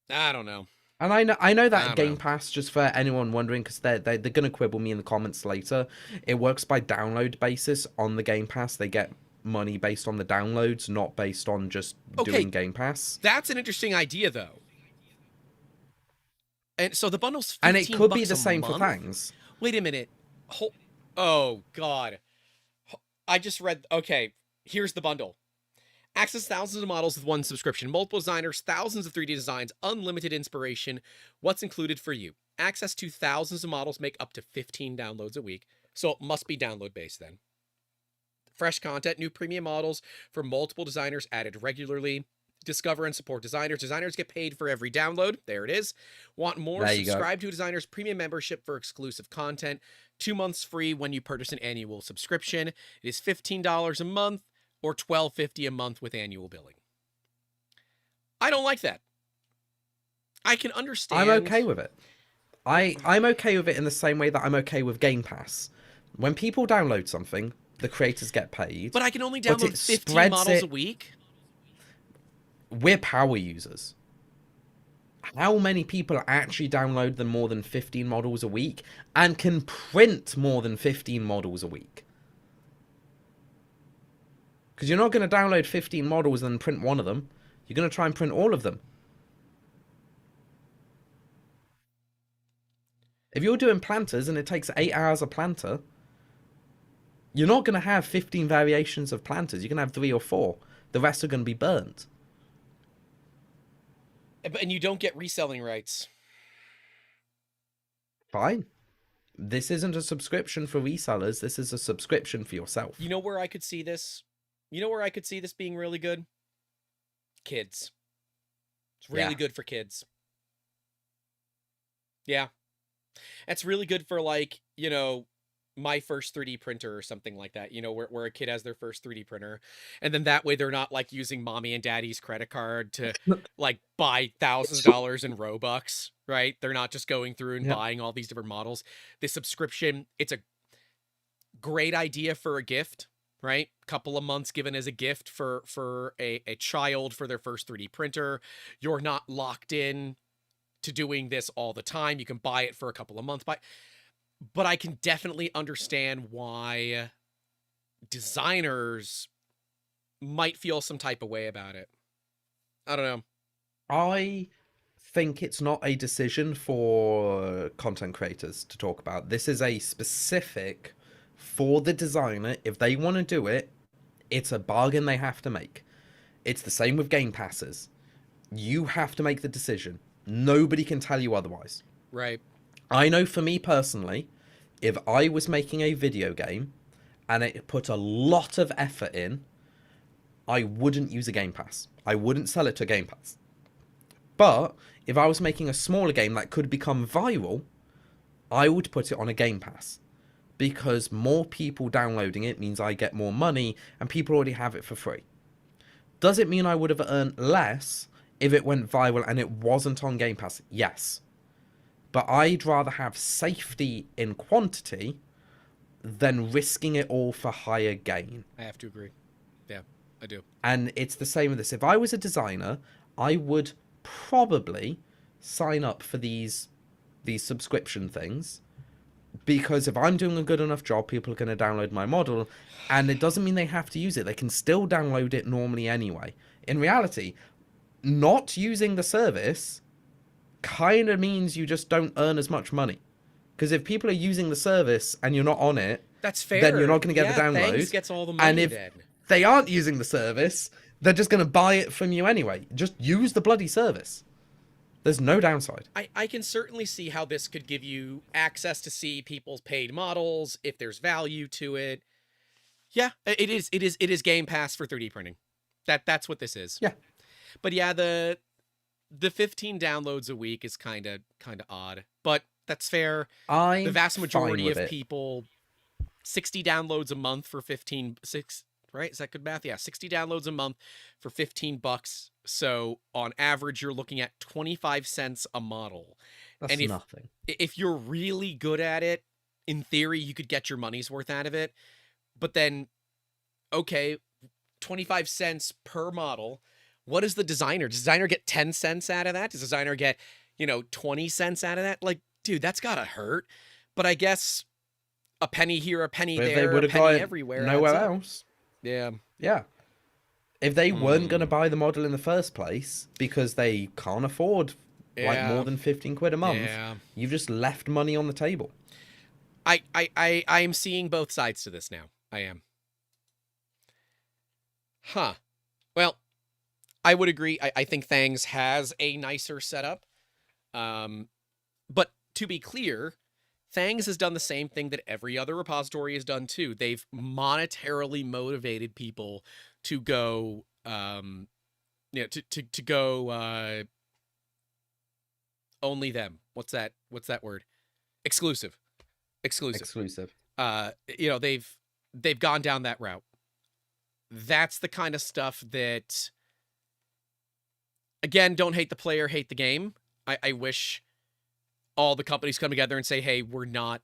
don't know. And I know that Game Pass, just for anyone wondering, because they're gonna quibble me in the comments later, it works by download basis on the Game Pass. They get money based on the downloads, not based on just doing Game Pass. That's an interesting idea, though. And so the bundle's 15 and it could be the a same month? for Thangs. Wait a minute. Oh, God. I just read... Okay, here's the bundle. Access thousands of models with one subscription. Multiple designers, thousands of 3D designs, unlimited inspiration. What's included for you? Access to thousands of models, make up to 15 downloads a week. So it must be download-based then. Fresh content, new premium models for multiple designers added regularly. Discover and support designers. Designers get paid for every download. There it is. Want more? Subscribe to a designer's premium membership for exclusive content. 2 months free when you purchase an annual subscription. It is $15 a month or $12.50 a month with annual billing. I don't like that. I can understand. I'm okay with it. I'm okay with it in the same way that I'm okay with Game Pass. When people download something, the creators get paid. But I can only download 15 models a week. We're power users. How many people actually download more than 15 models a week and can print more than 15 models a week? Because you're not going to download 15 models and print one of them. You're going to try and print all of them. If you're doing planters and it takes 8 hours a planter, you're not going to have 15 variations of planters. You're going to have 3 or 4. The rest are going to be burnt. And you don't get reselling rights. Fine. This isn't a subscription for resellers. This is a subscription for yourself. You know where I could see this? You know where I could see this being really good? Kids. It's really good for kids. Yeah. It's really good for, like, you know, my first 3D printer or something like that, you know, where a kid has their first 3D printer. And then that way they're not, like, using mommy and daddy's credit card to, like, buy thousands of dollars in Robux, right? They're not just going through and buying all these different models. The subscription, it's a great idea for a gift, right? Couple of months given as a gift for a child for their first 3D printer. You're not locked in to doing this all the time. You can buy it for a couple of months. But I can definitely understand why designers might feel some type of way about it. I don't know. I think it's not a decision for content creators to talk about. This is a specific for the designer. If they want to do it, it's a bargain they have to make. It's the same with Game Passes. You have to make the decision. Nobody can tell you otherwise. Right. I know for me personally, if I was making a video game and it put a lot of effort in, I wouldn't use a Game Pass. I wouldn't sell it to Game Pass. But if I was making a smaller game that could become viral, I would put it on a Game Pass. Because more people downloading it means I get more money and people already have it for free. Does it mean I would have earned less if it went viral and it wasn't on Game Pass? Yes. But I'd rather have safety in quantity than risking it all for higher gain. I have to agree. Yeah, I do. And it's the same with this. If I was a designer, I would probably sign up for these subscription things. Because if I'm doing a good enough job, people are going to download my model. And it doesn't mean they have to use it. They can still download it normally anyway. In reality, not using the service kind of means you just don't earn as much money. Because if people are using the service and you're not on it, that's fair. Then you're not going to get the download. Thanks gets all the money. And if they aren't using the service, they're just going to buy it from you anyway. Just use the bloody service. There's no downside. I can certainly see how this could give you access to see people's paid models if there's value to it. Yeah, it is Game Pass for 3D printing. That's what this is. Yeah. But yeah, the 15 downloads a week is kind of odd, but that's fair. The vast majority of people, 60 downloads a month for 6, right? Is that good math? Yeah, 60 downloads a month for $15. So on average, you're looking at 25 cents a model. That's nothing. If you're really good at it, in theory, you could get your money's worth out of it. But then, okay, 25 cents per model. What does the designer? Does the designer get 10 cents out of that? Does the designer get, 20 cents out of that? Like, dude, that's gotta hurt. But I guess a penny here, a penny there, a penny everywhere. Nowhere else. Yeah. Yeah. If they weren't going to buy the model in the first place because they can't afford like more than 15 quid a month, you've just left money on the table. I'm seeing both sides to this now. I am. Huh. Well, I would agree. I think Thangs has a nicer setup. But to be clear, Thangs has done the same thing that every other repository has done too. They've monetarily motivated people to go, to go only them. What's that word? Exclusive. They've gone down that route. That's the kind of stuff that, again, don't hate the player, hate the game. I wish all the companies come together and say, hey, we're not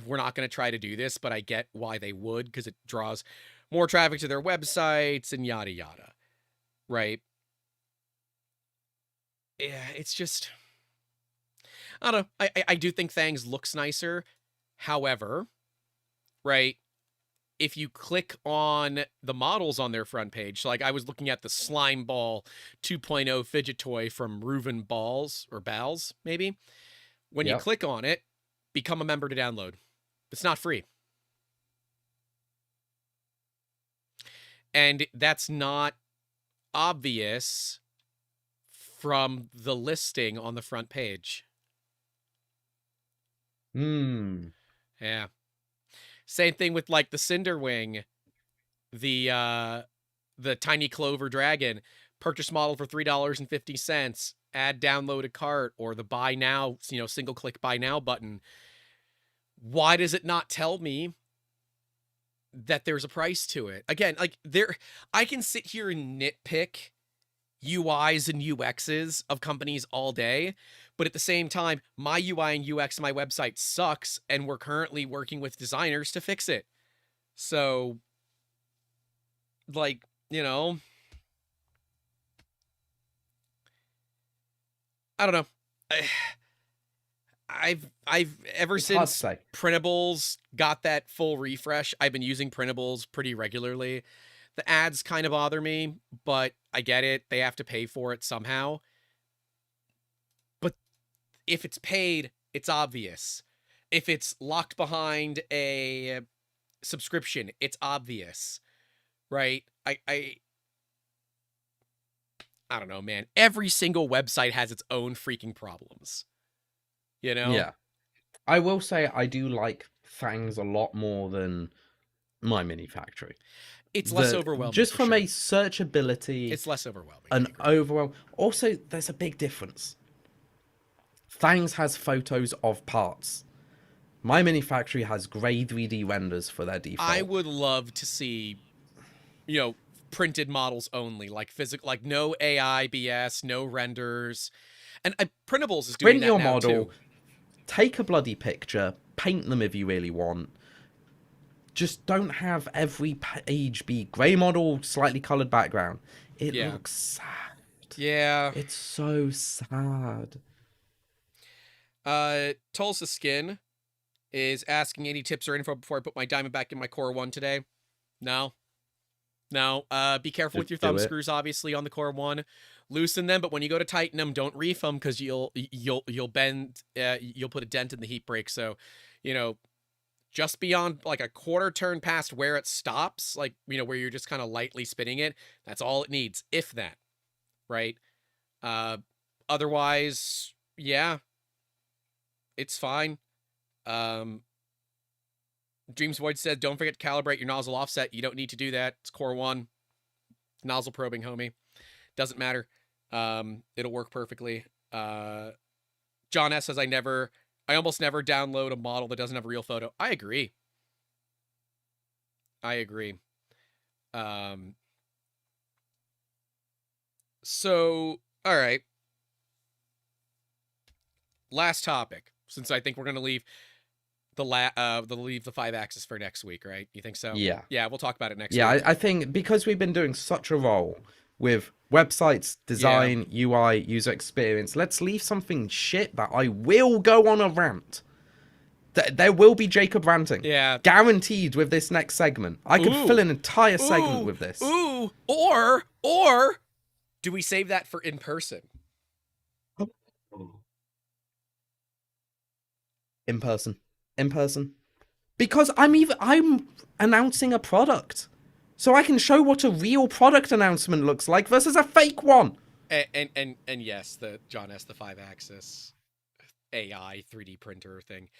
going to try to do this, but I get why they would, because it draws more traffic to their websites and yada yada. Right? Yeah, it's just, I don't know. I do think Thangs looks nicer. However, right, if you click on the models on their front page, so like I was looking at the Slime Ball 2.0 fidget toy from Reuven Balls, or Bals, maybe. When you click on it, become a member to download. It's not free. And that's not obvious from the listing on the front page. Yeah. Same thing with like the Cinderwing, the Tiny Clover Dragon. Purchase model for $3.50. Add download a cart, or the buy now, single click buy now button. Why does it not tell me that there's a price to it? Again, like I can sit here and nitpick UIs and UXs of companies all day, but at the same time, my UI and UX of my website sucks, and we're currently working with designers to fix it. So, like, I don't know. I've ever since Printables got that full refresh, I've been using Printables pretty regularly. The ads kind of bother me, but I get it. They have to pay for it somehow. But if it's paid, it's obvious. If it's locked behind a subscription, it's obvious. Right? I don't know, man. Every single website has its own freaking problems. Yeah. I will say I do like Thangs a lot more than MyMiniFactory. It's less overwhelming. Just from a searchability. It's less overwhelming. An overwhelm. Also, there's a big difference. Thangs has photos of parts. MyMiniFactory has grey 3D renders for their default. I would love to see, printed models only, like physical, like no AI BS, no renders. And Printables is doing that now, model, too. Take a bloody picture, paint them if you really want. Just don't have every page be grey model, slightly coloured background. It looks sad. Yeah. It's so sad. Tulsa Skin is asking any tips or info before I put my diamond back in my Core 1 today. No. Be careful with your thumb screws, obviously, on the Core 1. Loosen them, but when you go to tighten them, don't reef them, because you'll bend, you'll put a dent in the heat break. So, just beyond like a quarter turn past where it stops, like, where you're just kind of lightly spinning it, that's all it needs, if that, right? Otherwise, yeah, it's fine. Dreams Void said, don't forget to calibrate your nozzle offset. You don't need to do that. It's Core 1. Nozzle probing, homie. Doesn't matter. It'll work perfectly. John S. says, I almost never download a model that doesn't have a real photo. I agree. So, all right. Last topic, since I think we're going to leave the 5-axis for next week, right? You think so? Yeah. Yeah, we'll talk about it next week. Yeah, I think because we've been doing such a role with websites, design, UI, user experience, let's leave something shit that I will go on a rant. There will be Jacob ranting. Yeah. Guaranteed with this next segment. I could fill an entire segment with this. Or do we save that for in person? In person. Because I'm announcing a product. So I can show what a real product announcement looks like versus a fake one. And yes, the John S. the 5-axis AI 3D printer thing.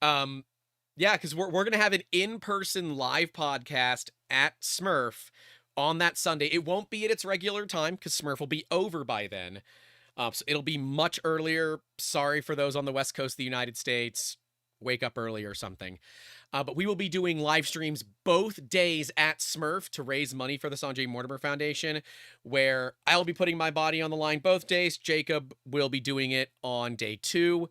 Yeah, because we're going to have an in-person live podcast at Smurf on that Sunday. It won't be at its regular time because Smurf will be over by then. So it'll be much earlier. Sorry for those on the West Coast of the United States. Wake up early or something. But we will be doing live streams both days at Smurf to raise money for the Sanjay Mortimer Foundation, where I'll be putting my body on the line both days. Jacob will be doing it on day 2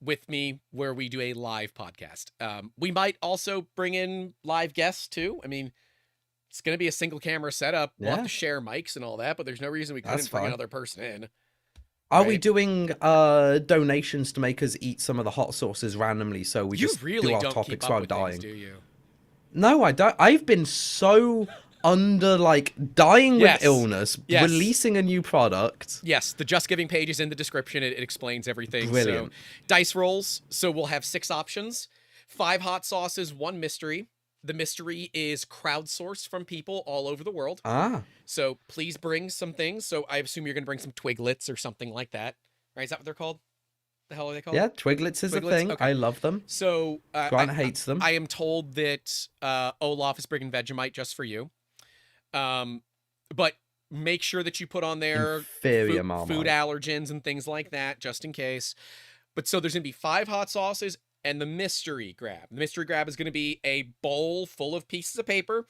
with me, where we do a live podcast. We might also bring in live guests too. I mean, it's going to be a single camera setup. We'll have to share mics and all that, but there's no reason we couldn't bring another person in. Are we doing donations to make us eat some of the hot sauces randomly so we just really do our topics while dying? Things, do you? No, I don't. I've been so under dying with illness, releasing a new product. Yes, the Just Giving page is in the description. It explains everything. Brilliant. So, dice rolls. So we'll have 6 options, 5 hot sauces, 1 mystery. The mystery is crowdsourced from people all over the world. So please bring some things. So I assume you're going to bring some Twiglets or something like that. Right? Is that what they're called? The hell are they called? Yeah, Twiglets is a thing. Okay. I love them. So Grant hates them. I am told that Olaf is bringing Vegemite just for you. But make sure that you put on there food allergens and things like that, just in case. But so there's going to be 5 hot sauces and the mystery grab. The mystery grab is going to be a bowl full of pieces of paper.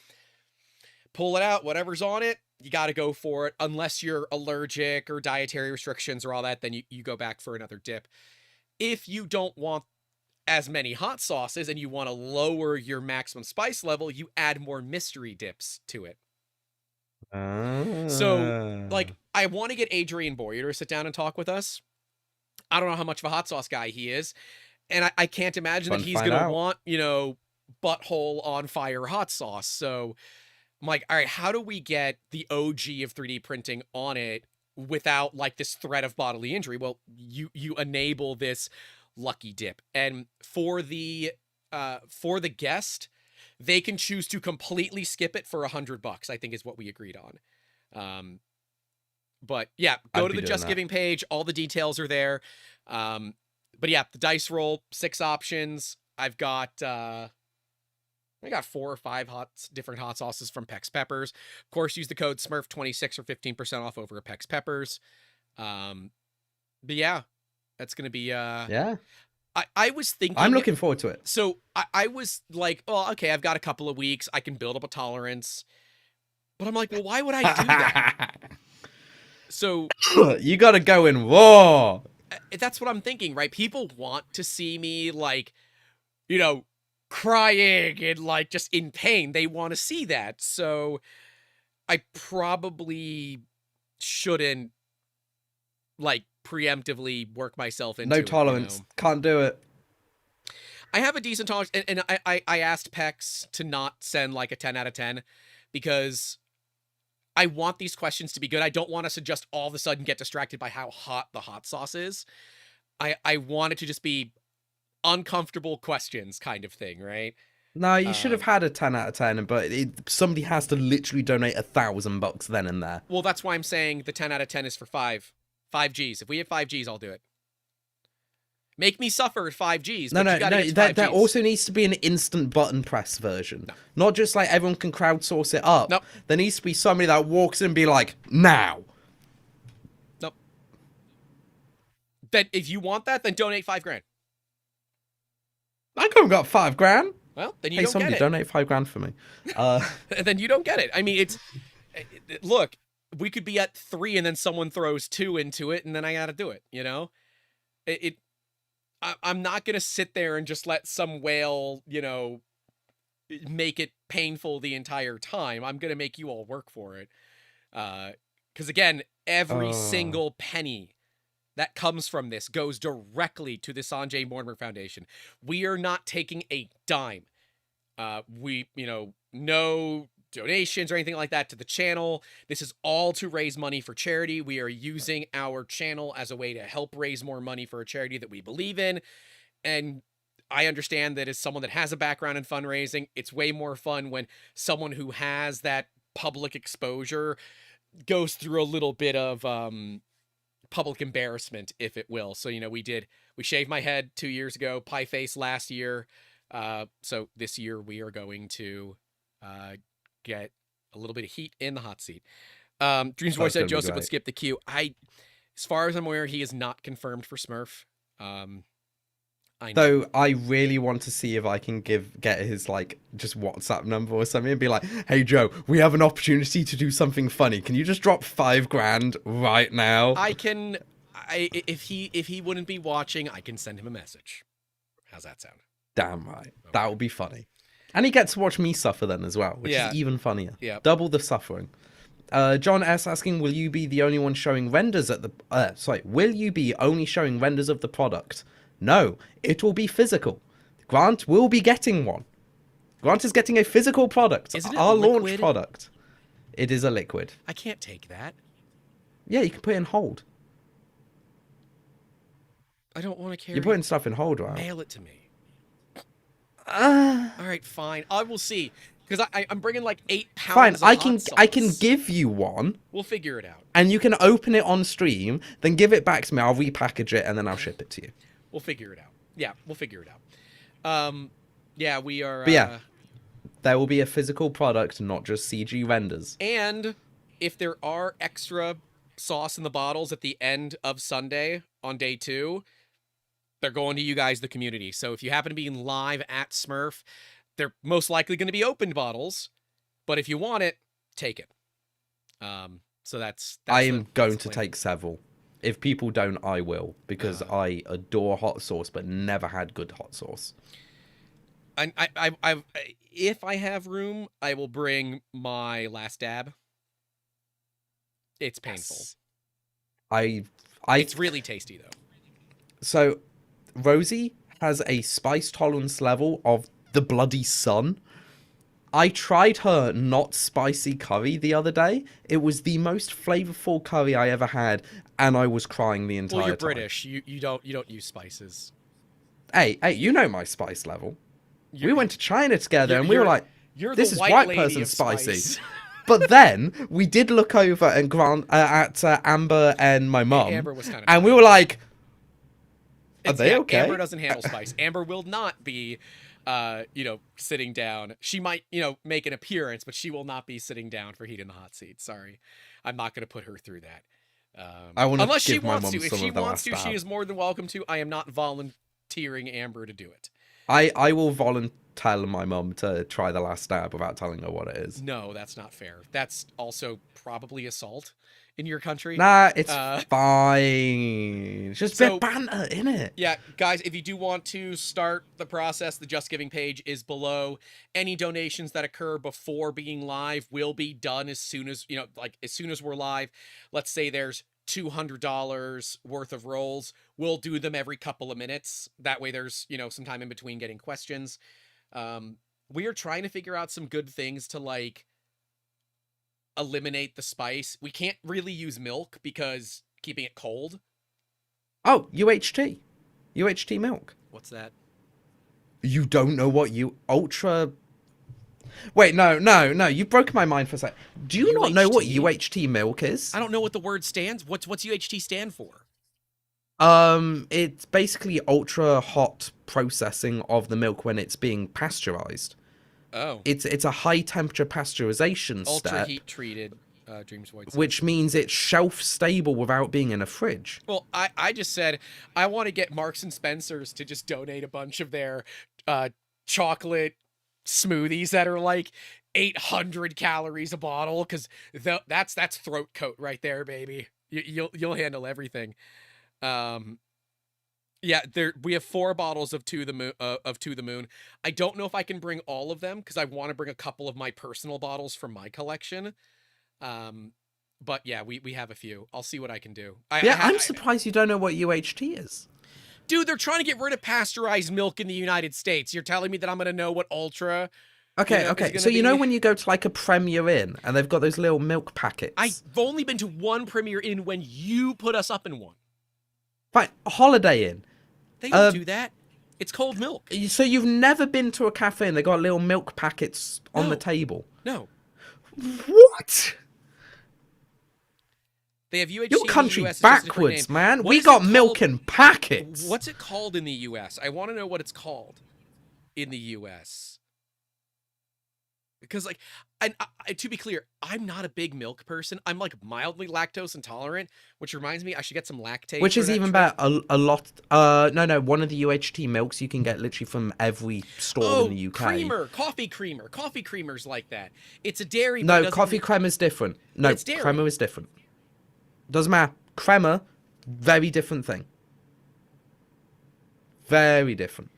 Pull it out, whatever's on it, you got to go for it. Unless you're allergic or dietary restrictions or all that, then you go back for another dip. If you don't want as many hot sauces and you want to lower your maximum spice level, you add more mystery dips to it. So, I want to get Adrian Boyer to sit down and talk with us. I don't know how much of a hot sauce guy he is. And I can't imagine that he's going to want, butthole on fire hot sauce. So I'm like, all right, how do we get the OG of 3D printing on it without this threat of bodily injury? Well, you enable this lucky dip. And for the guest, they can choose to completely skip it for $100, I think is what we agreed on. But yeah, go to the Just Giving page. All the details are there. But yeah, the dice roll, 6 options. I've got 4 or 5 different hot sauces from Peck's Peppers. Of course, use the code SMURF26 for 15% off over at Peck's Peppers. But yeah, that's gonna be I was thinking, I'm looking forward to it. So I was like, oh, okay, I've got a couple of weeks, I can build up a tolerance. But I'm like, well, why would I do that? So you gotta go in war. That's what I'm thinking, right? People want to see me crying and just in pain. They want to see that. So I probably shouldn't preemptively work myself into no tolerance. Can't do it. I have a decent tolerance, and I asked Pex to not send a 10 out of 10 because I want these questions to be good. I don't want us to just all of a sudden get distracted by how hot the hot sauce is. I want it to just be uncomfortable questions kind of thing, right? No, you should have had a 10 out of 10, but somebody has to literally donate $1,000 then and there. Well, that's why I'm saying the 10 out of 10 is for 5 Gs. If we have 5 Gs, I'll do it. Make me suffer at 5 Gs. No. There also needs to be an instant button press version. No. Not just everyone can crowdsource it up. Nope. There needs to be somebody that walks in and be like, now. Nope. Then if you want that, then donate $5,000. I could have got $5,000. Well, then you don't get it. Somebody donate $5,000 for me. Then you don't get it. I mean, look, we could be at 3 and then someone throws 2 into it and then I got to do it, I'm not going to sit there and just let some whale, make it painful the entire time. I'm going to make you all work for it. Because again, every single penny that comes from this goes directly to the Sanjay Mortimer Foundation. We are not taking a dime. No donations or anything like that to the channel. This is all to raise money for charity. We are using our channel as a way to help raise more money for a charity that we believe in. And I understand that as someone that has a background in fundraising, it's way more fun when someone who has that public exposure goes through a little bit of public embarrassment, if it will. So, we shaved my head 2 years ago, pie face last year. So this year we are going to get a little bit of heat in the hot seat. Dreams Voice said Joseph would skip the queue. As far as I'm aware, he is not confirmed for Smurf. Though I really want to see if I can get his just WhatsApp number or something and be like, "Hey Joe, we have an opportunity to do something funny. Can you just drop $5,000 right now?" If he wouldn't be watching, I can send him a message. How's that sound? Damn right. Okay. That would be funny. And he gets to watch me suffer then as well, which is even funnier. Yeah. Double the suffering. John S. asking, will you be the only one showing renders at the... will you be only showing renders of the product? No, it will be physical. Grant will be getting one. Grant is getting a physical product. Isn't it our liquid? Launch product. It is a liquid. I can't take that. Yeah, you can put it in hold. I don't want to carry... You're putting stuff in hold, right? Mail it to me. All right, fine. I will see. Because I'm bringing 8 pounds of hot sauce. I can give you one. We'll figure it out. And you can open it on stream, then give it back to me. I'll repackage it, and then I'll ship it to you. We'll figure it out. Yeah, we'll figure it out. Yeah, we are... But yeah, there will be a physical product, not just CG renders. And if there are extra sauce in the bottles at the end of Sunday on day 2... they're going to you guys, the community. So if you happen to be live at Smurf, they're most likely going to be opened bottles. But if you want it, take it. So that's I am going to take several. If people don't, I will. Because I adore hot sauce, but never had good hot sauce. If I have room, I will bring my last dab. It's painful. Yes. It's really tasty, though. So... Rosie has a spice tolerance level of the bloody sun. I tried her not spicy curry the other day. It was the most flavorful curry I ever had, and I was crying the entire time. Well, you're British. You don't use spices. Hey, you know my spice level. We went to China together, and we were like, "This is white person spicy." But then we did look over at Amber and my mum, Amber was kind of and we were like, are they okay? Amber doesn't handle spice. Amber will not be, sitting down. She might, make an appearance, but she will not be sitting down for heat in the hot seat. Sorry. I'm not going to put her through that. Unless she wants to. If she wants to, she is more than welcome to. I am not volunteering Amber to do it. I will volunteer my mum to try the last stab without telling her what it is. No, that's not fair. That's also probably assault in your country. Nah, it's fine. It's just a bit banter, innit? Yeah, guys, if you do want to start the process, the Just Giving page is below. Any donations that occur before being live will be done as soon as, as soon as we're live. Let's say there's $200 worth of rolls. We'll do them every couple of minutes. That way there's, some time in between getting questions. We are trying to figure out some good things to, eliminate the spice. We can't really use milk because keeping it cold. Oh, UHT. UHT milk. What's that? You don't know what ultra... Wait, no. You've broken my mind for a sec. Do you not know what UHT milk is? I don't know what the word stands. What's UHT stand for? It's basically ultra hot processing of the milk when it's being pasteurized. Oh. It's a high temperature pasteurization step. Ultra heat treated, Dreams Void. Which means it's shelf stable without being in a fridge. Well, I just said I want to get Marks and Spencer's to just donate a bunch of their chocolate smoothies that are 800 calories a bottle, because that's throat coat right there, baby. You'll handle everything. Yeah, we have 4 bottles of To the Moon. I don't know if I can bring all of them because I want to bring a couple of my personal bottles from my collection. But yeah, we have a few. I'll see what I can do. I'm surprised you don't know what UHT is. Dude, they're trying to get rid of pasteurized milk in the United States. You're telling me that I'm going to know what Ultra... Okay. So you know when you go to like a Premier Inn and they've got those little milk packets? I've only been to one Premier Inn when you put us up in one. Fine, Holiday Inn. They don't do that. It's cold milk. So you've never been to a cafe and they got little milk packets on the table? No. What? They have UHT. Your country's backwards, man. We got milk in packets. What's it called in the US? I want to know what it's called in the US. Because, like, to be clear, I'm not a big milk person. I'm, like, mildly lactose intolerant, which reminds me I should get some lactate. Which is even better. A lot... No. One of the UHT milks you can get literally from every store in the UK. Coffee creamers like that. It's a dairy... No, coffee crema is different. No, it's dairy. Crema is different. Doesn't matter. Crema, very different thing. Very different.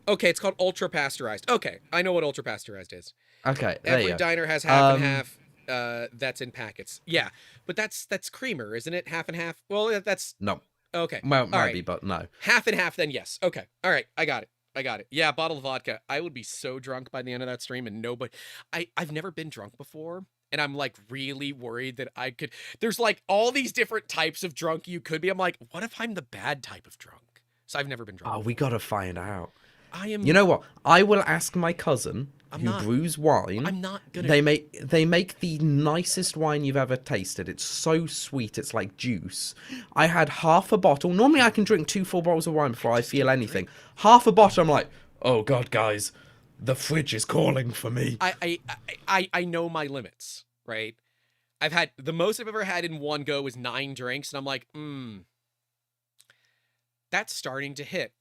Okay, it's called ultra pasteurized. Okay, I know what ultra pasteurized is. Okay, every diner has half and half. That's in packets. Yeah, but that's creamer, isn't it? Half and half. Well, that's no. Okay. Well, might be, but no. Half and half, then yes. Okay. All right. I got it. Yeah, bottle of vodka. I would be so drunk by the end of that stream, and nobody. I've never been drunk before, and I'm like really worried that I could. There's like all these different types of drunk you could be. I'm like, what if I'm the bad type of drunk? So I've never been drunk. Oh, we gotta find out. I am. You know what? I will ask my cousin who brews wine. I'm not gonna. They make the nicest wine you've ever tasted. It's so sweet. It's like juice. I had half a bottle. Normally I can drink 2 full bottles of wine before I feel anything. Half a bottle. I'm like, oh god, guys, the fridge is calling for me. I know my limits, right? I've had the most I've ever had in one go is 9 drinks, and I'm like, that's starting to hit.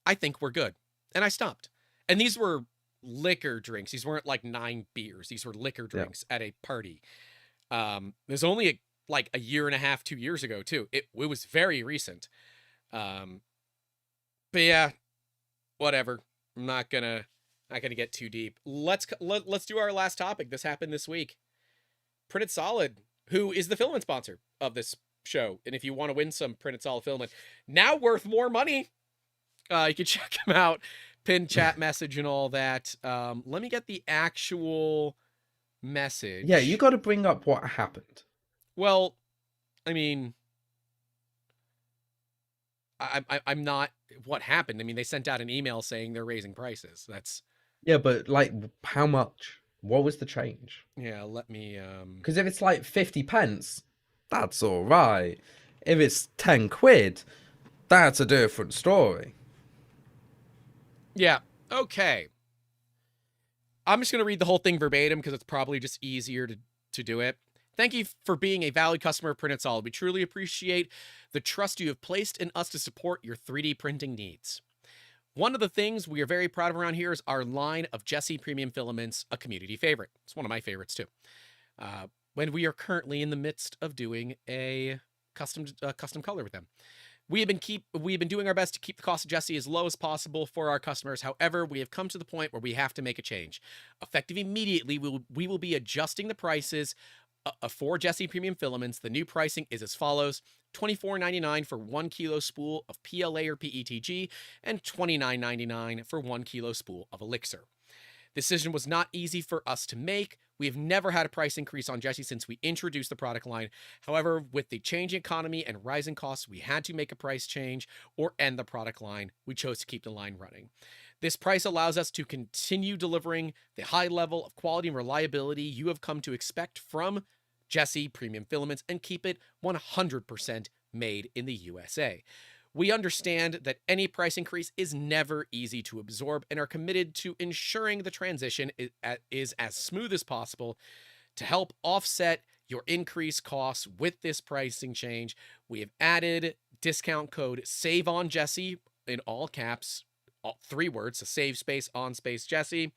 I think we're good. And I stopped. And these were liquor drinks. These weren't like 9 beers. These were liquor drinks at a party. There's only a year and a half, 2 years ago too. It was very recent. But yeah, whatever. I'm not gonna get too deep. Let's do our last topic. This happened this week. Printed Solid, who is the filament sponsor of this show, and if you want to win some Printed Solid filament, now worth more money. You can check him out, pin chat message and all that. Let me get the actual message. Yeah, you got to bring up what happened. Well, I mean, I'm not what happened. I mean, they sent out an email saying they're raising prices. That's yeah, but like, how much? What was the change? Yeah, let me. Because if it's like 50 pence, that's all right. If it's 10 quid, that's a different story. Yeah, okay. I'm just going to read the whole thing verbatim because it's probably just easier to do it. Thank you for being a valued customer of Printed Solid. We truly appreciate the trust you have placed in us to support your 3D printing needs. One of the things we are very proud of around here is our line of Jesse Premium Filaments, a community favorite. It's one of my favorites too. When we are currently in the midst of doing a custom color with them. We have been doing our best to keep the cost of Jesse as low as possible for our customers. However, we have come to the point where we have to make a change. Effective immediately, we will be adjusting the prices for Jesse Premium Filaments. The new pricing is as follows: $24.99 for 1 kilo spool of PLA or PETG, and $29.99 for 1 kilo spool of Elixir. This decision was not easy for us to make. We have never had a price increase on Jesse since we introduced the product line. However, with the changing economy and rising costs, we had to make a price change or end the product line. We chose to keep the line running. This price allows us to continue delivering the high level of quality and reliability you have come to expect from Jesse Premium Filaments and keep it 100% made in the USA. We understand that any price increase is never easy to absorb and are committed to ensuring the transition is as smooth as possible. To help offset your increased costs with this pricing change, we have added discount code SAVEONJESSE in all caps, 3 words, so save space on space Jesse,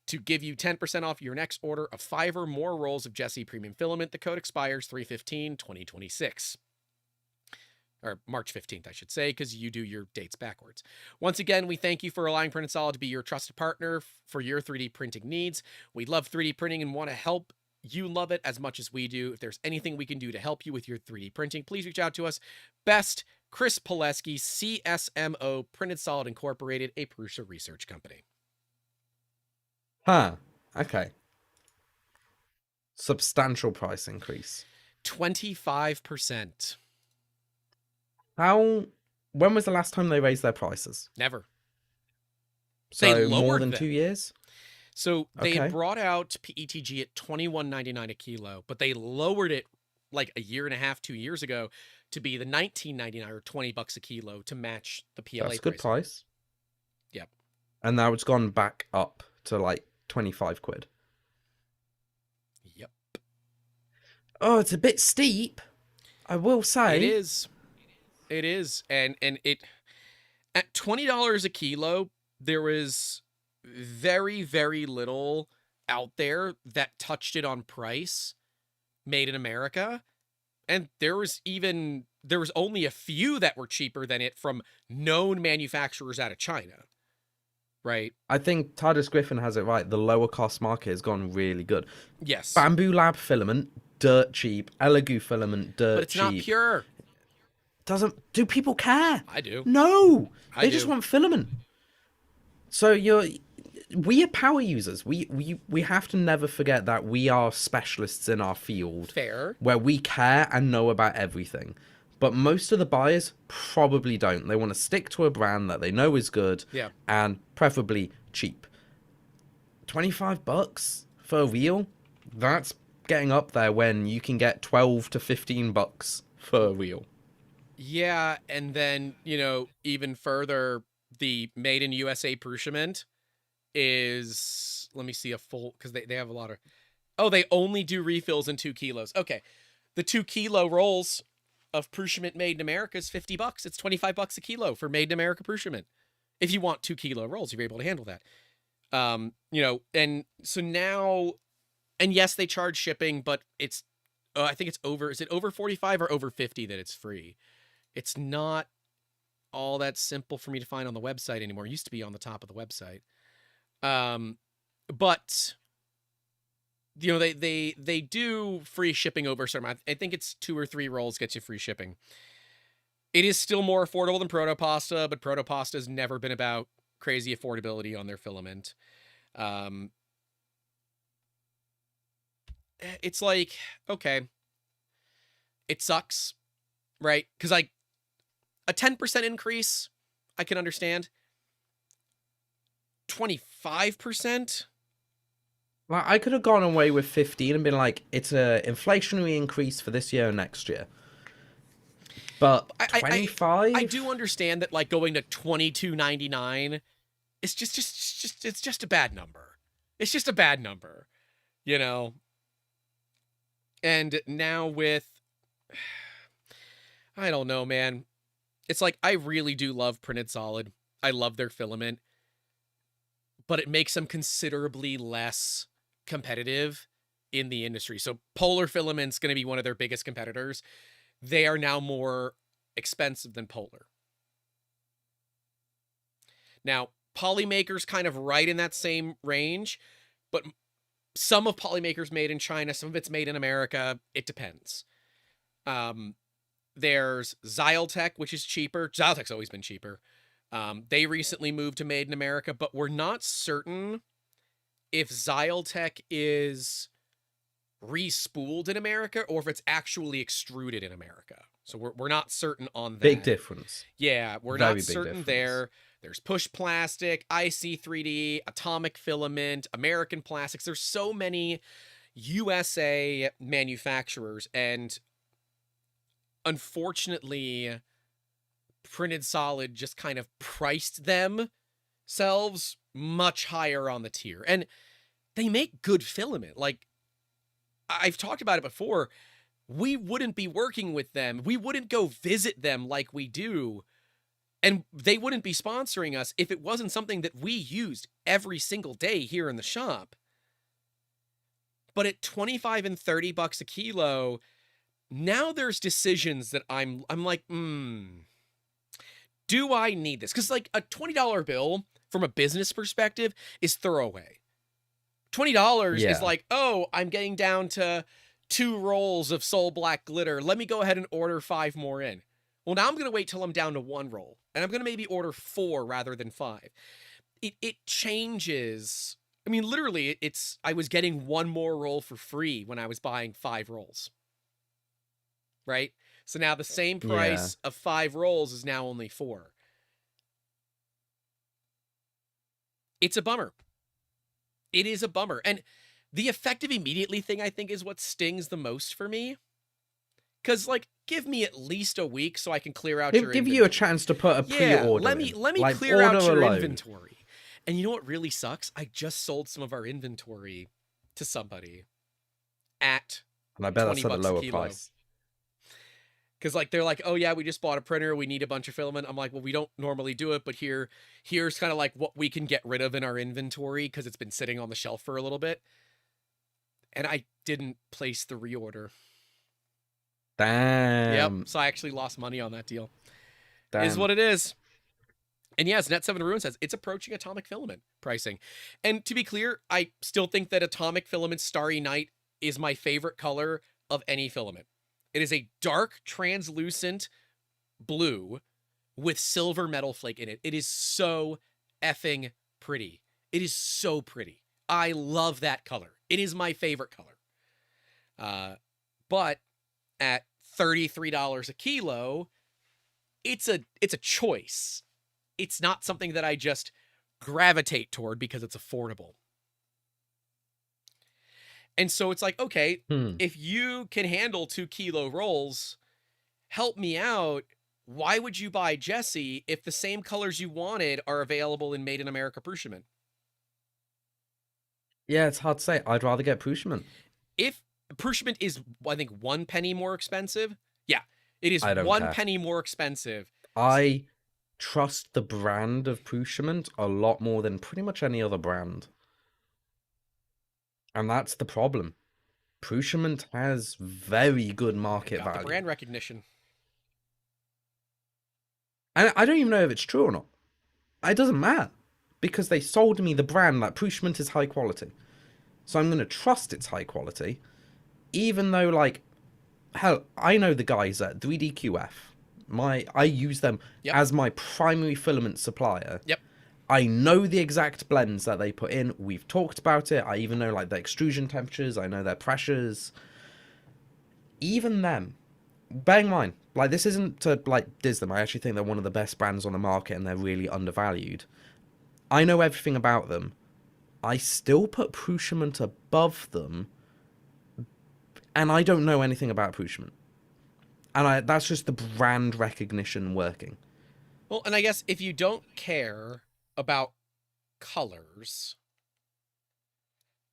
to give you 10% off your next order of 5 or more rolls of Jesse Premium Filament. The code expires 3/15/2026. Or March 15th, I should say, because you do your dates backwards. Once again, we thank you for allowing Printed Solid to be your trusted partner for your 3D printing needs. We love 3D printing and want to help you love it as much as we do. If there's anything we can do to help you with your 3D printing, please reach out to us. Best, Chris Pileski, CSMO, Printed Solid Incorporated, a Prusa research company. Huh. Okay. Substantial price increase. 25%. When was the last time they raised their prices? Never. So more than 2 years? So they had brought out PETG at $21.99 a kilo, but they lowered it like a year and a half, 2 years ago, to be the $19.99 or $20 a kilo to match the PLA. That's a good price. Yep. And now it's gone back up to like 25 quid. Yep. Oh, it's a bit steep, I will say. It is. It is. And it, at $20 a kilo, there was very, very little out there that touched it on price, made in America. And there was only a few that were cheaper than it from known manufacturers out of China. Right. I think Titus Griffin has it right. The lower cost market has gone really good. Yes. Bamboo Lab filament, dirt cheap. Elegoo filament, dirt cheap. But it's not pure. Do people care? I do. No. They just want filament. So we are power users. We have to never forget that we are specialists in our field. Fair. Where we care and know about everything. But most of the buyers probably don't. They want to stick to a brand that they know is good, yeah, and preferably cheap. $25 for a wheel? That's getting up there when you can get $12 to $15 for a wheel. Yeah, and then, even further, the made in USA Prushiment is, let me see a full, because they have a lot of, they only do refills in 2 kilos. Okay, the 2 kilo rolls of Prushiment made in America is $50. It's $25 a kilo for made in America Prushiment. If you want 2 kilo rolls, you're able to handle that. And so now, and yes, they charge shipping, but it's, I think it's is it over 45 or over 50 that it's free? It's not all that simple for me to find on the website anymore. It used to be on the top of the website. But they do free shipping over some. I think it's 2 or 3 rolls gets you free shipping. It is still more affordable than Protopasta, but Protopasta has never been about crazy affordability on their filament. It's like, okay, it sucks, right? Because a 10% increase, I can understand. 25%? Well, I could have gone away with 15 and been like, it's an inflationary increase for this year and next year. But 25? I do understand that, going to $22.99, it's just a bad number. It's just a bad number, And now with, I don't know, man. It's like, I really do love Printed Solid. I love their filament. But it makes them considerably less competitive in the industry. So Polar Filament's going to be one of their biggest competitors. They are now more expensive than Polar. Now, Polymaker's kind of right in that same range, but some of Polymaker's made in China, some of it's made in America. It depends. There's Xyltech, which is cheaper. Xyltech's always been cheaper. They recently moved to Made in America, but we're not certain if Xyltech is re-spooled in America or if it's actually extruded in America. So we're not certain on that. Big difference. Yeah, we're not certain there. There's Push Plastic, IC3D, Atomic Filament, American Plastics. There's so many USA manufacturers, and unfortunately, Printed Solid just kind of priced themselves much higher on the tier. And they make good filament. I've talked about it before. We wouldn't be working with them. We wouldn't go visit them like we do. And they wouldn't be sponsoring us if it wasn't something that we used every single day here in the shop. But at $25 and $30 a kilo, now there's decisions that I'm like, do I need this? Because a $20 bill from a business perspective is throwaway. $20 is Yeah. like, oh, I'm getting down to 2 rolls of Soul Black glitter. Let me go ahead and order 5 more in. Well, now I'm going to wait till I'm down to 1 roll, and I'm going to maybe order 4 rather than 5. It changes. I mean, literally, I was getting 1 more roll for free when I was buying 5 rolls. Right? So now the same price of 5 rolls is now only 4. It's a bummer. It is a bummer. And the effective immediately thing, I think, is what stings the most for me. Because, like, give me at least a week so I can clear out your inventory. Give you a chance to put a pre-order let me like, clear out your inventory. And you know what really sucks? I just sold some of our inventory to somebody at and I bet that's at a lower price. Because, like, they're like, oh, yeah, we just bought a printer. We need a bunch of filament. I'm like, well, we don't normally do it, but here's kind of like what we can get rid of in our inventory because it's been sitting on the shelf for a little bit. And I didn't place the reorder. Damn. Yep. So I actually lost money on that deal. Damn. Is what it is. And yes, Net7 Ruin says it's approaching atomic filament pricing. And to be clear, I still think that atomic filament Starry Night is my favorite color of any filament. It is a dark, translucent blue with silver metal flake in it. It is so effing pretty. It is so pretty. I love that color. It is my favorite color. But at $33 a kilo, it's a choice. It's not something that I just gravitate toward because it's affordable. And so it's like, okay, if you can handle 2 kilo rolls, help me out. Why would you buy Jesse if the same colors you wanted are available in Made in America Prushiment? Yeah, it's hard to say. I'd rather get Prushiment. If Prushiment is, I think, 1 penny more expensive. Yeah, it is 1 penny more expensive. I trust the brand of Prushiment a lot more than pretty much any other brand. And that's the problem. Prushiment has very good market value. The brand recognition. And I don't even know if it's true or not. It doesn't matter. Because they sold me the brand that Prushiment is high quality. So I'm going to trust it's high quality. Even though, like, hell, I know the guys at 3DQF. I use them as my primary filament supplier. Yep. I know the exact blends that they put in. We've talked about it. I even know, like, the extrusion temperatures. I know their pressures. Even them, bearing in mind, like, this isn't to, like, diss them. I actually think they're one of the best brands on the market and they're really undervalued. I know everything about them. I still put Prushiment above them. And I don't know anything about Prushiment. And that's just the brand recognition working. Well, and I guess if you don't care about colors,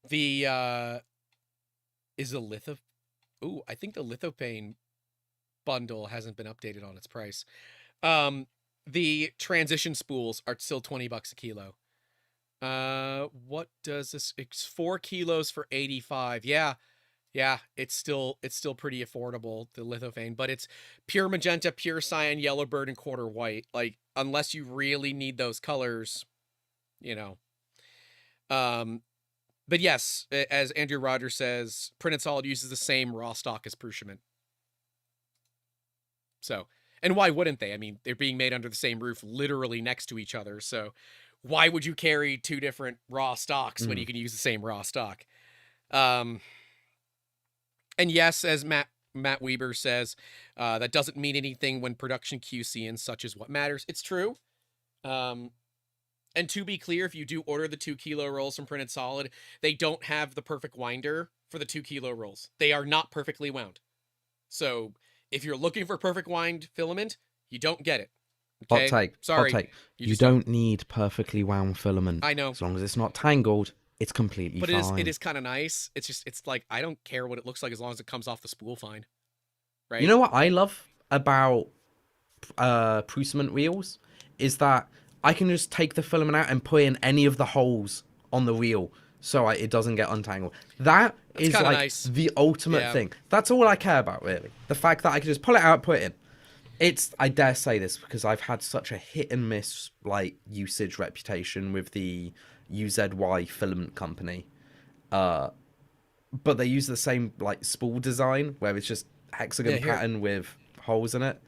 the is the litho. Ooh, I think the Lithopane bundle hasn't been updated on its price. The transition spools are still $20 a kilo. What does this? It's 4 kilos for 85. Yeah, it's still pretty affordable, the Lithophane, but it's pure magenta, pure cyan, yellowbird, and quarter white. Like, unless you really need those colors, you know. But yes, as Andrew Rogers says, Printed Solid uses the same raw stock as Prushiment. So, and why wouldn't they? I mean, they're being made under the same roof, literally next to each other. So, why would you carry 2 different raw stocks when you can use the same raw stock? And yes, as Matt Weber says, that doesn't mean anything when production QC and such is what matters. It's true. And to be clear, if you do order the 2 kilo rolls from Printed Solid, they don't have the perfect winder for the 2 kilo rolls. They are not perfectly wound. So if you're looking for perfect wind filament, you don't get it. Okay? Hot take. Sorry. Hot take. You don't need perfectly wound filament. I know. As long as it's not tangled, it's completely fine. But it is kind of nice. It's like, I don't care what it looks like as long as it comes off the spool fine. Right? You know what I love about Prushiment reels? Is that I can just take the filament out and put in any of the holes on the reel so it doesn't get untangled. That's is like nice. The ultimate thing. That's all I care about, really. The fact that I can just pull it out, put it in. I dare say this because I've had such a hit and miss like usage reputation with the UZY filament company. But they use the same like spool design where it's just hexagon pattern with holes in it.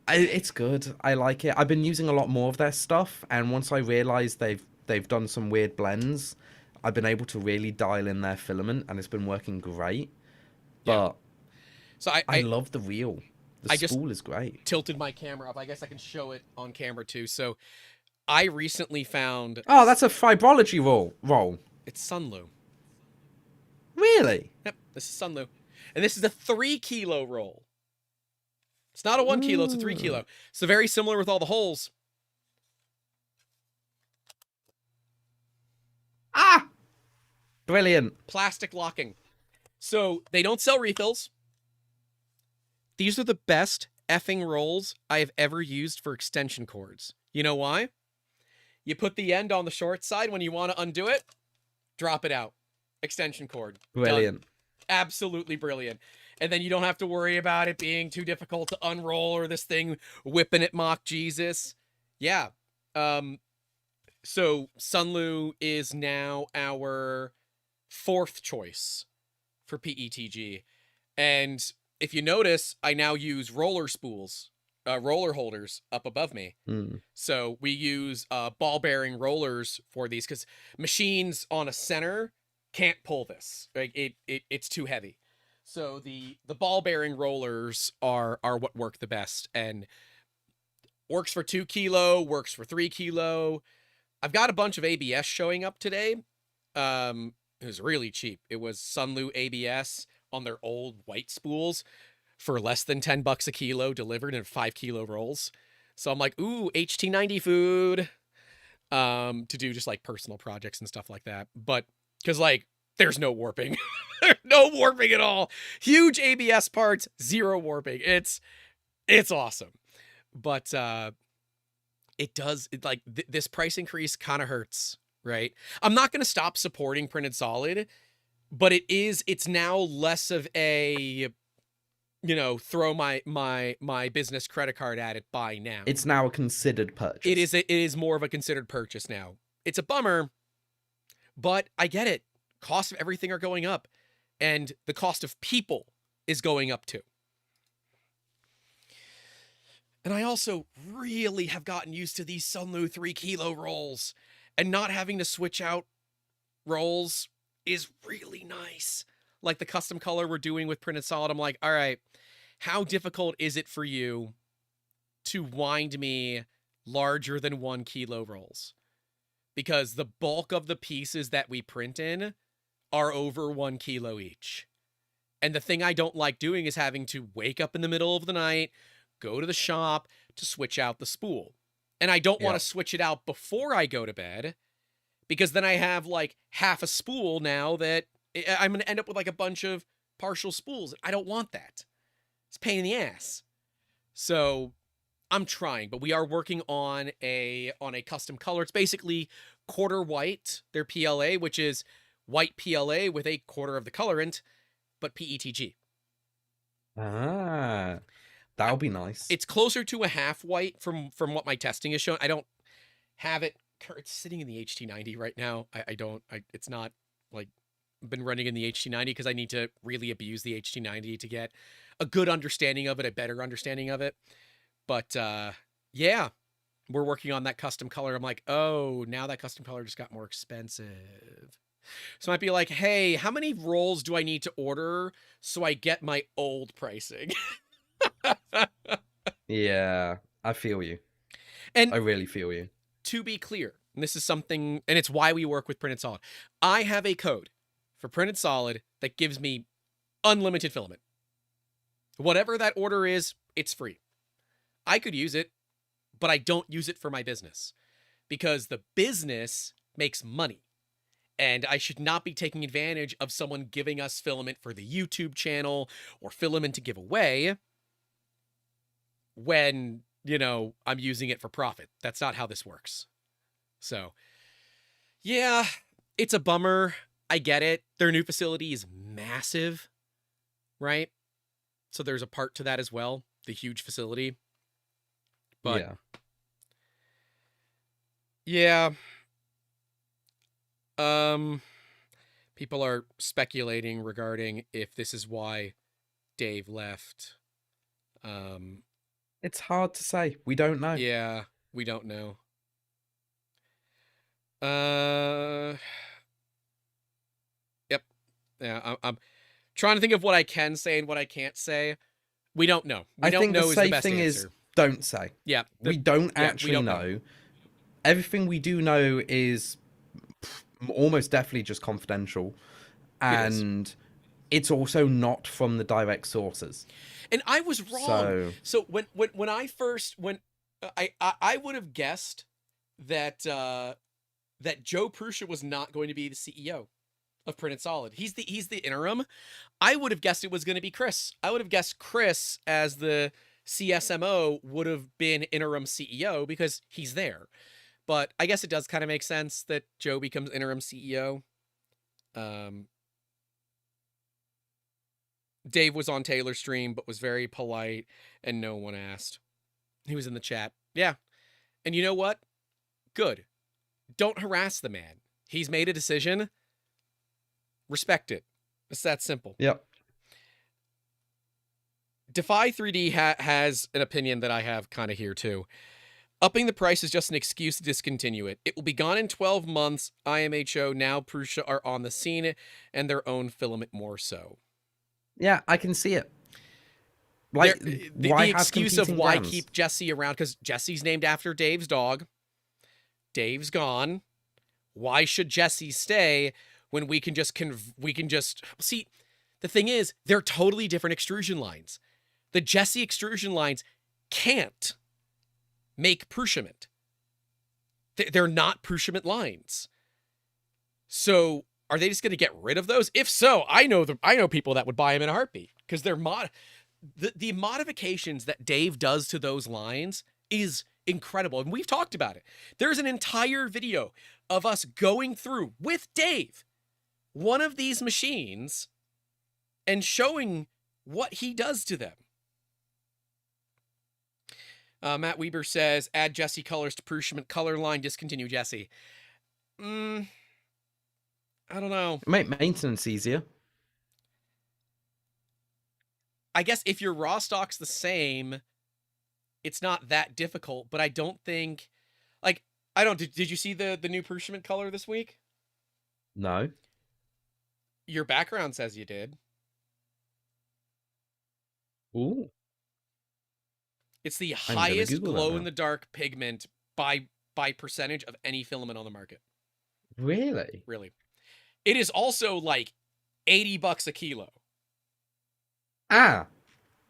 It's good. I like it. I've been using a lot more of their stuff, and once I realized they've done some weird blends, I've been able to really dial in their filament, and it's been working great. But so I love the reel. The spool is great. Tilted my camera up. I guess I can show it on camera too. So I recently found. Oh, that's a fibrology roll. It's Sunlu. Really? Yep, this is Sunlu, and this is a 3 kilo roll. It's not a 1 kilo, it's a 3 kilo. So very similar with all the holes. Ah! Brilliant. Plastic locking. So they don't sell refills. These are the best effing rolls I have ever used for extension cords. You know why? You put the end on the short side when you want to undo it, drop it out. Extension cord. Brilliant. Done. Absolutely brilliant. And then you don't have to worry about it being too difficult to unroll or this thing whipping at mock Jesus. Yeah. So Sunlu is now our 4th choice for PETG. And if you notice, I now use roller spools, roller holders up above me. So we use ball bearing rollers for these because machines on a center can't pull this. Like it's too heavy. So the ball bearing rollers are what work the best, and works for 2 kilo, works for 3 kilo. I've got a bunch of ABS showing up today. It was really cheap. It was Sunlu ABS on their old white spools for less than $10 a kilo, delivered in 5 kilo rolls. So I'm like, ooh, HT90 food, to do just like personal projects and stuff like that. But because like there's no warping, no warping at all. Huge ABS parts, 0 warping. It's awesome. But it does like this price increase kind of hurts, right? I'm not going to stop supporting printed solid, but it's now less of a, you know, throw my business credit card at it, buy now. It's now a considered purchase. It is more of a considered purchase now. It's a bummer, but I get it. Costs of everything are going up, and the cost of people is going up too. And I also really have gotten used to these Sunlu 3 kilo rolls, and not having to switch out rolls is really nice. Like the custom color we're doing with printed solid, I'm like, all right, how difficult is it for you to wind me larger than 1 kilo rolls? Because the bulk of the pieces that we print in are over 1 kilo each. And the thing I don't like doing is having to wake up in the middle of the night, go to the shop to switch out the spool. And I don't want to switch it out before I go to bed, because then I have like half a spool now that I'm going to end up with like a bunch of partial spools. I don't want that. It's a pain in the ass. So I'm trying, but we are working on a custom color. It's basically quarter white, their PLA, which is white PLA with a quarter of the colorant, but PETG. Ah, that'll be nice. It's closer to a half white from what my testing has shown. I don't have it. It's sitting in the HT90 right now. It's not like been running in the HT90 because I need to really abuse the HT90 to get a good understanding of it, a better understanding of it. But yeah, we're working on that custom color. I'm like, oh, now that custom color just got more expensive. So I might be like, hey, how many rolls do I need to order so I get my old pricing? Yeah, I feel you. And I really feel you. To be clear, and this is something, and it's why we work with Printed Solid. I have a code for Printed Solid that gives me unlimited filament. Whatever that order is, it's free. I could use it, but I don't use it for my business because the business makes money. And I should not be taking advantage of someone giving us filament for the YouTube channel or filament to give away when, you know, I'm using it for profit. That's not how this works. So, yeah, it's a bummer. I get it. Their new facility is massive, right? So there's a part to that as well, the huge facility. But yeah. People are speculating regarding if this is why Dave left. It's hard to say. We don't know. Yeah, we don't know. Yep. Yeah, I'm trying to think of what I can say and what I can't say. We don't know. We don't know is the best answer. Is don't say. Yeah. We don't actually know. Everything we do know is almost definitely just confidential. And it's also not from the direct sources. And I was wrong. So when I first I would have guessed that that Joe Prusa was not going to be the CEO of Printed Solid. He's the interim. I would have guessed it was going to be Chris. I would have guessed Chris as the CSMO would have been interim CEO because he's there. But I guess it does kind of make sense that Joe becomes interim CEO. Dave was on Taylor's stream, but was very polite, and no one asked. He was in the chat. Yeah. And you know what? Good. Don't harass the man. He's made a decision. Respect it. It's that simple. Yep. Defy 3D has an opinion that I have kind of here too. Upping the price is just an excuse to discontinue it. It will be gone in 12 months. IMHO, now Prusa are on the scene and their own filament more so. Yeah, I can see it. Like the excuse of why keep Jesse around, because Jesse's named after Dave's dog. Dave's gone. Why should Jesse stay when we can just see? The thing is, they're totally different extrusion lines. The Jesse extrusion lines can't make Prushiment. They're not Prushiment lines. So are they just going to get rid of those? If so, I know people that would buy them in a heartbeat, because they're the modifications that Dave does to those lines is incredible. And we've talked about it. There's an entire video of us going through with Dave one of these machines and showing what he does to them. Matt Weber says, add Jesse colors to Prushiment color line, discontinue Jesse. I don't know. Make maintenance easier. I guess if your raw stock's the same, it's not that difficult, but I don't think, like, did you see the new Prushiment color this week? No. Your background says you did. Ooh. It's the highest glow-in-the-dark pigment by percentage of any filament on the market. Really? Really. It is also like $80 a kilo. Ah.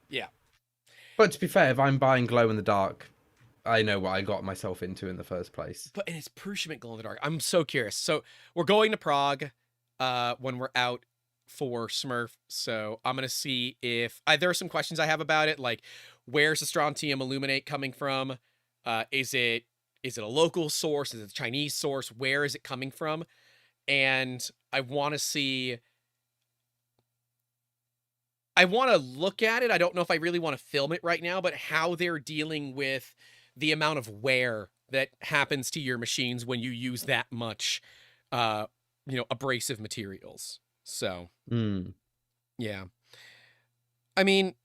Yeah. But to be fair, if I'm buying glow-in-the-dark, I know what I got myself into in the first place. And it's Prushiment glow-in-the-dark. I'm so curious. So we're going to Prague when we're out for Smurf. So I'm going to see if there are some questions I have about it. Like, where's the strontium aluminate coming from? Is it a local source? Is it a Chinese source? Where is it coming from? And I want to see... I want to look at it. I don't know if I really want to film it right now, but how they're dealing with the amount of wear that happens to your machines when you use that much, abrasive materials. So, yeah. I mean,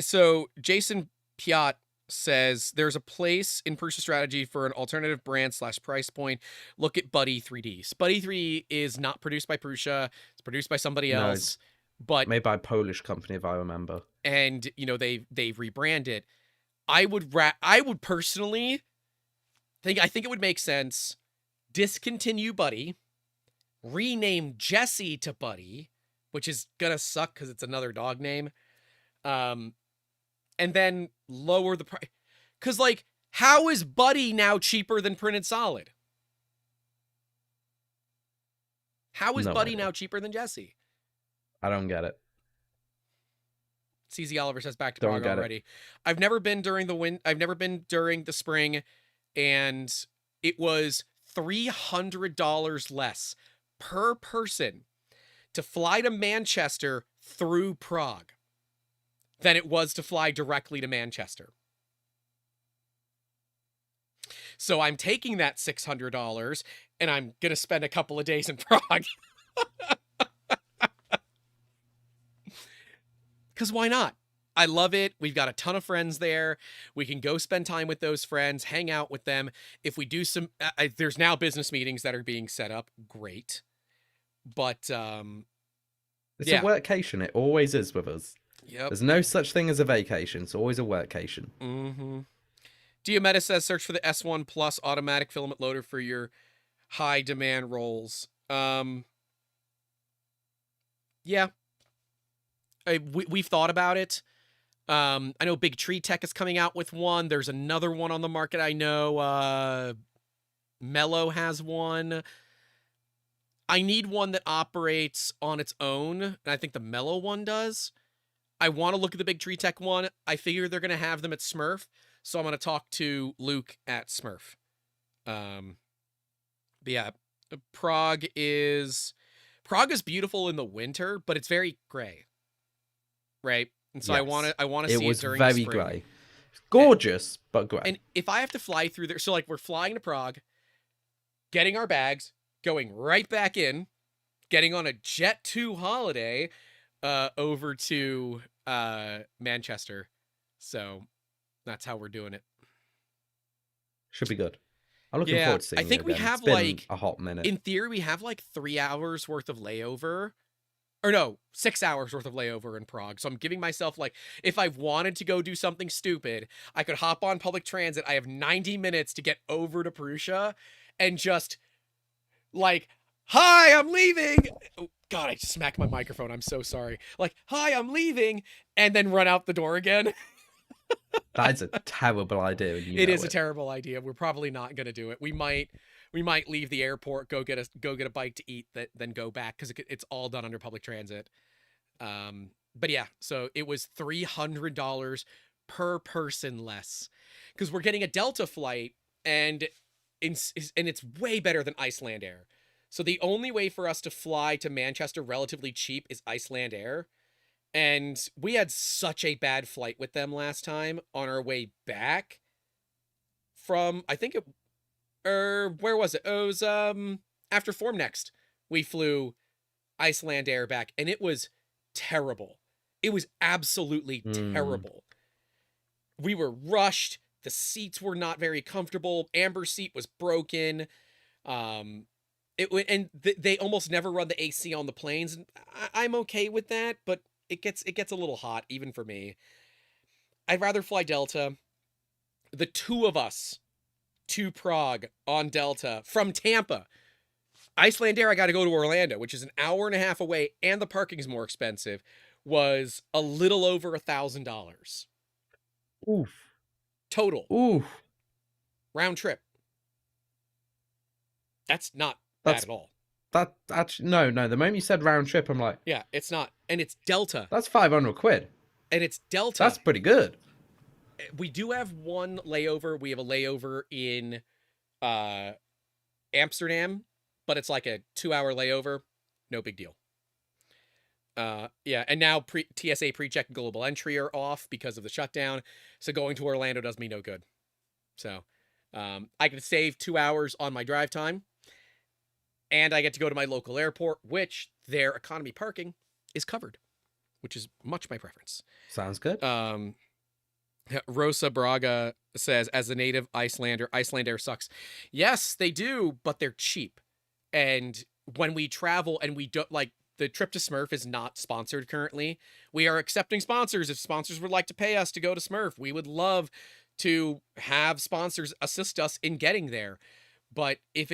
so Jason Piot says there's a place in Prusa strategy for an alternative brand / price point. Look at Buddy 3D. Buddy 3D is not produced by Prusa. It's produced by somebody else. But made by a Polish company, if I remember. And they've rebranded. I would personally think it would make sense. Discontinue Buddy, rename Jesse to Buddy, which is gonna suck because it's another dog name. And then lower the price. Because, like, how is Buddy now cheaper than Printed Solid? How is Buddy now cheaper than Jesse? I don't get it. CZ Oliver says back to Prague already. I've never been during the spring, and it was $300 less per person to fly to Manchester through Prague than it was to fly directly to Manchester. So I'm taking that $600 and I'm going to spend a couple of days in Prague. Because why not? I love it. We've got a ton of friends there. We can go spend time with those friends, hang out with them. If we do some, there's now business meetings that are being set up. Great. But, it's a workcation. It always is with us. Yep. There's no such thing as a vacation. It's always a workcation. Mm-hmm. Diometa says, search for the S1 Plus automatic filament loader for your high demand roles. Yeah. We've thought about it. I know Big Tree Tech is coming out with one. There's another one on the market. I know Mello has one. I need one that operates on its own, and I think the Mello one does. I want to look at the Big Tree Tech one. I figure they're going to have them at Smurf, so I'm going to talk to Luke at Smurf. But yeah, Prague is beautiful in the winter, but it's very gray, right? And so yes. I want to see it during the spring. It was very gray. Gorgeous, but gray. And if I have to fly through there, so like we're flying to Prague, getting our bags, going right back in, getting on a Jet 2 holiday over to Manchester. So that's how we're doing it. Should be good. I'm looking forward to seeing it. I think we have like a hot minute. In theory, we have like 3 hours worth of layover. Or no, 6 hours worth of layover in Prague. So I'm giving myself, like, if I wanted to go do something stupid, I could hop on public transit. I have 90 minutes to get over to Prussia and just, like, hi, I'm leaving. Oh, God, I just smacked my microphone. I'm so sorry. Like, hi, I'm leaving. And then run out the door again. That is a terrible idea. It is a terrible idea. We're probably not going to do it. We might leave the airport, go get a bite to eat, then go back because it's all done under public transit. But yeah, so it was $300 per person less because we're getting a Delta flight and it's way better than Iceland Air. So the only way for us to fly to Manchester relatively cheap is Iceland Air. And we had such a bad flight with them last time on our way back from, I think where was it? It was after Form Next. We flew Iceland Air back, and it was terrible. It was absolutely terrible. We were rushed. The seats were not very comfortable. Amber seat was broken. They almost never run the AC on the planes. I'm okay with that, but it gets a little hot even for me. I'd rather fly Delta. The two of us to Prague on Delta from Tampa. Iceland Air, I got to go to Orlando, which is an hour and a half away, and the parking's more expensive, was a little over $1,000. Oof. Total. Oof. Round trip. That's not bad at all. That actually, no. The moment you said round trip, I'm like, yeah, it's not, and it's Delta. That's 500 quid. And it's Delta. That's pretty good. We do have one layover. We have a layover in Amsterdam, but it's like a 2-hour layover. No big deal. Yeah, and now TSA pre-check and global entry are off because of the shutdown. So going to Orlando does me no good. So I can save 2 hours on my drive time. And I get to go to my local airport, which their economy parking is covered, which is much my preference. Sounds good. Rosa Braga says, as a native Icelander, Iceland Air sucks. Yes, they do, but they're cheap. And when we travel and we don't, like, the trip to Smurf is not sponsored currently. We are accepting sponsors. If sponsors would like to pay us to go to Smurf, we would love to have sponsors assist us in getting there. But if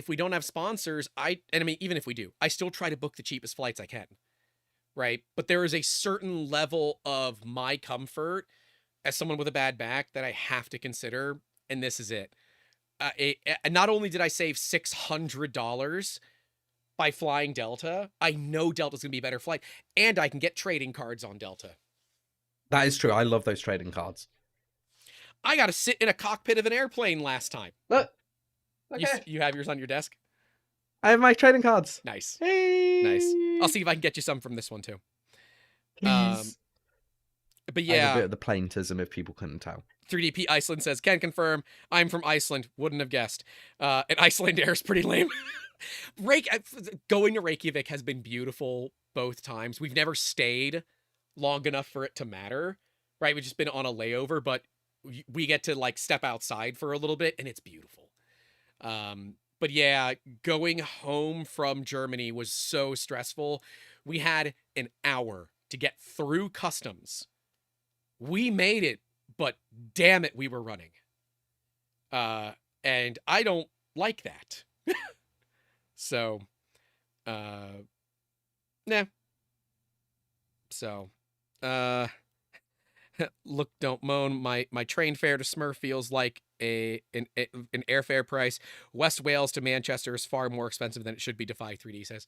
we don't have sponsors, even if we do, I still try to book the cheapest flights I can. Right. But there is a certain level of my comfort as someone with a bad back that I have to consider. And this is it. Not only did I save $600 by flying Delta, I know Delta's going to be a better flight, and I can get trading cards on Delta. That is true. I love those trading cards. I got to sit in a cockpit of an airplane last time. Look. Okay. You have yours on your desk? I have my trading cards. Nice. Hey. Nice. I'll see if I can get you some from this one too. Please. But yeah. I have a bit of the plaintism if people couldn't tell. 3DP Iceland says, can confirm, I'm from Iceland. Wouldn't have guessed. And Iceland Air is pretty lame. Going to Reykjavik has been beautiful both times. We've never stayed long enough for it to matter, right? We've just been on a layover, but we get to like step outside for a little bit, and it's beautiful. But yeah, going home from Germany was so stressful. We had an hour to get through customs. We made it, but damn it, we were running. And I don't like that. So, nah. So, look, don't moan. My train fare to Smurf feels like an airfare price. West Wales to Manchester is far more expensive than it should be. Defy 3D says.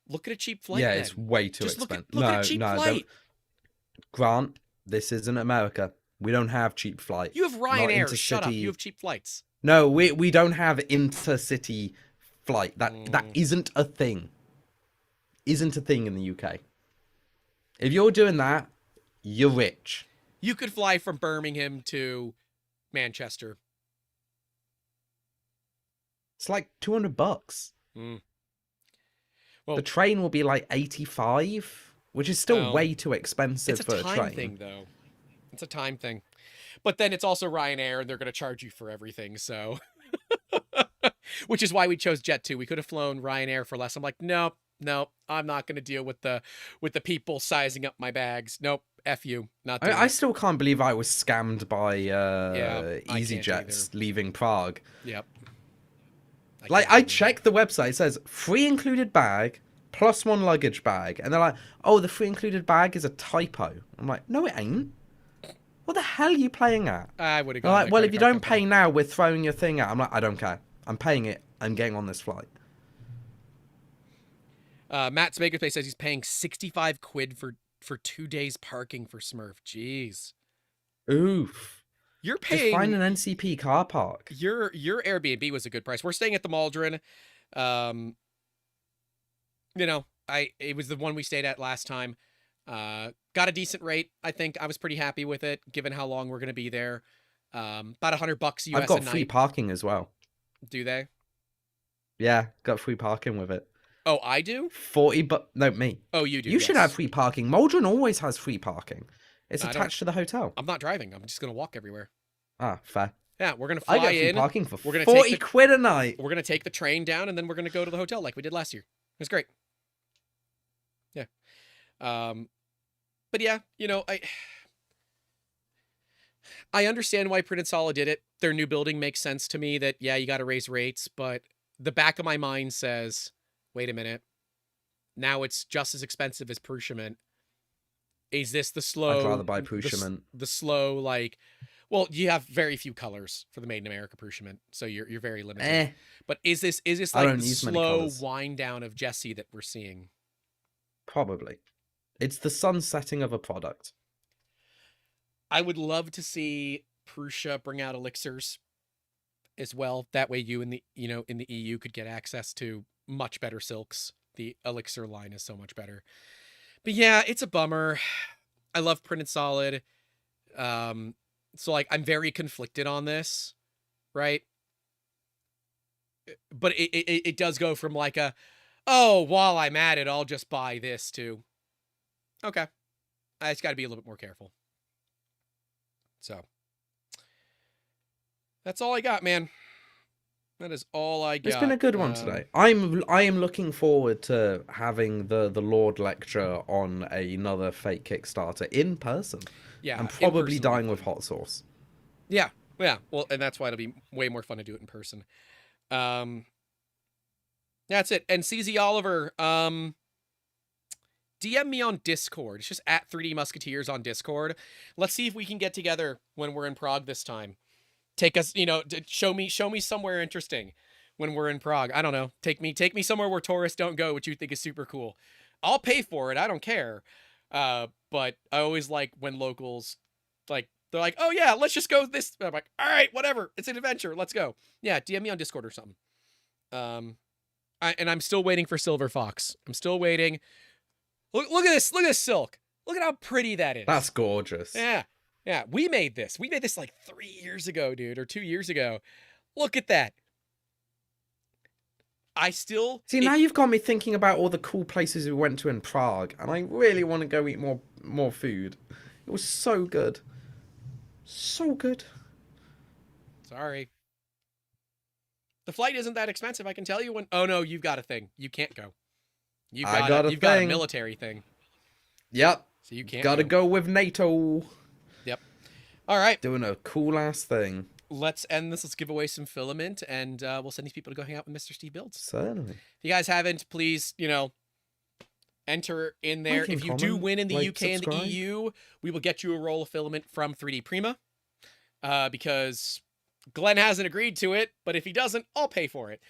Look at a cheap flight. Yeah, then. it's way too expensive. Look at a cheap flight. Grant, this isn't America. We don't have cheap flights. You have Ryanair. Shut up. You have cheap flights. No, we don't have intercity flight. That isn't a thing. Isn't a thing in the UK. If you're doing that, you're rich. You could fly from Birmingham to Manchester. It's like $200. Well, the train will be like 85, which is still way too expensive for a train. It's a time thing, though. It's a time thing. But then it's also Ryanair, and they're going to charge you for everything, so... Which is why we chose Jet2. We could have flown Ryanair for less. I'm like, nope, I'm not going to deal with the people sizing up my bags. Nope, F you. Not doing I still can't believe I was scammed by EasyJets leaving Prague. Yep. I checked the website. It says free included bag plus 1 luggage bag. And they're like, oh, the free included bag is a typo. I'm like, no, it ain't. What the hell are you playing at? I would have gone. Like, well, if you don't pay now, we're throwing your thing out. I'm like, I don't care. I'm paying it. I'm getting on this flight. Matt Smakerspace says he's paying 65 quid for 2 days parking for Smurf. Jeez. Oof. You're paying. Just find an NCP car park. Your Airbnb was a good price. We're staying at the Maldron. It was the one we stayed at last time. Got a decent rate. I think I was pretty happy with it, given how long we're going to be there. About $100 US. I've got free parking as well. Do they? Yeah, got free parking with it. Oh, I do? 40, but no, me. Oh, you do. You should have free parking. Maldron always has free parking. It's attached to the hotel. I'm not driving. I'm just going to walk everywhere. Ah, fair. Yeah, we're going to fly in. I get free parking for 40 quid a night. We're going to take the train down, and then we're going to go to the hotel like we did last year. It was great. Yeah. But yeah, I understand why Peninsula did it. Their new building makes sense to me that, yeah, you got to raise rates, but the back of my mind says, wait a minute. Now it's just as expensive as Prusament. Is this the slow... I'd rather buy Prusament. The slow, like... Well, you have very few colors for the Made in America Prusament, so you're very limited. But is this like the slow wind down of Jesse that we're seeing? Probably. It's the sunsetting of a product. I would love to see Prusa bring out elixirs as well. That way you in the EU could get access to much better silks. The elixir line is so much better. But yeah, it's a bummer. I love Printed Solid. So like I'm very conflicted on this, right? But it does go from like while I'm at it, I'll just buy this to, okay, I just got to be a little bit more careful. So that's all I got, man. That is all I got. It's been a good one today. I am looking forward to having the Lord lecture on another fake Kickstarter in person. Yeah, I'm probably dying with hot sauce. Yeah. Well, and that's why it'll be way more fun to do it in person. That's it. And CZ Oliver, DM me on Discord. It's just at 3D Musketeers on Discord. Let's see if we can get together when we're in Prague this time. Take us, show me somewhere interesting when we're in Prague. I don't know. Take me somewhere where tourists don't go, which you think is super cool. I'll pay for it. I don't care. But I always like when locals, like, they're like, oh yeah, let's just go this. I'm like, all right, whatever. It's an adventure. Let's go. Yeah, DM me on Discord or something. And I'm still waiting for Silver Fox. I'm still waiting. Look at this. Look at this silk. Look at how pretty that is. That's gorgeous. Yeah. Yeah. We made this like 3 years ago, dude, or 2 years ago. Look at that. Now you've got me thinking about all the cool places we went to in Prague, and I really want to go eat more more food. It was so good. So good. Sorry. The flight isn't that expensive, I can tell you when... Oh, no, you've got a thing. You can't go. You've got a military thing. Yep. So you can't Gotta go with NATO. Yep. All right. Doing a cool-ass thing. Let's end this. Let's give away some filament, and we'll send these people to go hang out with Mr. Steve Builds. Certainly. If you guys haven't, please, enter in there. If you do win in the UK and the EU, we will get you a roll of filament from 3D Prima. Because Glenn hasn't agreed to it, but if he doesn't, I'll pay for it.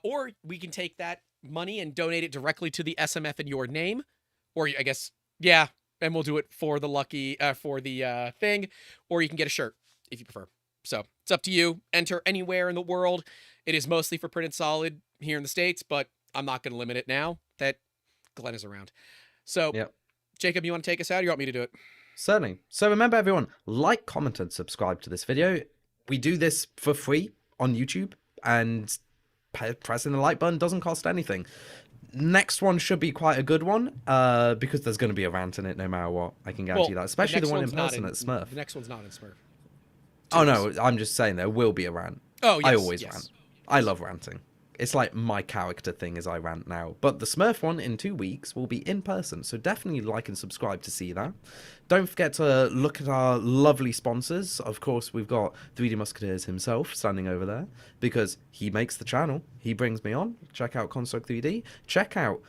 Or we can take that money and donate it directly to the SMF in your name. Or I guess, yeah, and we'll do it for the lucky, for the thing. Or you can get a shirt if you prefer. So it's up to you. Enter anywhere in the world. It is mostly for printed solid here in the States, but I'm not going to limit it now that Glenn is around. So, yep. Jacob, you want to take us out or you want me to do it? Certainly. So remember, everyone, like, comment, and subscribe to this video. We do this for free on YouTube, and pressing the like button doesn't cost anything. Next one should be quite a good one, because there's going to be a rant in it no matter what. I can guarantee that, especially the one in person at Smurf. The next one's not in Smurf. Oh, no, I'm just saying there will be a rant. Oh, yes. I always rant. I love ranting. It's like my character thing as I rant now. But the Smurf one in 2 weeks will be in person, so definitely like and subscribe to see that. Don't forget to look at our lovely sponsors. Of course, we've got 3D Musketeers himself standing over there, because he makes the channel. He brings me on. Check out Construct 3D. Check out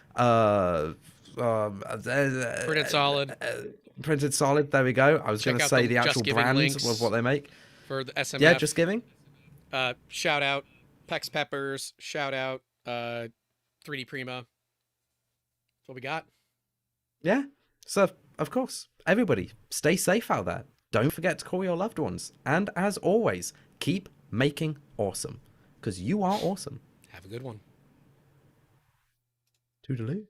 Printed Solid. Printed Solid, there we go. I was going to say the actual brand of what they make. For the SMF. Yeah, Just Giving. Shout out Pex Peppers. Shout out 3D Prima. That's what we got. Yeah. So, of course, everybody, stay safe out there. Don't forget to call your loved ones. And as always, keep making awesome. Because you are awesome. Have a good one. Toodaloo.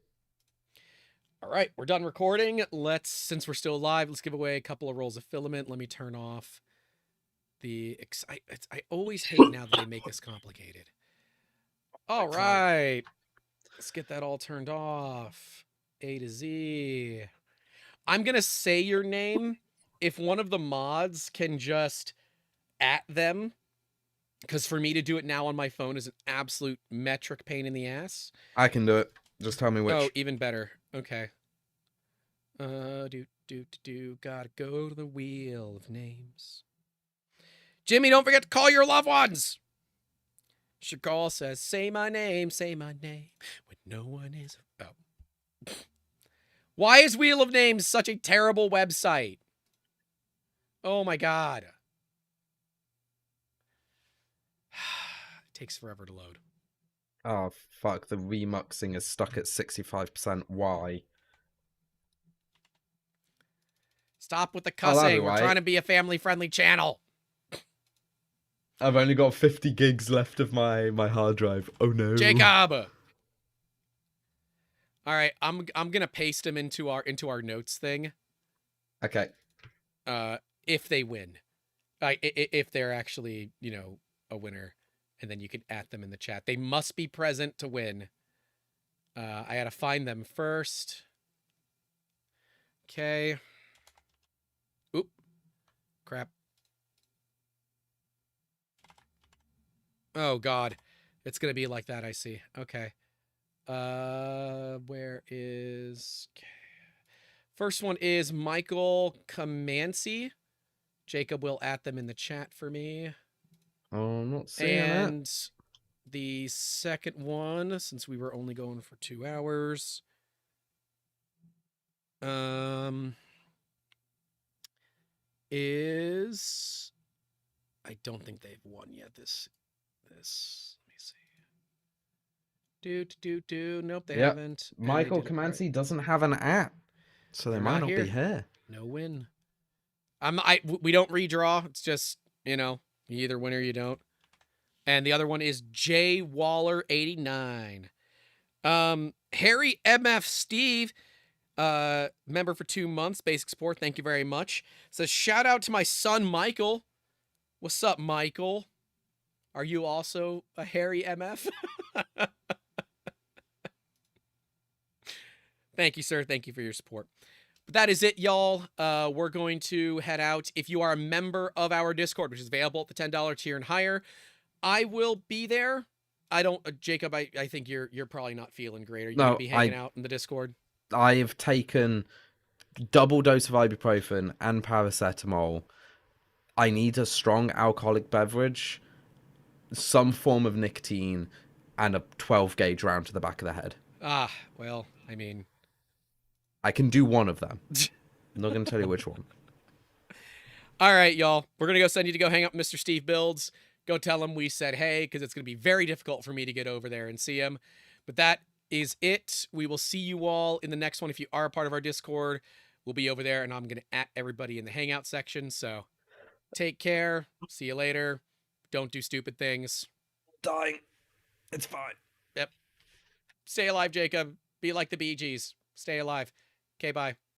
All right, we're done recording. Since we're still live, let's give away a couple of rolls of filament. Let me turn off I always hate now that they make this complicated. All right. Let's get that all turned off. A to Z. I'm going to say your name. If one of the mods can just at them, because for me to do it now on my phone is an absolute metric pain in the ass. I can do it. Just tell me which. Oh, even better. Okay. Gotta go to the wheel of names. Jimmy, don't forget to call your loved ones. Chagall says, say my name, when no one is. Oh. Why is Wheel of Names such a terrible website? Oh my God. It takes forever to load. Oh, fuck. The remuxing is stuck at 65%. Why? Stop with the cussing. We're trying to be a family-friendly channel. I've only got 50 gigs left of my hard drive. Oh no. Jacob. All right, I'm gonna paste them into our notes thing. Okay. If they win, if they're actually a winner, and then you can at them in the chat. They must be present to win. I gotta find them first. Okay. Oop. Crap. Oh, God. It's going to be like that, I see. Okay. Where is... First one is Michael Comanci. Jacob will at them in the chat for me. Oh, I'm not seeing and the second one, since we were only going for 2 hours... is... I don't think they've won yet this. Let me see. Nope, they haven't. Michael Comanci doesn't have an at, so they might not be here. No win. We don't redraw. It's just, you either win or you don't. And the other one is J Waller 89. Harry MF Steve, member for 2 months, basic support. Thank you very much. Says shout out to my son Michael. What's up, Michael? Are you also a Harry MF? Thank you, sir. Thank you for your support. But that is it, y'all. We're going to head out. If you are a member of our Discord, which is available at the $10 tier and higher, I will be there. I don't, Jacob. I think you're probably not feeling great. Are you gonna be hanging out in the Discord? I have taken double dose of ibuprofen and paracetamol. I need a strong alcoholic beverage, some form of nicotine, and a 12 gauge round to the back of the head. Ah, well, I mean, I can do one of them. I'm not going to tell you which one. All right, y'all. We're going to go send you to go hang out with Mr. Steve Builds. Go tell him we said hey, because it's going to be very difficult for me to get over there and see him. But that is it. We will see you all in the next one. If you are a part of our Discord, we'll be over there, and I'm going to at everybody in the Hangout section. So take care. See you later. Don't do stupid things. Dying. It's fine. Yep. Stay alive, Jacob. Be like the Bee Gees. Stay alive. Okay, bye.